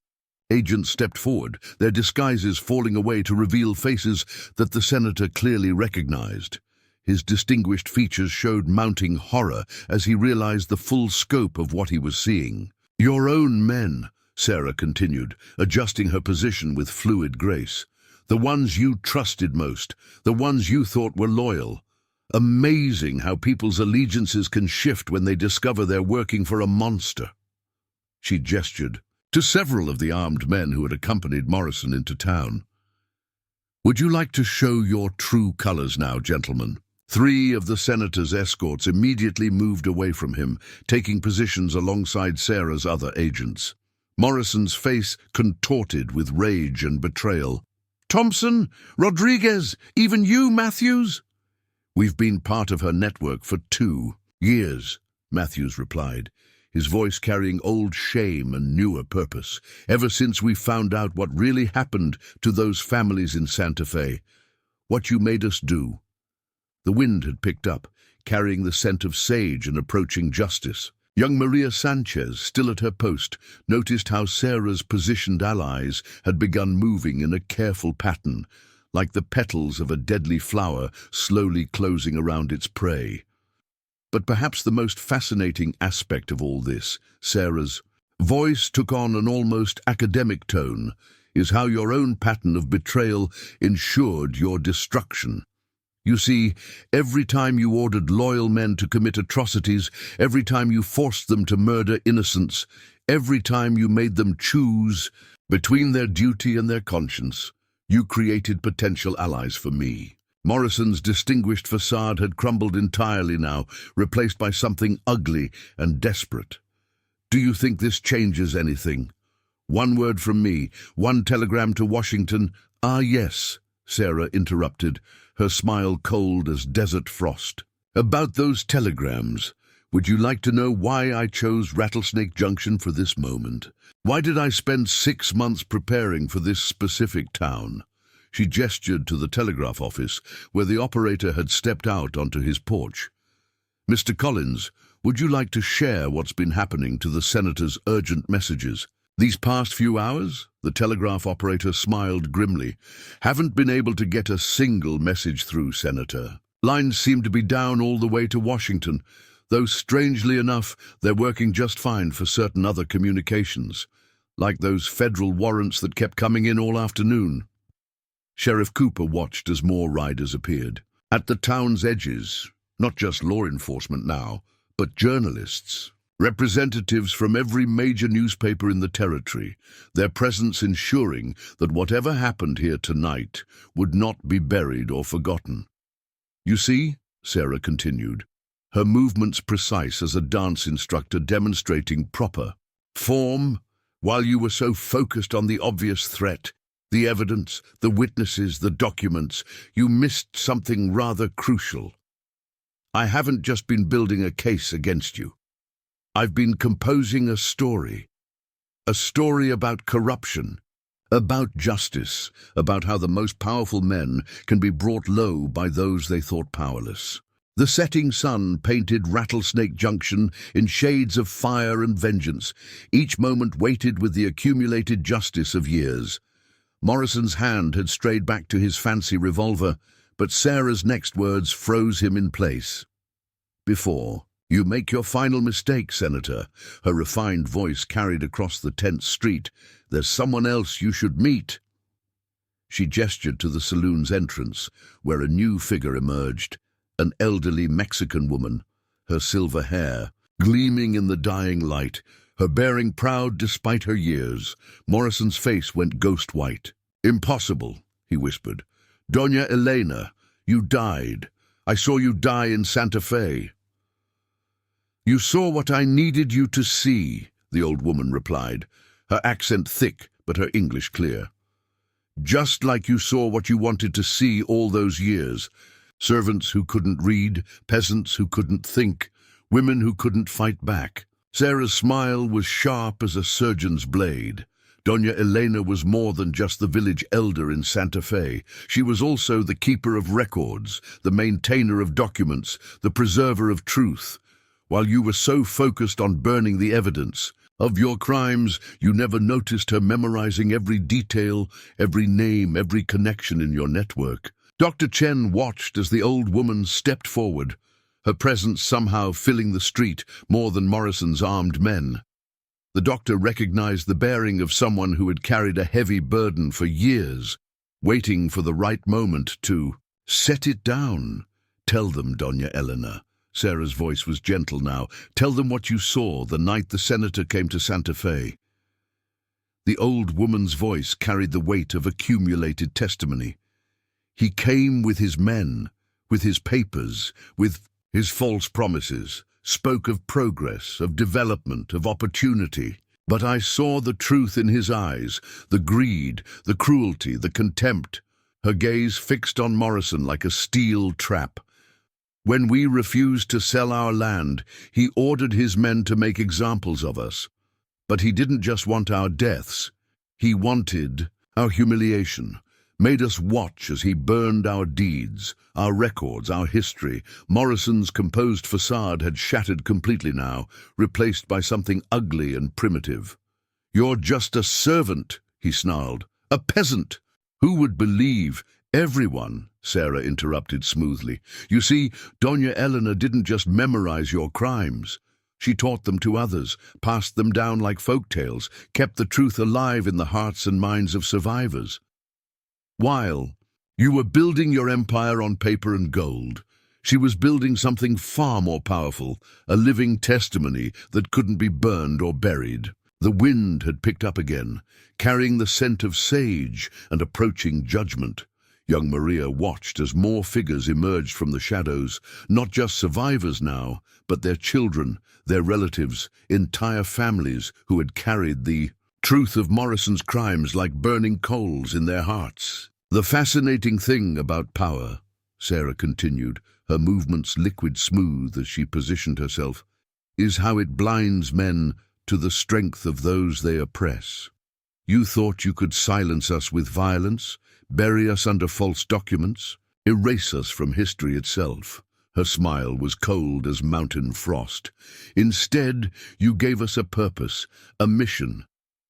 agents stepped forward, their disguises falling away to reveal faces that the senator clearly recognized. His distinguished features showed mounting horror as he realized the full scope of what he was seeing. "Your own men," Sarah continued, adjusting her position with fluid grace. "The ones you trusted most, the ones you thought were loyal. Amazing how people's allegiances can shift when they discover they're working for a monster." She gestured to several of the armed men who had accompanied Morrison into town. "Would you like to show your true colors now, gentlemen?" 3 of the senator's escorts immediately moved away from him, taking positions alongside Sarah's other agents. Morrison's face contorted with rage and betrayal. "Thompson, Rodriguez, even you, Matthews?" "We've been part of her network for 2 years, Matthews replied, his voice carrying old shame and newer purpose. "Ever since we found out what really happened to those families in Santa Fe, what you made us do." The wind had picked up, carrying the scent of sage and approaching justice. Young Maria Sanchez, still at her post, noticed how Sarah's positioned allies had begun moving in a careful pattern, like the petals of a deadly flower slowly closing around its prey. But perhaps the most fascinating aspect of all this, Sarah's voice took on an almost academic tone, is how your own pattern of betrayal ensured your destruction. You see, every time you ordered loyal men to commit atrocities, every time you forced them to murder innocents, every time you made them choose between their duty and their conscience, you created potential allies for me. Morrison's distinguished facade had crumbled entirely now, replaced by something ugly and desperate. Do you think this changes anything? One word from me, one telegram to Washington. Ah, yes, Sarah interrupted, her smile cold as desert frost. About those telegrams, would you like to know why I chose Rattlesnake Junction for this moment? Why did I spend 6 months preparing for this specific town? She gestured to the telegraph office, where the operator had stepped out onto his porch. Mr. Collins, would you like to share what's been happening to the senator's urgent messages? These past few hours, the telegraph operator smiled grimly. Haven't been able to get a single message through, Senator. Lines seem to be down all the way to Washington, though strangely enough, they're working just fine for certain other communications, like those federal warrants that kept coming in all afternoon. Sheriff Cooper watched as more riders appeared. At the town's edges, not just law enforcement now, but journalists. Representatives from every major newspaper in the territory, their presence ensuring that whatever happened here tonight would not be buried or forgotten. You see, Sarah continued, her movements precise as a dance instructor demonstrating proper form, while you were so focused on the obvious threat, the evidence, the witnesses, the documents, you missed something rather crucial. I haven't just been building a case against you. I've been composing a story about corruption, about justice, about how the most powerful men can be brought low by those they thought powerless. The setting sun painted Rattlesnake Junction in shades of fire and vengeance, each moment weighted with the accumulated justice of years. Morrison's hand had strayed back to his fancy revolver, but Sarah's next words froze him in place. Before you make your final mistake, Senator, her refined voice carried across the tense street, there's someone else you should meet. She gestured to the saloon's entrance, where a new figure emerged, an elderly Mexican woman, her silver hair gleaming in the dying light, her bearing proud despite her years. Morrison's face went ghost white. Impossible, he whispered. Doña Elena, you died. I saw you die in Santa Fe. You saw what I needed you to see, the old woman replied, her accent thick but her English clear. Just like you saw what you wanted to see all those years. Servants who couldn't read, peasants who couldn't think, women who couldn't fight back. Sarah's smile was sharp as a surgeon's blade. Doña Elena was more than just the village elder in Santa Fe. She was also the keeper of records, the maintainer of documents, the preserver of truth. While you were so focused on burning the evidence of your crimes, you never noticed her memorizing every detail, every name, every connection in your network. Dr. Chen watched as the old woman stepped forward, her presence somehow filling the street more than Morrison's armed men. The doctor recognized the bearing of someone who had carried a heavy burden for years, waiting for the right moment to set it down. Tell them, Doña Elena. Sarah's voice was gentle now. Tell them what you saw the night the senator came to Santa Fe. The old woman's voice carried the weight of accumulated testimony. He came with his men, with his papers, with his false promises, spoke of progress, of development, of opportunity. But I saw the truth in his eyes, the greed, the cruelty, the contempt, her gaze fixed on Morrison like a steel trap. When we refused to sell our land, he ordered his men to make examples of us. But he didn't just want our deaths. He wanted our humiliation, made us watch as he burned our deeds, our records, our history. Morrison's composed facade had shattered completely now, replaced by something ugly and primitive. You're just a servant, he snarled. A peasant. Who would believe? Everyone, Sarah interrupted smoothly. You see, Doña Elena didn't just memorize your crimes. She taught them to others, passed them down like folk tales, kept the truth alive in the hearts and minds of survivors. While you were building your empire on paper and gold, she was building something far more powerful, a living testimony that couldn't be burned or buried. The wind had picked up again, carrying the scent of sage and approaching judgment. Young Maria watched as more figures emerged from the shadows, not just survivors now, but their children, their relatives, entire families who had carried the truth of Morrison's crimes like burning coals in their hearts. "The fascinating thing about power," Sarah continued, her movements liquid smooth as she positioned herself, "is how it blinds men to the strength of those they oppress. You thought you could silence us with violence, bury us under false documents, erase us from history itself." Her smile was cold as mountain frost. "Instead, you gave us a purpose, a mission,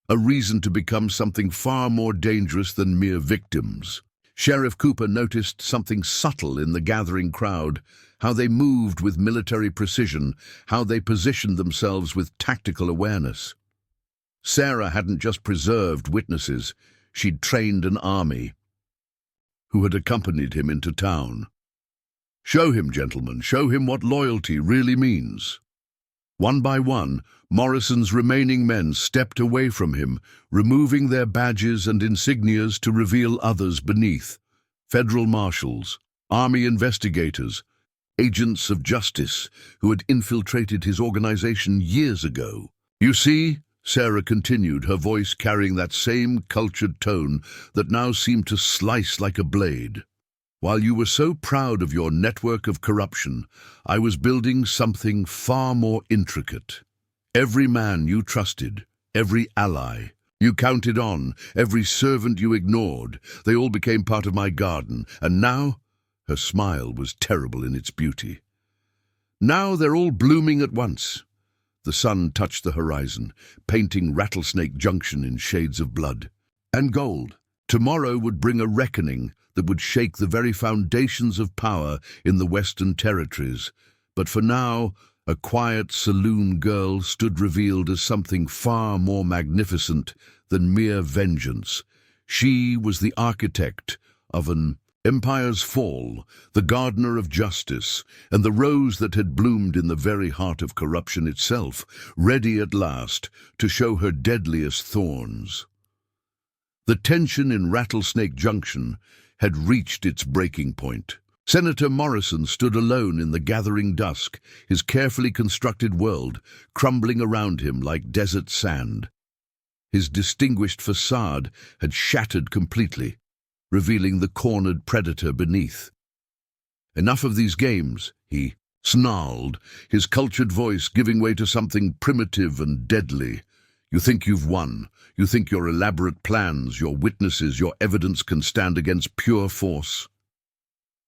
a reason to become something far more dangerous than mere victims." Sheriff Cooper noticed something subtle in the gathering crowd, how they moved with military precision, how they positioned themselves with tactical awareness. Sarah hadn't just preserved witnesses, she'd trained an army who had accompanied him into town. "Show him, gentlemen, show him what loyalty really means." One by one, Morrison's remaining men stepped away from him, removing their badges and insignias to reveal others beneath. Federal marshals, army investigators, agents of justice who had infiltrated his organization years ago. "You see," Sarah continued, her voice carrying that same cultured tone that now seemed to slice like a blade. "While you were so proud of your network of corruption, I was building something far more intricate. Every man you trusted, every ally you counted on, every servant you ignored, they all became part of my garden, and now," her smile was terrible in its beauty, "now they're all blooming at once." The sun touched the horizon, painting Rattlesnake Junction in shades of blood and gold. Tomorrow would bring a reckoning that would shake the very foundations of power in the Western Territories. But for now, a quiet saloon girl stood revealed as something far more magnificent than mere vengeance. She was the architect of an empire's fall, the gardener of justice, and the rose that had bloomed in the very heart of corruption itself, ready at last to show her deadliest thorns. The tension in Rattlesnake Junction had reached its breaking point. Senator Morrison stood alone in the gathering dusk, his carefully constructed world crumbling around him like desert sand. His distinguished facade had shattered completely, revealing the cornered predator beneath. "Enough of these games," he snarled, his cultured voice giving way to something primitive and deadly. "You think you've won. You think your elaborate plans, your witnesses, your evidence can stand against pure force."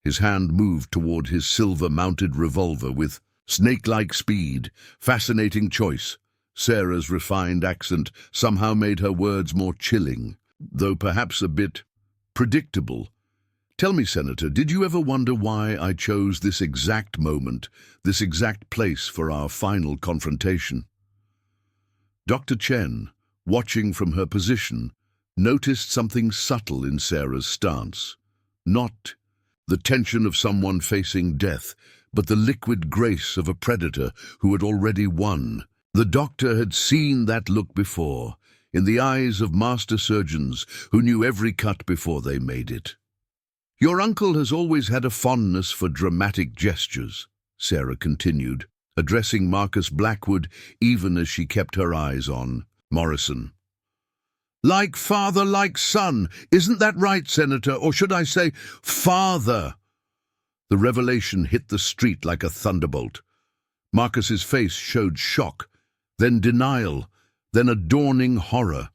His hand moved toward his silver-mounted revolver with snake-like speed. Fascinating choice. Sarah's refined accent somehow made her words more chilling, though perhaps a bit predictable. "Tell me, Senator, did you ever wonder why I chose this exact moment, this exact place for our final confrontation?" Dr. Chen, watching from her position, noticed something subtle in Sarah's stance. Not the tension of someone facing death, but the liquid grace of a predator who had already won. The doctor had seen that look before, in the eyes of master surgeons who knew every cut before they made it. "Your uncle has always had a fondness for dramatic gestures," Sarah continued, addressing Marcus Blackwood even as she kept her eyes on Morrison. "Like father, like son. Isn't that right, Senator? Or should I say, father?" The revelation hit the street like a thunderbolt. Marcus's face showed shock, then denial, then a dawning horror.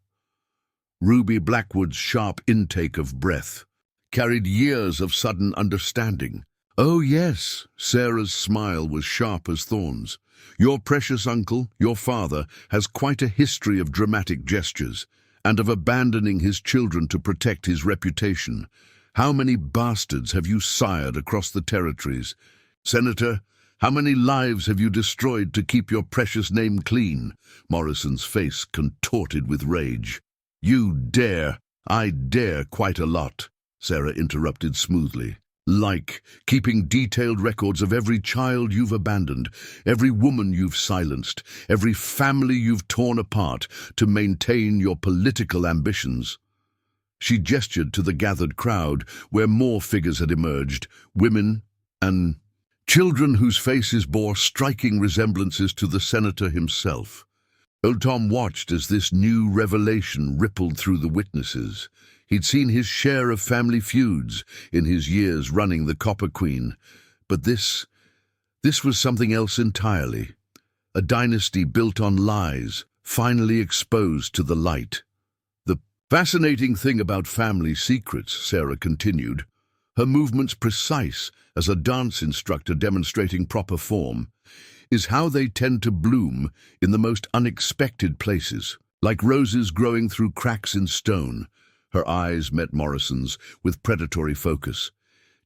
Ruby Blackwood's sharp intake of breath carried years of sudden understanding. "Oh yes," Sarah's smile was sharp as thorns. "Your precious uncle, your father, has quite a history of dramatic gestures, and of abandoning his children to protect his reputation. How many bastards have you sired across the territories? Senator, how many lives have you destroyed to keep your precious name clean?" Morrison's face contorted with rage. "You dare, I dare quite a lot," Sarah interrupted smoothly. "Like keeping detailed records of every child you've abandoned, every woman you've silenced, every family you've torn apart to maintain your political ambitions." She gestured to the gathered crowd, where more figures had emerged, women and children whose faces bore striking resemblances to the senator himself. Old Tom watched as this new revelation rippled through the witnesses. He'd seen his share of family feuds in his years running the Copper Queen, but this was something else entirely. A dynasty built on lies, finally exposed to the light. The fascinating thing about family secrets, Sarah continued, her movements precise as a dance instructor demonstrating proper form, is how they tend to bloom in the most unexpected places, like roses growing through cracks in stone. Her eyes met Morrison's with predatory focus.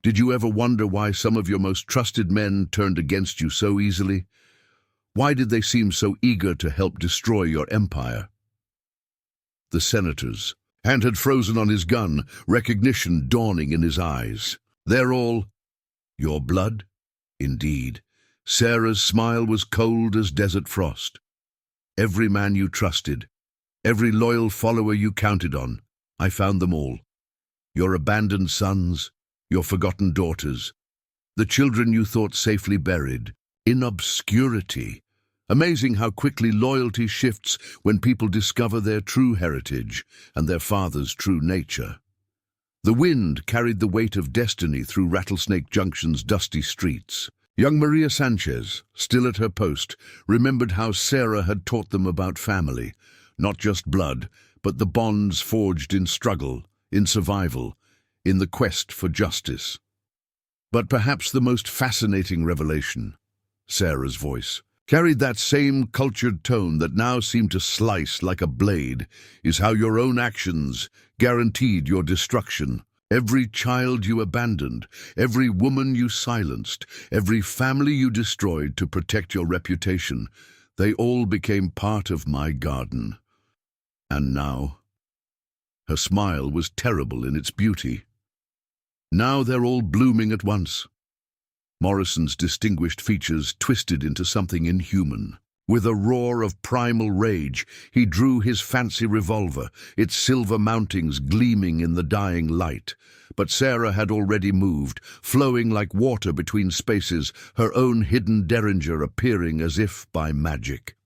Did you ever wonder why some of your most trusted men turned against you so easily? Why did they seem so eager to help destroy your empire? The senator's hand had frozen on his gun, recognition dawning in his eyes. They're all your blood? Indeed. Sarah's smile was cold as desert frost. Every man you trusted, every loyal follower you counted on, I found them all. Your abandoned sons, your forgotten daughters, the children you thought safely buried, in obscurity. Amazing how quickly loyalty shifts when people discover their true heritage and their father's true nature. The wind carried the weight of destiny through Rattlesnake Junction's dusty streets. Young Maria Sanchez, still at her post, remembered how Sarah had taught them about family, not just blood, but the bonds forged in struggle, in survival, in the quest for justice. But perhaps the most fascinating revelation, Sarah's voice, carried that same cultured tone that now seemed to slice like a blade, is how your own actions guaranteed your destruction. Every child you abandoned, every woman you silenced, every family you destroyed to protect your reputation, they all became part of my garden. And now, her smile was terrible in its beauty. Now they're all blooming at once. Morrison's distinguished features twisted into something inhuman. With a roar of primal rage, he drew his fancy revolver, its silver mountings gleaming in the dying light. But Sarah had already moved, flowing like water between spaces, her own hidden derringer appearing as if by magic.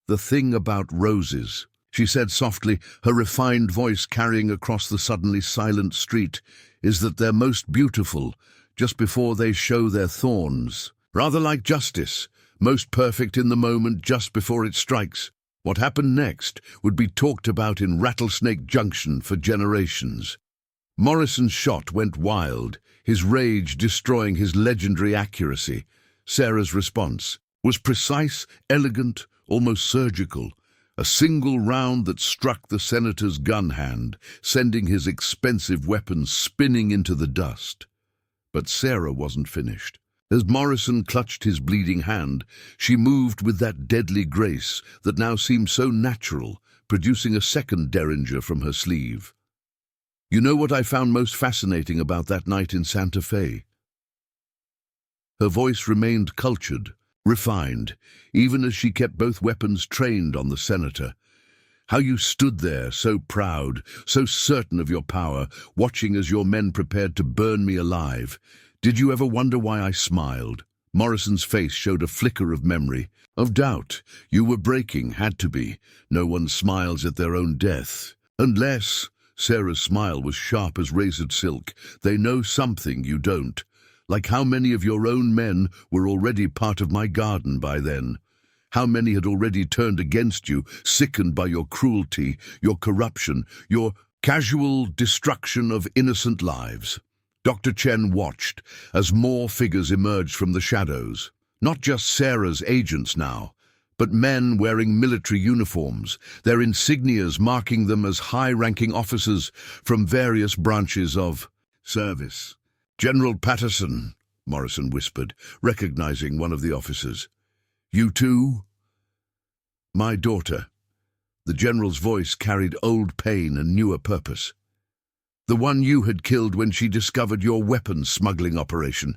"The thing about roses," she said softly, her refined voice carrying across the suddenly silent street, "is that they're most beautiful just before they show their thorns. Rather like justice, most perfect in the moment just before it strikes. What happened next would be talked about in Rattlesnake Junction for generations." Morrison's shot went wild, his rage destroying his legendary accuracy. Sarah's response was precise, elegant, almost surgical. A single round that struck the senator's gun hand, sending his expensive weapon spinning into the dust. But Sarah wasn't finished. As Morrison clutched his bleeding hand, she moved with that deadly grace that now seemed so natural, producing a second derringer from her sleeve. "You know what I found most fascinating about that night in Santa Fe?" Her voice remained cultured, refined, even as she kept both weapons trained on the senator. "How you stood there, so proud, so certain of your power, watching as your men prepared to burn me alive. Did you ever wonder why I smiled?" Morrison's face showed a flicker of memory, of doubt. "You were breaking, had to be. No one smiles at their own death. Unless," Sarah's smile was sharp as razored silk, "they know something you don't. Like how many of your own men were already part of my garden by then? How many had already turned against you, sickened by your cruelty, your corruption, your casual destruction of innocent lives?" Dr. Chen watched as more figures emerged from the shadows. Not just Sarah's agents now, but men wearing military uniforms, their insignias marking them as high-ranking officers from various branches of service. "General Patterson," Morrison whispered, recognizing one of the officers. "You too?" "My daughter." The general's voice carried old pain and newer purpose. "The one you had killed when she discovered your weapons smuggling operation.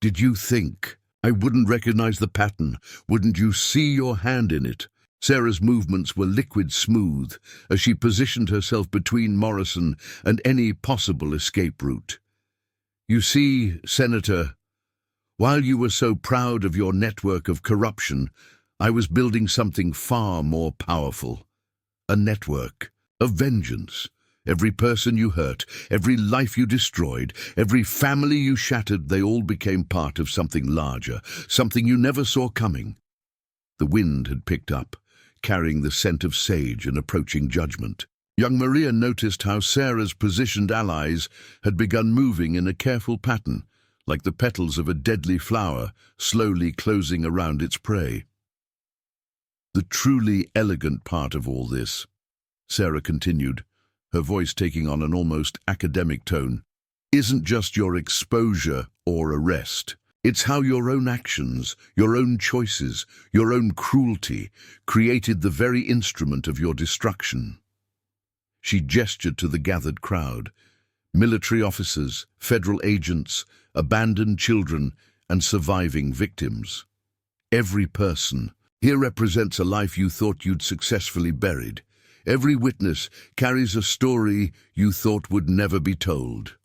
Did you think I wouldn't recognize the pattern? Wouldn't you see your hand in it? Sarah's movements were liquid smooth as she positioned herself between Morrison and any possible escape route. "You see, Senator, while you were so proud of your network of corruption, I was building something far more powerful. A network of vengeance. Every person you hurt, every life you destroyed, every family you shattered, they all became part of something larger, something you never saw coming." The wind had picked up, carrying the scent of sage and approaching judgment. Young Maria noticed how Sarah's positioned allies had begun moving in a careful pattern, like the petals of a deadly flower slowly closing around its prey. "The truly elegant part of all this," Sarah continued, her voice taking on an almost academic tone, "isn't just your exposure or arrest. It's how your own actions, your own choices, your own cruelty created the very instrument of your destruction." She gestured to the gathered crowd: military officers, federal agents, abandoned children, and surviving victims. Every person here represents a life you thought you'd successfully buried. Every witness carries a story you thought would never be told.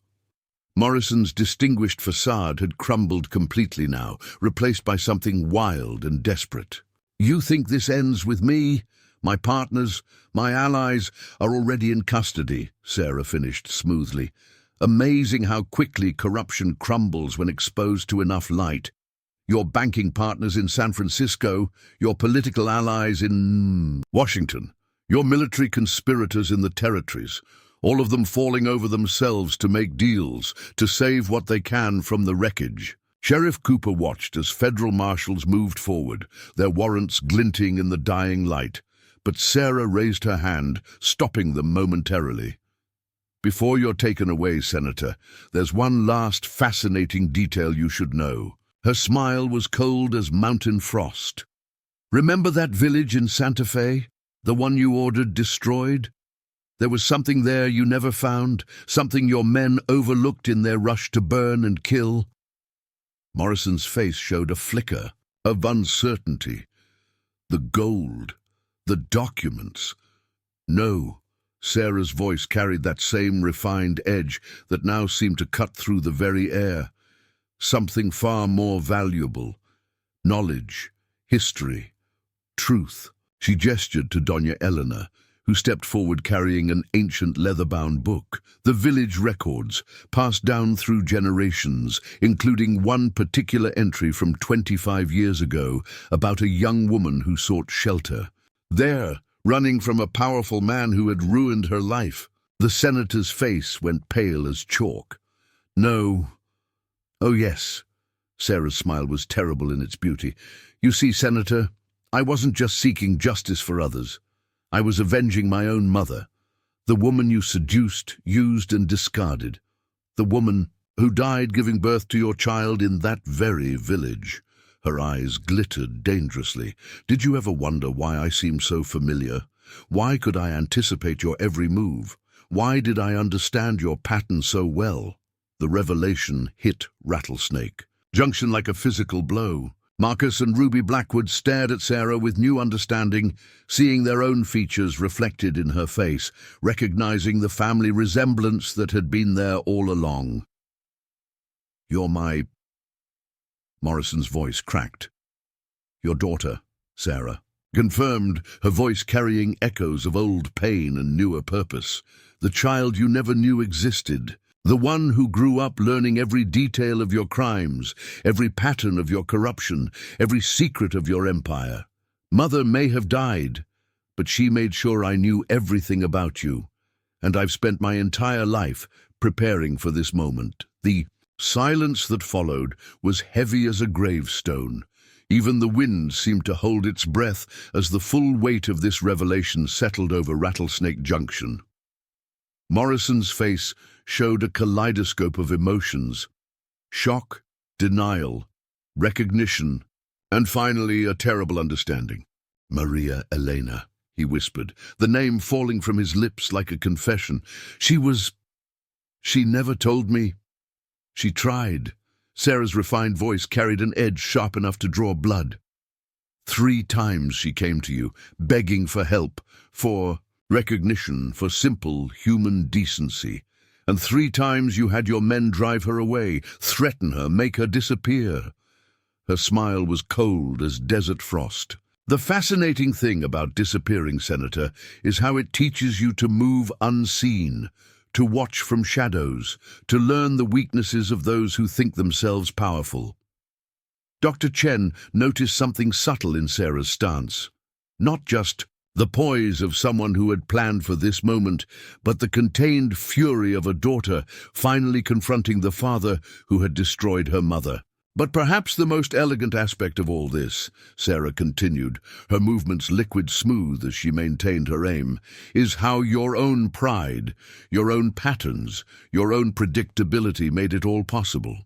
Morrison's distinguished facade had crumbled completely now, replaced by something wild and desperate. "You think this ends with me? My partners, my allies, are already in custody," Sarah finished smoothly. "Amazing how quickly corruption crumbles when exposed to enough light. Your banking partners in San Francisco, your political allies in Washington, your military conspirators in the territories, all of them falling over themselves to make deals, to save what they can from the wreckage." Sheriff Cooper watched as federal marshals moved forward, their warrants glinting in the dying light, but Sarah raised her hand, stopping them momentarily. "Before you're taken away, Senator, there's one last fascinating detail you should know." Her smile was cold as mountain frost. "Remember that village in Santa Fe? The one you ordered destroyed? There was something there you never found, something your men overlooked in their rush to burn and kill." Morrison's face showed a flicker of uncertainty. "The gold, the documents." "No." Sarah's voice carried that same refined edge that now seemed to cut through the very air. "Something far more valuable. Knowledge, history, truth." She gestured to Doña Elena, who stepped forward carrying an ancient leather-bound book. The village records, passed down through generations, including one particular entry from 25 years ago about a young woman who sought shelter. There, running from a powerful man who had ruined her life. The senator's face went pale as chalk. "No. Oh, yes." Sarah's smile was terrible in its beauty. "You see, Senator, I wasn't just seeking justice for others. I was avenging my own mother, the woman you seduced, used, and discarded. The woman who died giving birth to your child in that very village." Her eyes glittered dangerously. "Did you ever wonder why I seemed so familiar? Why could I anticipate your every move? Why did I understand your pattern so well?" The revelation hit Rattlesnake Junction like a physical blow. Marcus and Ruby Blackwood stared at Sarah with new understanding, seeing their own features reflected in her face, recognizing the family resemblance that had been there all along. "You're my—" Morrison's voice cracked. "Your daughter, Sarah." Confirmed, her voice carrying echoes of old pain and newer purpose. "The child you never knew existed. The one who grew up learning every detail of your crimes, every pattern of your corruption, every secret of your empire. Mother may have died, but she made sure I knew everything about you, and I've spent my entire life preparing for this moment." The silence that followed was heavy as a gravestone. Even the wind seemed to hold its breath as the full weight of this revelation settled over Rattlesnake Junction. Morrison's face showed a kaleidoscope of emotions: shock, denial, recognition, and finally a terrible understanding. "Maria Elena," he whispered, the name falling from his lips like a confession. She never told me. She tried." Sarah's refined voice carried an edge sharp enough to draw blood. 3 times she came to you, begging for help, for recognition, for simple human decency. And 3 times you had your men drive her away, threaten her, make her disappear. Her smile was cold as desert frost. The fascinating thing about disappearing, Senator, is how it teaches you to move unseen, to watch from shadows, to learn the weaknesses of those who think themselves powerful. Dr. Chen noticed something subtle in Sarah's stance. Not just the poise of someone who had planned for this moment, but the contained fury of a daughter finally confronting the father who had destroyed her mother. But perhaps the most elegant aspect of all this, Sarah continued, her movements liquid smooth as she maintained her aim, is how your own pride, your own patterns, your own predictability made it all possible.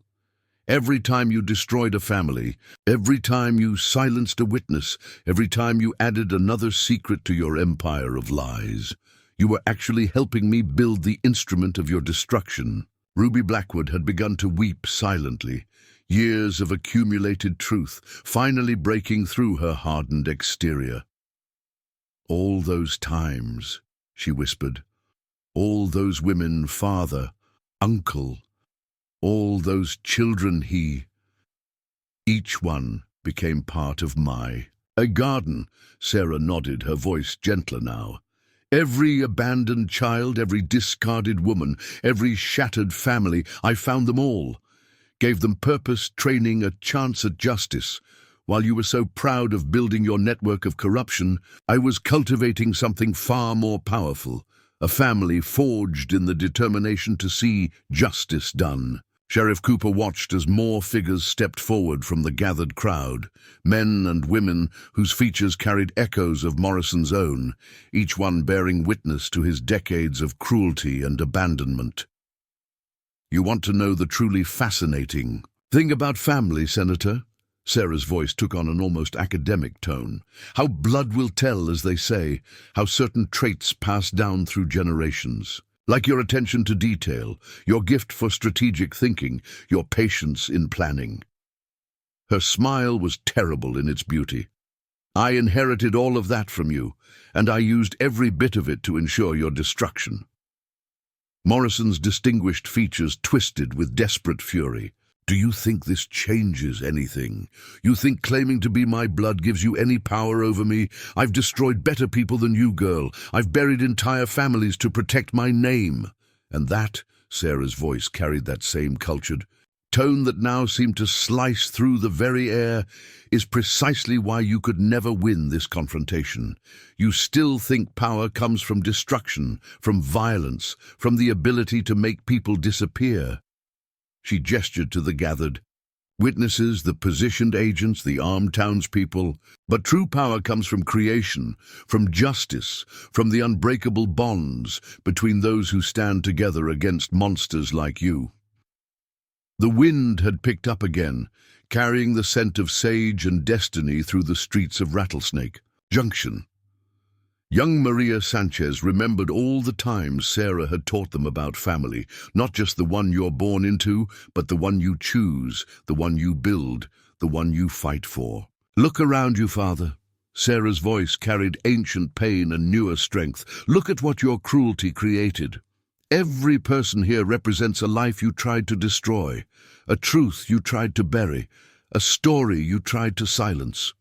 Every time you destroyed a family, every time you silenced a witness, every time you added another secret to your empire of lies, you were actually helping me build the instrument of your destruction. Ruby Blackwood had begun to weep silently, years of accumulated truth finally breaking through her hardened exterior. "All those times," she whispered, "all those women, father, uncle, all those children each one became part of a garden." Sarah nodded, her voice gentler now. "Every abandoned child, every discarded woman, every shattered family, I found them all. Gave them purpose, training, a chance at justice. While you were so proud of building your network of corruption, I was cultivating something far more powerful, a family forged in the determination to see justice done." Sheriff Cooper watched as more figures stepped forward from the gathered crowd, men and women whose features carried echoes of Morrison's own, each one bearing witness to his decades of cruelty and abandonment. "You want to know the truly fascinating thing about family, Senator?" Sarah's voice took on an almost academic tone. "How blood will tell, as they say, how certain traits pass down through generations. Like your attention to detail, your gift for strategic thinking, your patience in planning." Her smile was terrible in its beauty. "I inherited all of that from you, and I used every bit of it to ensure your destruction." Morrison's distinguished features twisted with desperate fury. "Do you think this changes anything? You think claiming to be my blood gives you any power over me? I've destroyed better people than you, girl. I've buried entire families to protect my name." And that, Sarah's voice carried that same cultured tone that now seemed to slice through the very air, "is precisely why you could never win this confrontation. You still think power comes from destruction, from violence, from the ability to make people disappear." She gestured to the gathered witnesses, the positioned agents, the armed townspeople. "But true power comes from creation, from justice, from the unbreakable bonds between those who stand together against monsters like you." The wind had picked up again, carrying the scent of sage and destiny through the streets of Rattlesnake Junction. Young Maria Sanchez remembered all the times Sarah had taught them about family, not just the one you're born into, but the one you choose, the one you build, the one you fight for. "Look around you, father." Sarah's voice carried ancient pain and newer strength. "Look at what your cruelty created. Every person here represents a life you tried to destroy, a truth you tried to bury, a story you tried to silence.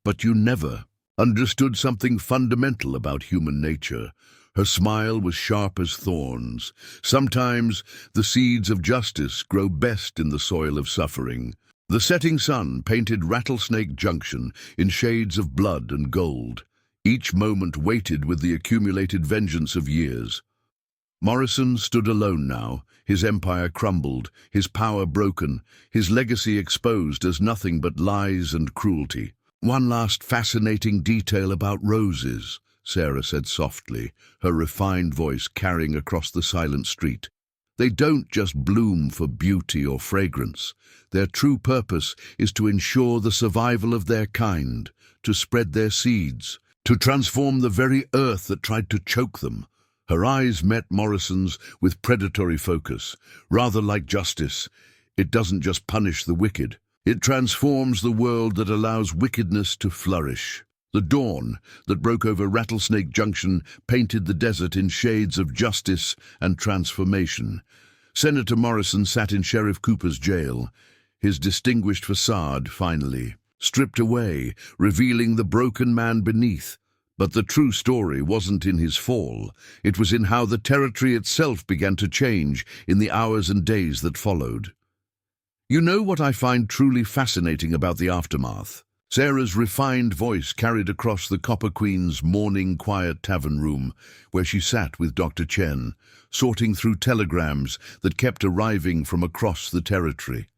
But you never understood something fundamental about human nature." Her smile was sharp as thorns. "Sometimes the seeds of justice grow best in the soil of suffering." The setting sun painted Rattlesnake Junction in shades of blood and gold, each moment weighted with the accumulated vengeance of years. Morrison stood alone now, his empire crumbled, his power broken, his legacy exposed as nothing but lies and cruelty. "One last fascinating detail about roses," Sarah said softly, her refined voice carrying across the silent street. "They don't just bloom for beauty or fragrance. Their true purpose is to ensure the survival of their kind, to spread their seeds, to transform the very earth that tried to choke them." Her eyes met Morrison's with predatory focus. "Rather like justice. It doesn't just punish the wicked. It transforms the world that allows wickedness to flourish. The dawn that broke over Rattlesnake Junction painted the desert in shades of justice and transformation. Senator Morrison sat in Sheriff Cooper's jail, his distinguished facade finally stripped away, revealing the broken man beneath. But the true story wasn't in his fall. It was in how the territory itself began to change in the hours and days that followed. You know what I find truly fascinating about the aftermath? Sarah's refined voice carried across the Copper Queen's morning quiet tavern room, where she sat with Dr. Chen, sorting through telegrams that kept arriving from across the territory.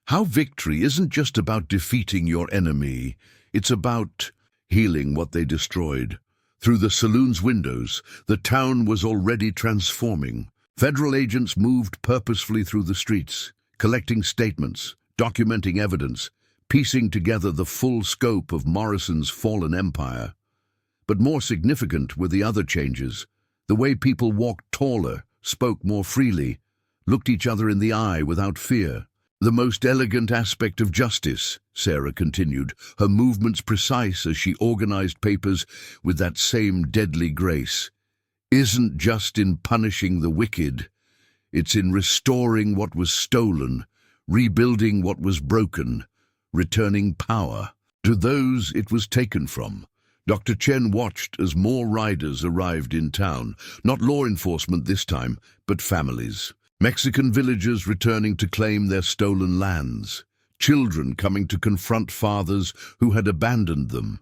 How victory isn't just about defeating your enemy, it's about healing what they destroyed. Through the saloon's windows, the town was already transforming. Federal agents moved purposefully through the streets, collecting statements, documenting evidence, piecing together the full scope of Morrison's fallen empire. But more significant were the other changes. The way people walked taller, spoke more freely, looked each other in the eye without fear. The most elegant aspect of justice, Sarah continued, her movements precise as she organized papers with that same deadly grace, isn't just in punishing the wicked. It's in restoring what was stolen, rebuilding what was broken, returning power to those it was taken from. Dr. Chen watched as more riders arrived in town, not law enforcement this time, but families. Mexican villagers returning to claim their stolen lands, children coming to confront fathers who had abandoned them,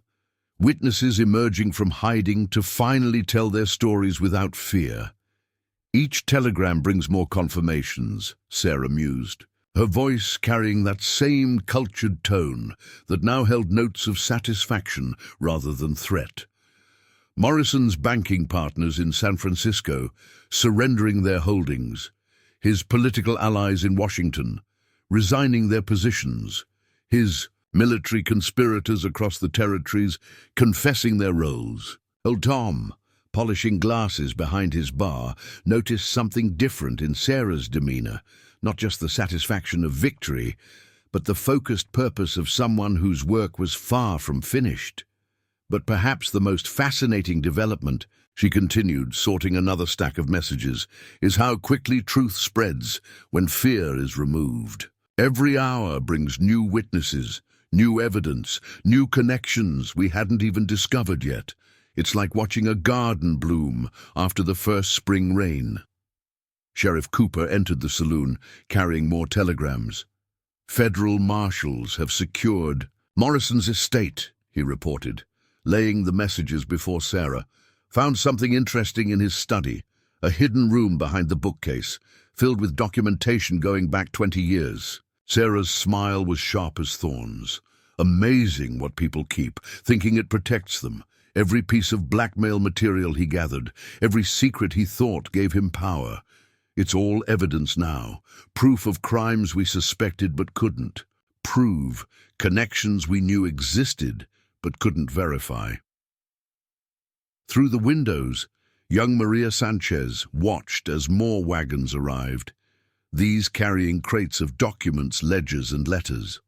witnesses emerging from hiding to finally tell their stories without fear. Each telegram brings more confirmations, Sarah mused, her voice carrying that same cultured tone that now held notes of satisfaction rather than threat. Morrison's banking partners in San Francisco surrendering their holdings, his political allies in Washington resigning their positions, his military conspirators across the territories confessing their roles. Old Tom, polishing glasses behind his bar, noticed something different in Sarah's demeanor, not just the satisfaction of victory, but the focused purpose of someone whose work was far from finished. But perhaps the most fascinating development, she continued, sorting another stack of messages, is how quickly truth spreads when fear is removed. Every hour brings new witnesses, new evidence, new connections we hadn't even discovered yet. It's like watching a garden bloom after the first spring rain. Sheriff Cooper entered the saloon, carrying more telegrams. Federal marshals have secured Morrison's estate, he reported, laying the messages before Sarah. Found something interesting in his study, a hidden room behind the bookcase, filled with documentation going back 20 years. Sarah's smile was sharp as thorns. Amazing what people keep, thinking it protects them. Every piece of blackmail material he gathered, every secret he thought gave him power. It's all evidence now, proof of crimes we suspected but couldn't prove, connections we knew existed but couldn't verify. Through the windows, young Maria Sanchez watched as more wagons arrived, these carrying crates of documents, ledgers, and letters.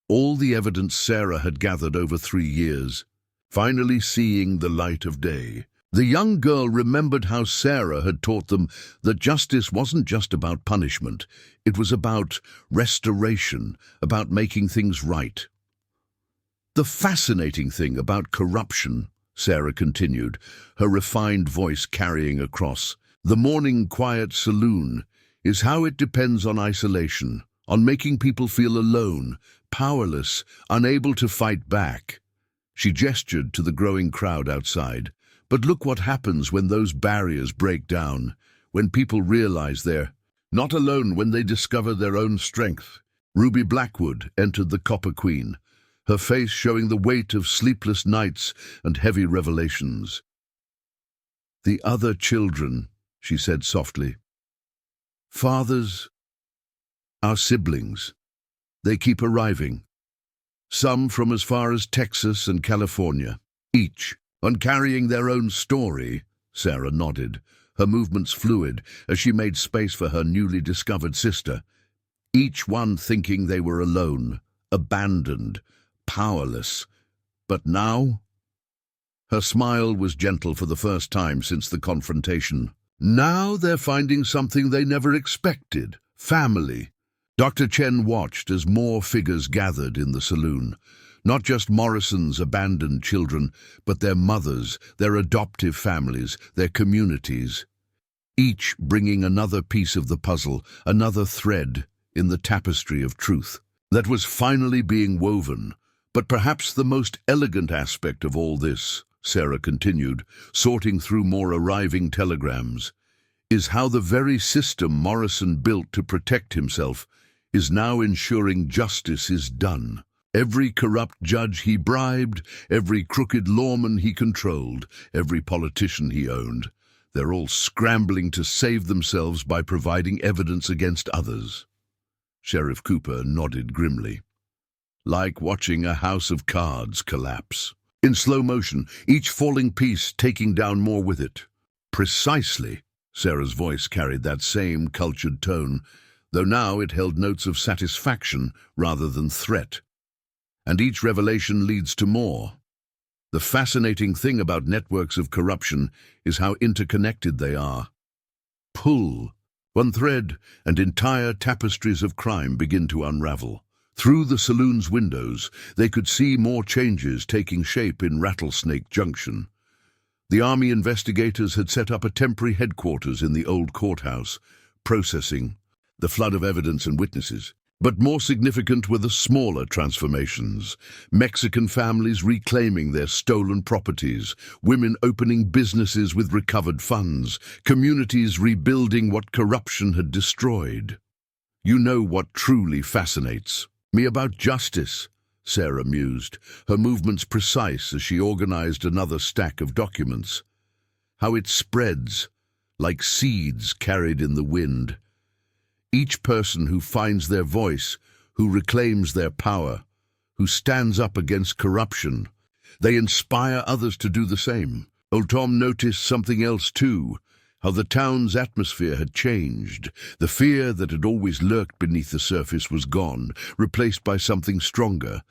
All the evidence Sarah had gathered over 3 years, finally seeing the light of day. The young girl remembered how Sarah had taught them that justice wasn't just about punishment, it was about restoration, about making things right. The fascinating thing about corruption, Sarah continued, her refined voice carrying across the morning quiet saloon, is how it depends on isolation, on making people feel alone, powerless, unable to fight back. She gestured to the growing crowd outside. But look what happens when those barriers break down, when people realize they're not alone, when they discover their own strength. Ruby Blackwood entered the Copper Queen, her face showing the weight of sleepless nights and heavy revelations. "The other children," she said softly. "Fathers, our siblings, they keep arriving. Some from as far as Texas and California, each and carrying their own story." Sarah nodded, her movements fluid as she made space for her newly discovered sister. each one thinking they were alone, abandoned, powerless. But now? Her smile was gentle for the first time since the confrontation. Now they're finding something they never expected: family. Dr. Chen watched as more figures gathered in the saloon. Not just Morrison's abandoned children, but their mothers, their adoptive families, their communities. Each bringing another piece of the puzzle, another thread in the tapestry of truth that was finally being woven. But perhaps the most elegant aspect of all this, Sarah continued, sorting through more arriving telegrams, is how the very system Morrison built to protect himself is now ensuring justice is done. Every corrupt judge he bribed, every crooked lawman he controlled, every politician he owned, they're all scrambling to save themselves by providing evidence against others. Sheriff Cooper nodded grimly. Like watching a house of cards collapse. In slow motion, each falling piece taking down more with it. Precisely. Sarah's voice carried that same cultured tone, though now it held notes of satisfaction rather than threat. And each revelation leads to more. The fascinating thing about networks of corruption is how interconnected they are. Pull one thread, and entire tapestries of crime begin to unravel. Through the saloon's windows, they could see more changes taking shape in Rattlesnake Junction. The Army investigators had set up a temporary headquarters in the old courthouse, processing the flood of evidence and witnesses. But more significant were the smaller transformations. Mexican families reclaiming their stolen properties, women opening businesses with recovered funds, communities rebuilding what corruption had destroyed. You know what truly fascinates me about justice, Sarah mused, her movements precise as she organized another stack of documents. How it spreads, like seeds carried in the wind. Each person who finds their voice, who reclaims their power, who stands up against corruption, they inspire others to do the same. Old Tom noticed something else too, how the town's atmosphere had changed. The fear that had always lurked beneath the surface was gone, replaced by something stronger.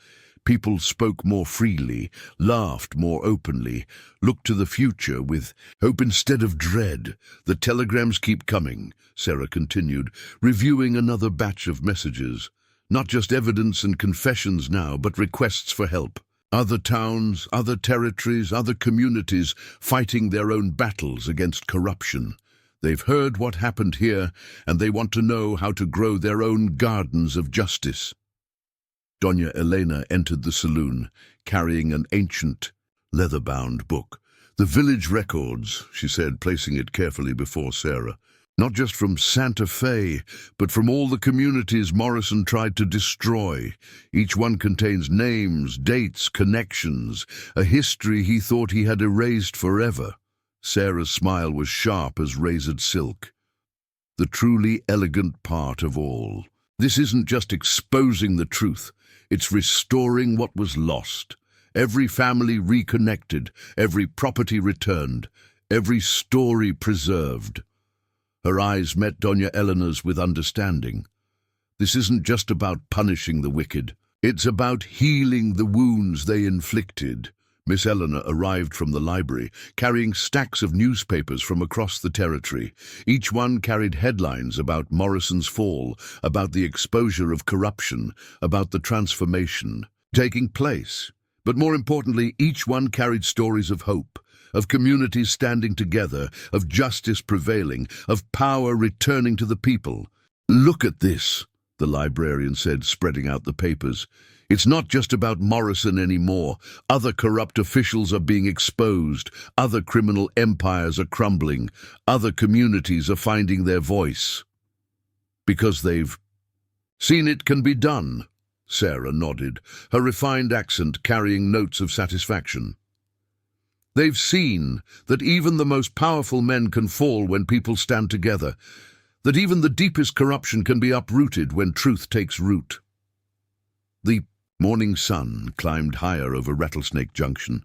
People spoke more freely, laughed more openly, looked to the future with hope instead of dread. The telegrams keep coming, Sarah continued, reviewing another batch of messages. Not just evidence and confessions now, but requests for help. Other towns, other territories, other communities fighting their own battles against corruption. They've heard what happened here, and they want to know how to grow their own gardens of justice. Doña Elena entered the saloon, carrying an ancient, leather-bound book. The village records, she said, placing it carefully before Sarah. Not just from Santa Fe, but from all the communities Morrison tried to destroy. Each one contains names, dates, connections, a history he thought he had erased forever. Sarah's smile was sharp as razored silk. The truly elegant part of all. This isn't just exposing the truth. It's restoring what was lost. Every family reconnected, every property returned, every story preserved. Her eyes met Doña Elena's with understanding. This isn't just about punishing the wicked. It's about healing the wounds they inflicted. Miss Eleanor arrived from the library, carrying stacks of newspapers from across the territory. Each one carried headlines about Morrison's fall, about the exposure of corruption, about the transformation taking place. But more importantly, each one carried stories of hope, of communities standing together, of justice prevailing, of power returning to the people. "Look at this," the librarian said, spreading out the papers. "It's not just about Morrison anymore. Other corrupt officials are being exposed. Other criminal empires are crumbling. Other communities are finding their voice. Because they've seen it can be done." Sarah nodded, her refined accent carrying notes of satisfaction. "They've seen that even the most powerful men can fall when people stand together, that even the deepest corruption can be uprooted when truth takes root." The morning sun climbed higher over Rattlesnake Junction,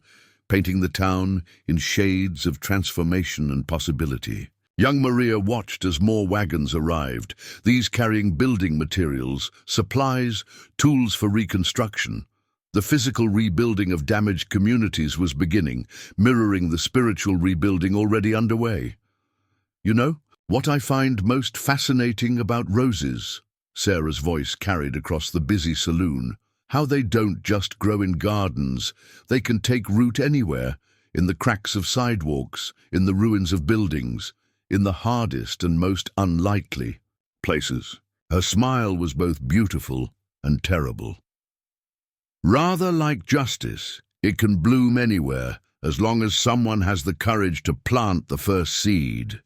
painting the town in shades of transformation and possibility. Young Maria watched as more wagons arrived, these carrying building materials, supplies, tools for reconstruction. The physical rebuilding of damaged communities was beginning, mirroring the spiritual rebuilding already underway. "You know, what I find most fascinating about roses," Sarah's voice carried across the busy saloon, "how they don't just grow in gardens, they can take root anywhere, in the cracks of sidewalks, in the ruins of buildings, in the hardest and most unlikely places." Her smile was both beautiful and terrible. "Rather like justice, it can bloom anywhere, as long as someone has the courage to plant the first seed."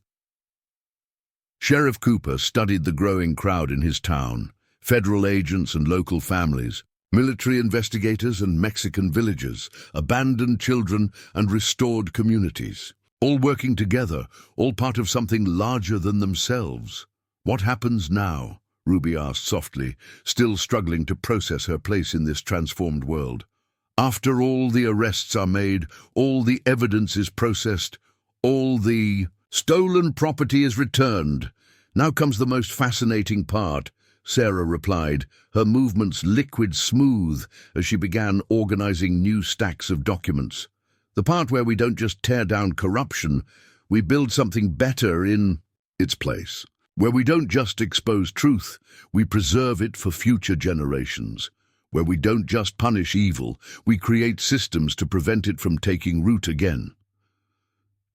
Sheriff Cooper studied the growing crowd in his town, federal agents and local families, military investigators and Mexican villagers, abandoned children and restored communities, all working together, all part of something larger than themselves. "What happens now?" Ruby asked softly, still struggling to process her place in this transformed world. "After all the arrests are made, all the evidence is processed, all the stolen property is returned. Now comes the most fascinating part," Sarah replied, her movements liquid smooth as she began organizing new stacks of documents. "The part where we don't just tear down corruption, we build something better in its place. Where we don't just expose truth, we preserve it for future generations. Where we don't just punish evil, we create systems to prevent it from taking root again."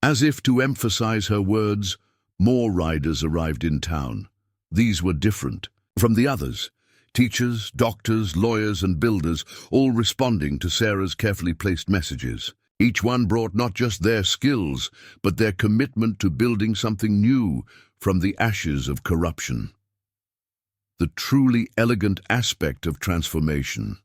As if to emphasize her words, more riders arrived in town. These were different from the others. Teachers, doctors, lawyers, and builders, all responding to Sarah's carefully placed messages. Each one brought not just their skills, but their commitment to building something new from the ashes of corruption. "The truly elegant aspect of transformation,"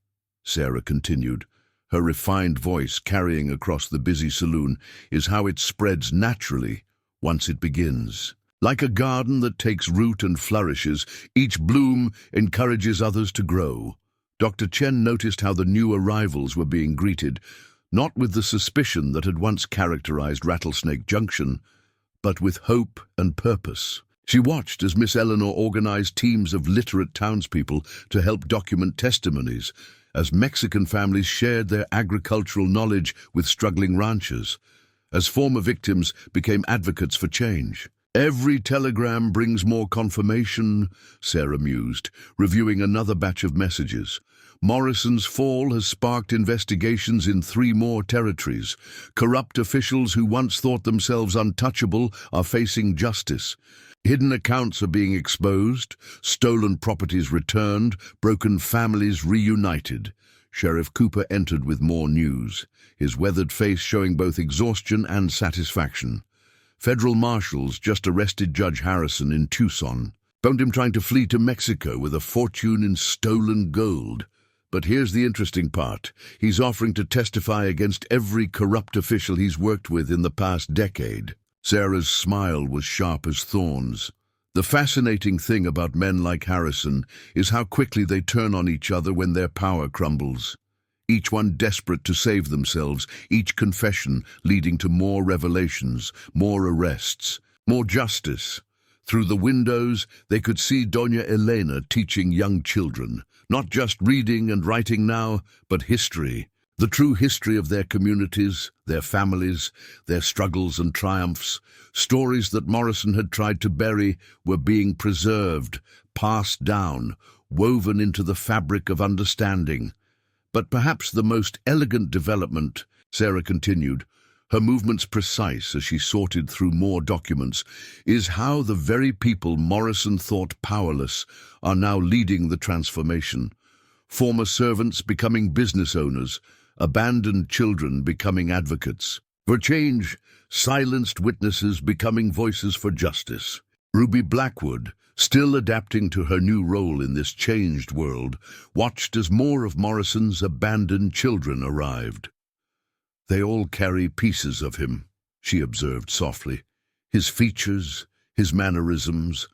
Sarah continued, her refined voice carrying across the busy saloon, "is how it spreads naturally once it begins. Like a garden that takes root and flourishes, each bloom encourages others to grow." Dr. Chen noticed how the new arrivals were being greeted, not with the suspicion that had once characterized Rattlesnake Junction, but with hope and purpose. She watched as Miss Eleanor organized teams of literate townspeople to help document testimonies, as Mexican families shared their agricultural knowledge with struggling ranchers, as former victims became advocates for change. "Every telegram brings more confirmation," Sarah mused, reviewing another batch of messages. "Morrison's fall has sparked investigations in 3 more territories. Corrupt officials who once thought themselves untouchable are facing justice. Hidden accounts are being exposed, stolen properties returned, broken families reunited." Sheriff Cooper entered with more news, his weathered face showing both exhaustion and satisfaction. "Federal marshals just arrested Judge Harrison in Tucson. Found him trying to flee to Mexico with a fortune in stolen gold. But here's the interesting part. He's offering to testify against every corrupt official he's worked with in the past decade." Sarah's smile was sharp as thorns. "The fascinating thing about men like Harrison is how quickly they turn on each other when their power crumbles. Each one desperate to save themselves, each confession leading to more revelations, more arrests, more justice. Through the windows, they could see Doña Elena teaching young children, not just reading and writing now, but history. The true history of their communities, their families, their struggles and triumphs. Stories that Morrison had tried to bury were being preserved, passed down, woven into the fabric of understanding. But perhaps the most elegant development," Sarah continued, her movements precise as she sorted through more documents, "is how the very people Morrison thought powerless are now leading the transformation. Former servants becoming business owners, abandoned children becoming advocates for change, silenced witnesses becoming voices for justice." Ruby Blackwood, still adapting to her new role in this changed world, watched as more of Morrison's abandoned children arrived. "They all carry pieces of him," she observed softly. "His features, his mannerisms,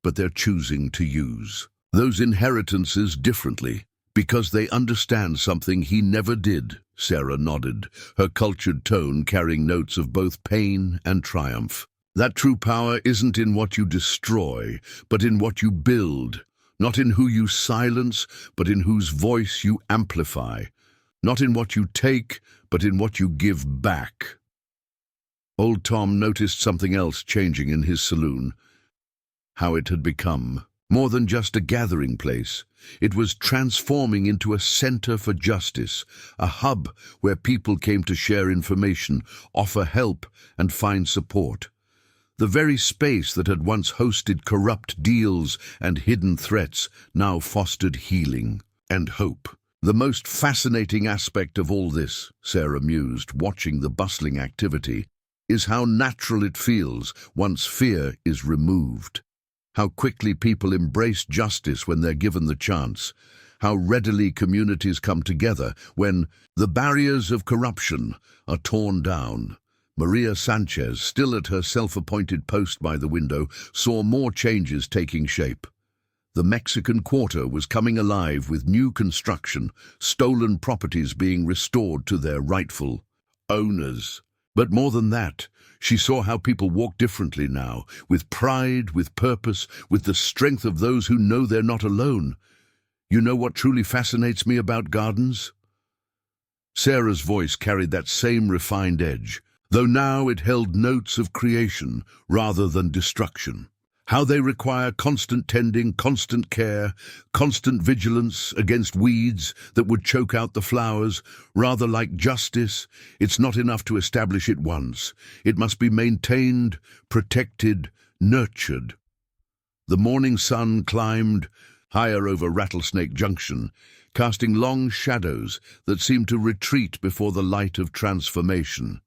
but they're choosing to use those inheritances differently, because they understand something he never did." Sarah nodded, her cultured tone carrying notes of both pain and triumph. That true power isn't in what you destroy, but in what you build. Not in who you silence, but in whose voice you amplify. Not in what you take, but in what you give back. Old Tom noticed something else changing in his saloon. How it had become more than just a gathering place. It was transforming into a center for justice, a hub where people came to share information, offer help, and find support. The very space that had once hosted corrupt deals and hidden threats now fostered healing and hope. The most fascinating aspect of all this, Sarah mused, watching the bustling activity, is how natural it feels once fear is removed. How quickly people embrace justice when they're given the chance. How readily communities come together when the barriers of corruption are torn down. Maria Sanchez, still at her self-appointed post by the window, saw more changes taking shape. The Mexican Quarter was coming alive with new construction, stolen properties being restored to their rightful owners. But more than that, she saw how people walk differently now, with pride, with purpose, with the strength of those who know they're not alone. You know what truly fascinates me about gardens? Sarah's voice carried that same refined edge, though now it held notes of creation rather than destruction. How they require constant tending, constant care, constant vigilance against weeds that would choke out the flowers. Rather like justice, it's not enough to establish it once. It must be maintained, protected, nurtured. The morning sun climbed higher over Rattlesnake Junction, casting long shadows that seemed to retreat before the light of transformation.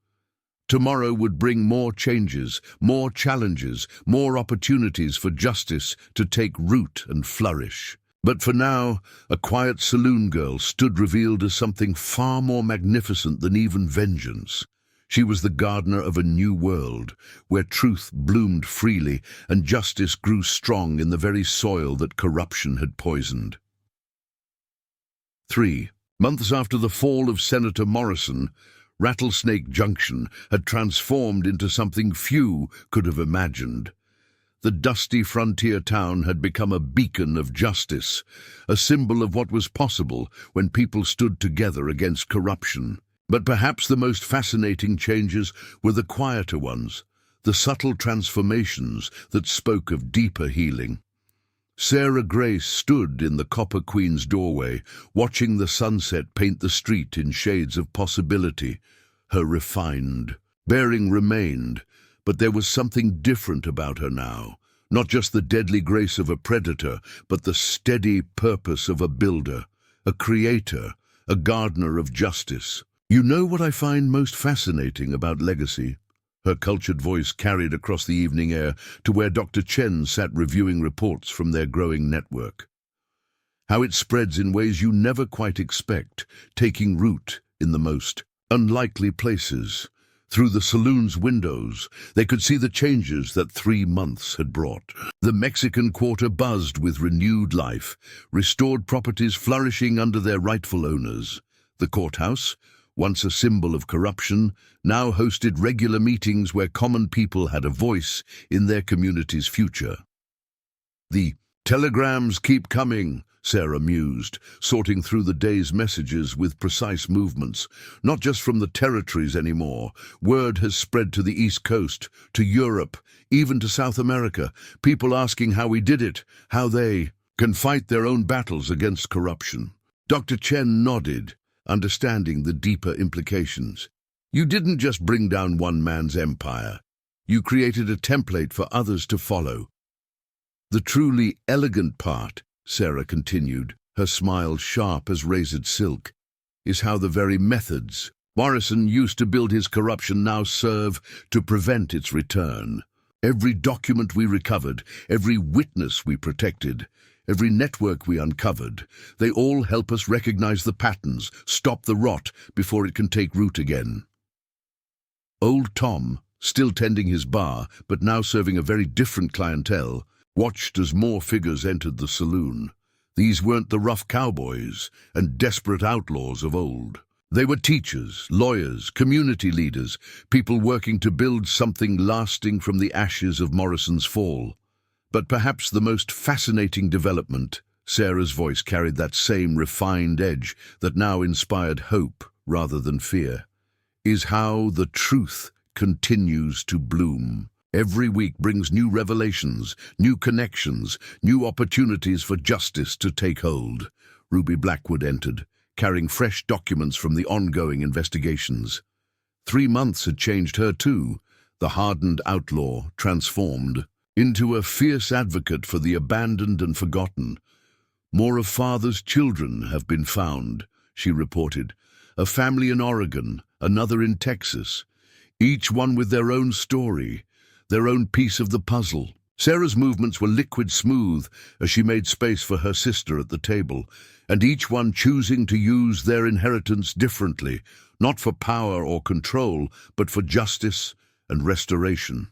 Tomorrow would bring more changes, more challenges, more opportunities for justice to take root and flourish. But for now, a quiet saloon girl stood revealed as something far more magnificent than even vengeance. She was the gardener of a new world, where truth bloomed freely and justice grew strong in the very soil that corruption had poisoned. 3 months after the fall of Senator Morrison, Rattlesnake Junction had transformed into something few could have imagined. The dusty frontier town had become a beacon of justice, a symbol of what was possible when people stood together against corruption. But perhaps the most fascinating changes were the quieter ones, the subtle transformations that spoke of deeper healing. Sarah Grace stood in the Copper Queen's doorway, watching the sunset paint the street in shades of possibility. Her refined bearing remained, but there was something different about her now. Not just the deadly grace of a predator, but the steady purpose of a builder, a creator, a gardener of justice. You know what I find most fascinating about legacy? Her cultured voice carried across the evening air to where Dr. Chen sat reviewing reports from their growing network. How it spreads in ways you never quite expect, taking root in the most unlikely places. Through the saloon's windows, they could see the changes that 3 months had brought. The Mexican Quarter buzzed with renewed life, restored properties flourishing under their rightful owners. The courthouse, once a symbol of corruption, now hosted regular meetings where common people had a voice in their community's future. The telegrams keep coming, Sarah mused, sorting through the day's messages with precise movements. Not just from the territories anymore. Word has spread to the East Coast, to Europe, even to South America. People asking how we did it, how they can fight their own battles against corruption. Dr. Chen nodded, understanding the deeper implications. You didn't just bring down one man's empire. You created a template for others to follow. The truly elegant part, Sarah continued, her smile sharp as razored silk, is how the very methods Morrison used to build his corruption now serve to prevent its return. Every document we recovered, every witness we protected, every network we uncovered, they all help us recognize the patterns, stop the rot before it can take root again. Old Tom, still tending his bar, but now serving a very different clientele, watched as more figures entered the saloon. These weren't the rough cowboys and desperate outlaws of old. They were teachers, lawyers, community leaders, people working to build something lasting from the ashes of Morrison's fall. But perhaps the most fascinating development, Sarah's voice carried that same refined edge that now inspired hope rather than fear, is how the truth continues to bloom. Every week brings new revelations, new connections, new opportunities for justice to take hold. Ruby Blackwood entered, carrying fresh documents from the ongoing investigations. 3 months had changed her too, the hardened outlaw transformed into a fierce advocate for the abandoned and forgotten. More of Father's children have been found, she reported. A family in Oregon, another in Texas, each one with their own story, their own piece of the puzzle. Sarah's movements were liquid smooth as she made space for her sister at the table, and each one choosing to use their inheritance differently, not for power or control, but for justice and restoration.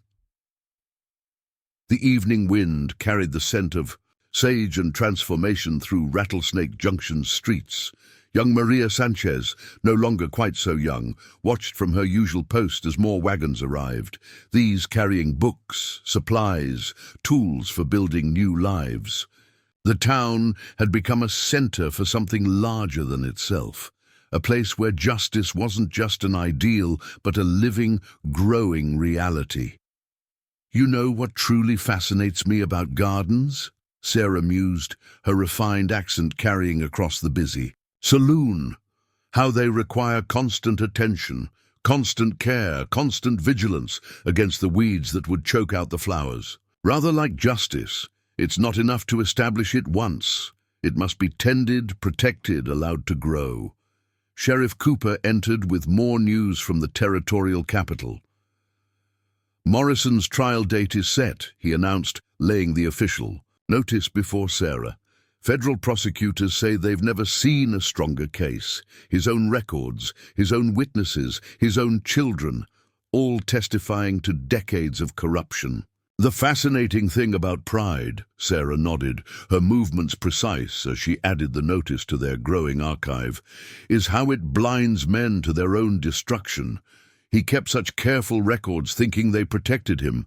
The evening wind carried the scent of sage and transformation through Rattlesnake Junction's streets. Young Maria Sanchez, no longer quite so young, watched from her usual post as more wagons arrived, these carrying books, supplies, tools for building new lives. The town had become a center for something larger than itself, a place where justice wasn't just an ideal, but a living, growing reality. "You know what truly fascinates me about gardens?" Sarah mused, her refined accent carrying across the busy Saloon. How they require constant attention, constant care, constant vigilance against the weeds that would choke out the flowers. Rather like justice, it's not enough to establish it once. It must be tended, protected, allowed to grow. Sheriff Cooper entered with more news from the territorial capital. "Morrison's trial date is set," he announced, laying the official notice before Sarah. "Federal prosecutors say they've never seen a stronger case. His own records, his own witnesses, his own children, all testifying to decades of corruption." "The fascinating thing about Pride," Sarah nodded, her movements precise as she added the notice to their growing archive, "is how it blinds men to their own destruction. He kept such careful records thinking they protected him,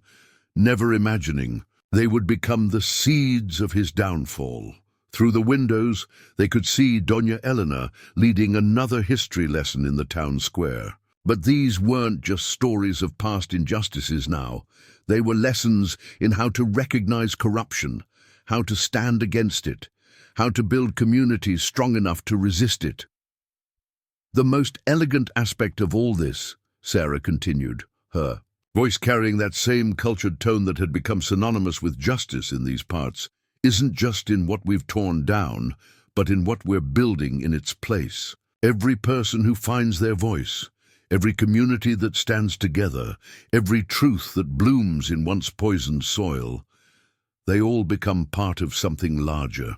never imagining they would become the seeds of his downfall." Through the windows, they could see Doña Eleanor leading another history lesson in the town square. But these weren't just stories of past injustices now. They were lessons in how to recognize corruption, how to stand against it, how to build communities strong enough to resist it. "The most elegant aspect of all this," Sarah continued, her voice carrying that same cultured tone that had become synonymous with justice in these parts, "isn't just in what we've torn down, but in what we're building in its place. Every person who finds their voice, every community that stands together, every truth that blooms in once poisoned soil, they all become part of something larger."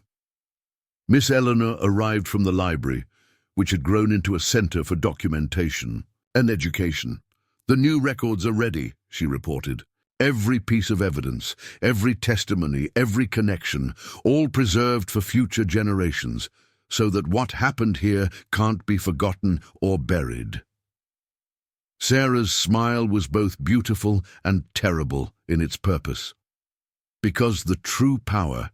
Miss Eleanor arrived from the library, which had grown into a center for documentation and education. "The new records are ready," she reported. "Every piece of evidence, every testimony, every connection, all preserved for future generations, so that what happened here can't be forgotten or buried." Sarah's smile was both beautiful and terrible in its purpose. Because the true power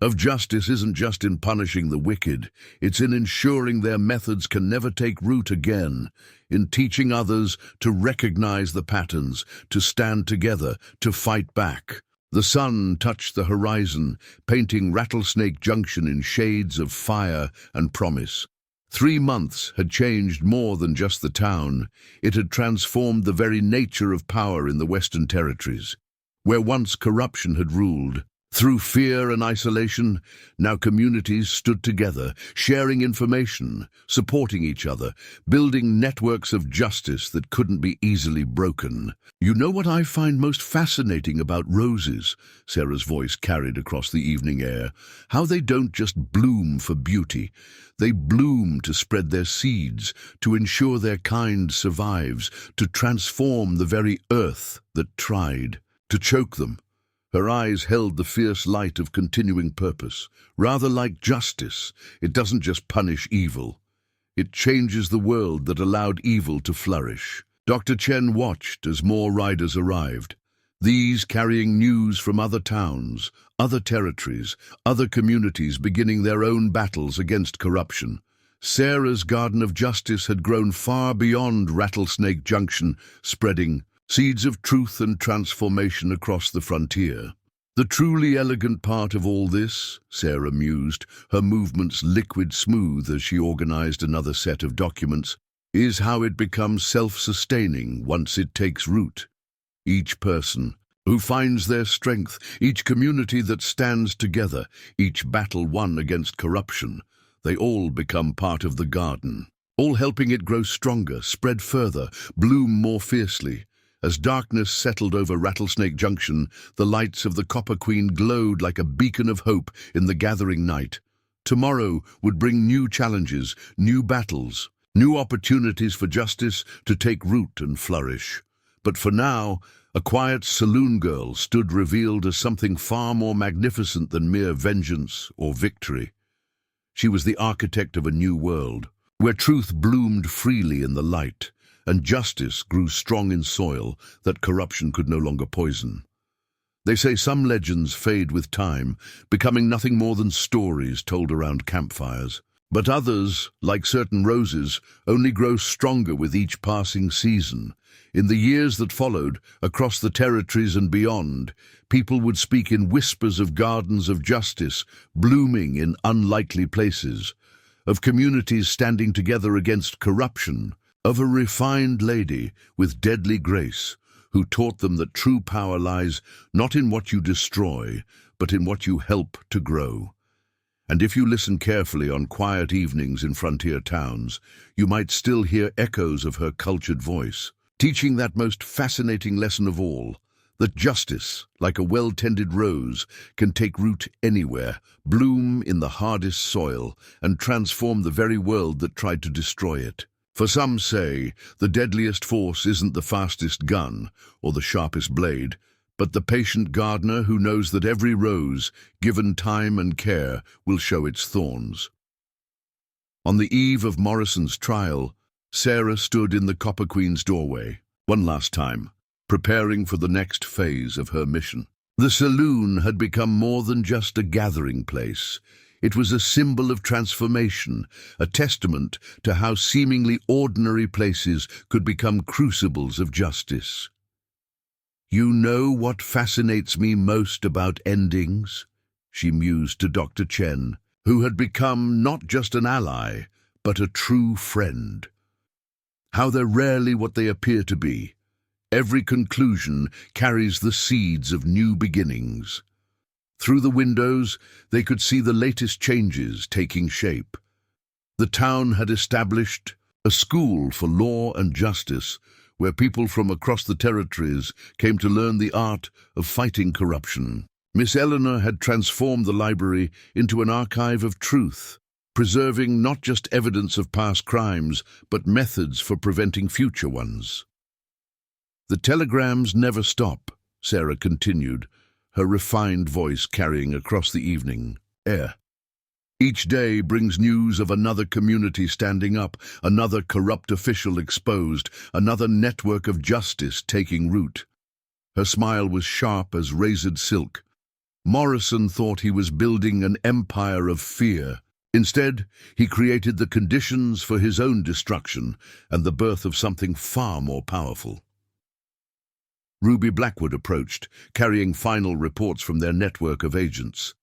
of justice isn't just in punishing the wicked, it's in ensuring their methods can never take root again, in teaching others to recognize the patterns, to stand together, to fight back. The sun touched the horizon, painting Rattlesnake Junction in shades of fire and promise. 3 months had changed more than just the town. It had transformed the very nature of power in the Western Territories, where once corruption had ruled. Through fear and isolation, now communities stood together, sharing information, supporting each other, building networks of justice that couldn't be easily broken. "You know what I find most fascinating about roses?" Sarah's voice carried across the evening air. "How they don't just bloom for beauty. They bloom to spread their seeds, to ensure their kind survives, to transform the very earth that tried to choke them." Her eyes held the fierce light of continuing purpose. Rather like justice, it doesn't just punish evil. It changes the world that allowed evil to flourish. Dr. Chen watched as more riders arrived, these carrying news from other towns, other territories, other communities beginning their own battles against corruption. Sarah's Garden of Justice had grown far beyond Rattlesnake Junction, spreading seeds of truth and transformation across the frontier. The truly elegant part of all this, Sarah mused, her movements liquid smooth as she organized another set of documents, is how it becomes self-sustaining once it takes root. Each person who finds their strength, each community that stands together, each battle won against corruption, they all become part of the garden, all helping it grow stronger, spread further, bloom more fiercely. As darkness settled over Rattlesnake Junction, the lights of the Copper Queen glowed like a beacon of hope in the gathering night. Tomorrow would bring new challenges, new battles, new opportunities for justice to take root and flourish. But for now, a quiet saloon girl stood revealed as something far more magnificent than mere vengeance or victory. She was the architect of a new world, where truth bloomed freely in the light, and justice grew strong in soil that corruption could no longer poison. They say some legends fade with time, becoming nothing more than stories told around campfires. But others, like certain roses, only grow stronger with each passing season. In the years that followed, across the territories and beyond, people would speak in whispers of gardens of justice, blooming in unlikely places, of communities standing together against corruption, of a refined lady with deadly grace, who taught them that true power lies not in what you destroy, but in what you help to grow. And if you listen carefully on quiet evenings in frontier towns, you might still hear echoes of her cultured voice, teaching that most fascinating lesson of all, that justice, like a well-tended rose, can take root anywhere, bloom in the hardest soil, and transform the very world that tried to destroy it. For some say, the deadliest force isn't the fastest gun or the sharpest blade, but the patient gardener who knows that every rose, given time and care, will show its thorns. On the eve of Morrison's trial, Sarah stood in the Copper Queen's doorway, one last time, preparing for the next phase of her mission. The saloon had become more than just a gathering place. It was a symbol of transformation, a testament to how seemingly ordinary places could become crucibles of justice. "You know what fascinates me most about endings?" she mused to Dr. Chen, who had become not just an ally, but a true friend. How they're rarely what they appear to be. Every conclusion carries the seeds of new beginnings. Through the windows, they could see the latest changes taking shape. The town had established a school for law and justice, where people from across the territories came to learn the art of fighting corruption. Miss Eleanor had transformed the library into an archive of truth, preserving not just evidence of past crimes, but methods for preventing future ones. "The telegrams never stop," Sarah continued, her refined voice carrying across the evening air. "Each day brings news of another community standing up, another corrupt official exposed, another network of justice taking root." Her smile was sharp as razored silk. Morrison thought he was building an empire of fear. Instead, he created the conditions for his own destruction and the birth of something far more powerful. Ruby Blackwood approached, carrying final reports from their network of agents.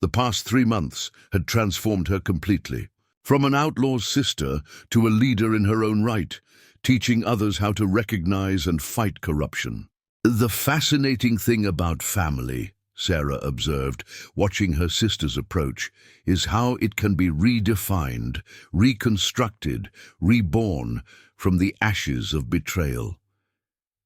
The past 3 months had transformed her completely, from an outlaw's sister to a leader in her own right, teaching others how to recognize and fight corruption. "The fascinating thing about family," Sarah observed, watching her sister's approach, "is how it can be redefined, reconstructed, reborn from the ashes of betrayal.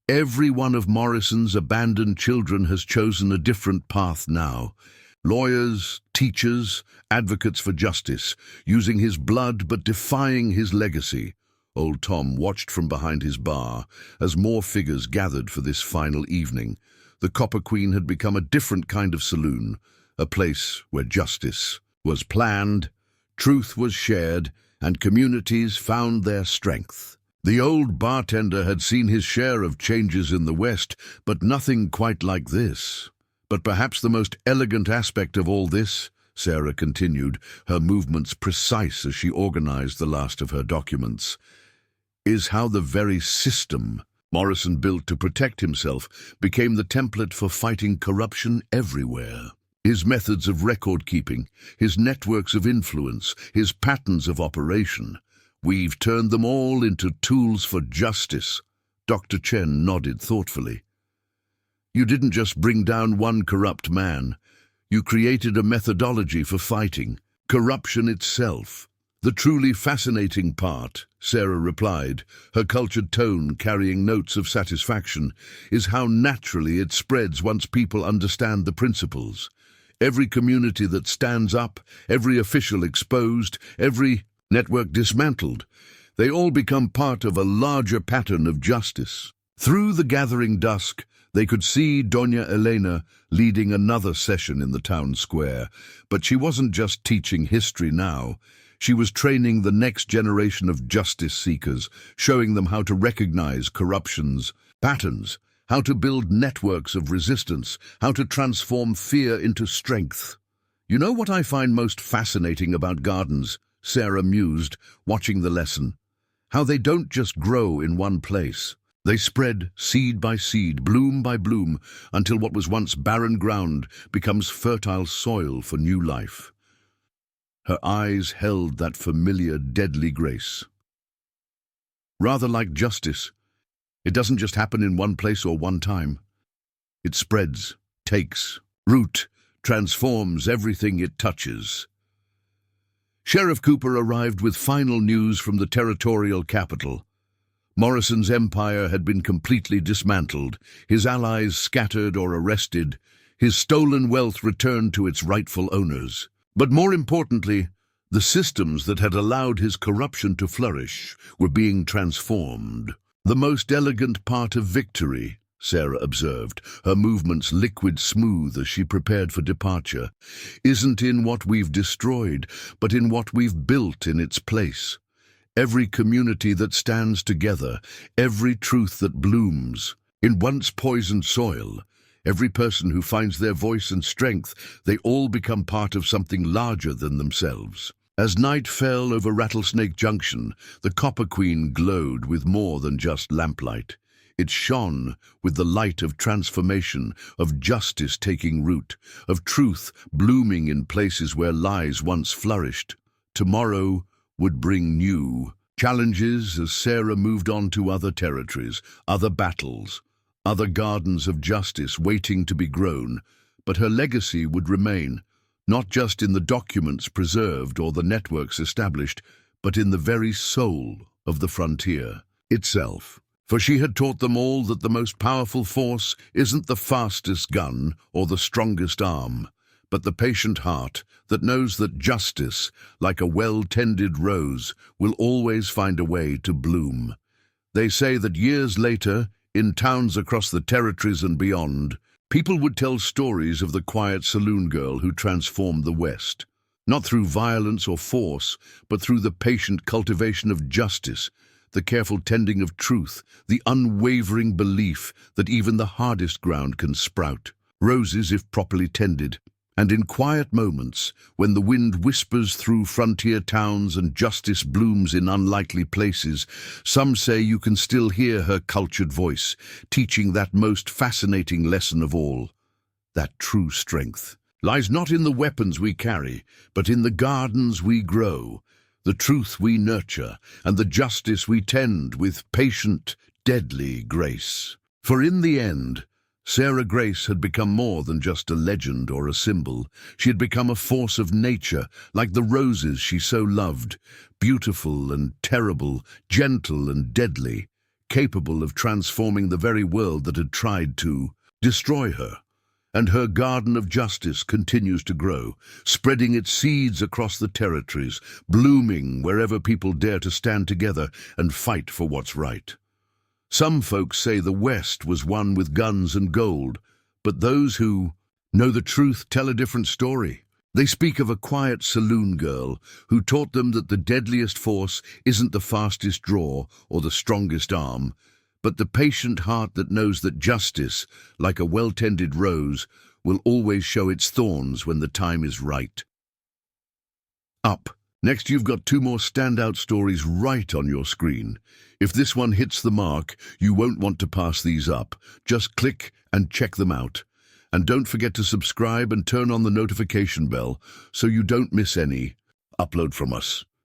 Every one of Morrison's abandoned children has chosen a different path now. Lawyers, teachers, advocates for justice, using his blood but defying his legacy." Old Tom watched from behind his bar as more figures gathered for this final evening. The Copper Queen had become a different kind of saloon, a place where justice was planned, truth was shared, and communities found their strength. The old bartender had seen his share of changes in the West, but nothing quite like this. But perhaps the most elegant aspect of all this, Sarah continued, her movements precise as she organized the last of her documents, is how the very system Morrison built to protect himself became the template for fighting corruption everywhere. His methods of record-keeping, his networks of influence, his patterns of operation, we've turned them all into tools for justice. Dr. Chen nodded thoughtfully. You didn't just bring down one corrupt man. You created a methodology for fighting corruption itself. The truly fascinating part, Sarah replied, her cultured tone carrying notes of satisfaction, is how naturally it spreads once people understand the principles. Every community that stands up, every official exposed, every network dismantled, they all become part of a larger pattern of justice. Through the gathering dusk, they could see Doña Elena leading another session in the town square, but she wasn't just teaching history now. She was training the next generation of justice seekers, showing them how to recognize corruption's patterns, how to build networks of resistance, how to transform fear into strength. You know what I find most fascinating about gardens, Sarah mused, watching the lesson? How they don't just grow in one place. They spread seed by seed, bloom by bloom, until what was once barren ground becomes fertile soil for new life. Her eyes held that familiar, deadly grace. Rather like justice, it doesn't just happen in one place or one time. It spreads, takes root, transforms everything it touches. Sheriff Cooper arrived with final news from the territorial capital. Morrison's empire had been completely dismantled, his allies scattered or arrested, his stolen wealth returned to its rightful owners. But more importantly, the systems that had allowed his corruption to flourish were being transformed. The most elegant part of victory, Sarah observed, her movements liquid smooth as she prepared for departure, isn't in what we've destroyed, but in what we've built in its place. Every community that stands together, every truth that blooms, in once poisoned soil, every person who finds their voice and strength, they all become part of something larger than themselves. As night fell over Rattlesnake Junction, the Copper Queen glowed with more than just lamplight. It shone with the light of transformation, of justice taking root, of truth blooming in places where lies once flourished. Tomorrow would bring new challenges as Sarah moved on to other territories, other battles, other gardens of justice waiting to be grown, but her legacy would remain, not just in the documents preserved or the networks established, but in the very soul of the frontier itself. For she had taught them all that the most powerful force isn't the fastest gun or the strongest arm, but the patient heart that knows that justice, like a well-tended rose, will always find a way to bloom. They say that years later, in towns across the territories and beyond, people would tell stories of the quiet saloon girl who transformed the West, not through violence or force, but through the patient cultivation of justice, the careful tending of truth, the unwavering belief that even the hardest ground can sprout roses if properly tended. And in quiet moments, when the wind whispers through frontier towns and justice blooms in unlikely places, some say you can still hear her cultured voice, teaching that most fascinating lesson of all, that true strength lies not in the weapons we carry, but in the gardens we grow, the truth we nurture, and the justice we tend with patient, deadly grace. For in the end, Sarah Grace had become more than just a legend or a symbol. She had become a force of nature, like the roses she so loved, beautiful and terrible, gentle and deadly, capable of transforming the very world that had tried to destroy her. And her garden of justice continues to grow, spreading its seeds across the territories, blooming wherever people dare to stand together and fight for what's right. Some folks say the West was won with guns and gold, but those who know the truth tell a different story. They speak of a quiet saloon girl who taught them that the deadliest force isn't the fastest draw or the strongest arm, but the patient heart that knows that justice, like a well-tended rose, will always show its thorns when the time is right. Up. Next, you've got two more standout stories right on your screen. If this one hits the mark, you won't want to pass these up. Just click and check them out. And don't forget to subscribe and turn on the notification bell so you don't miss any upload from us.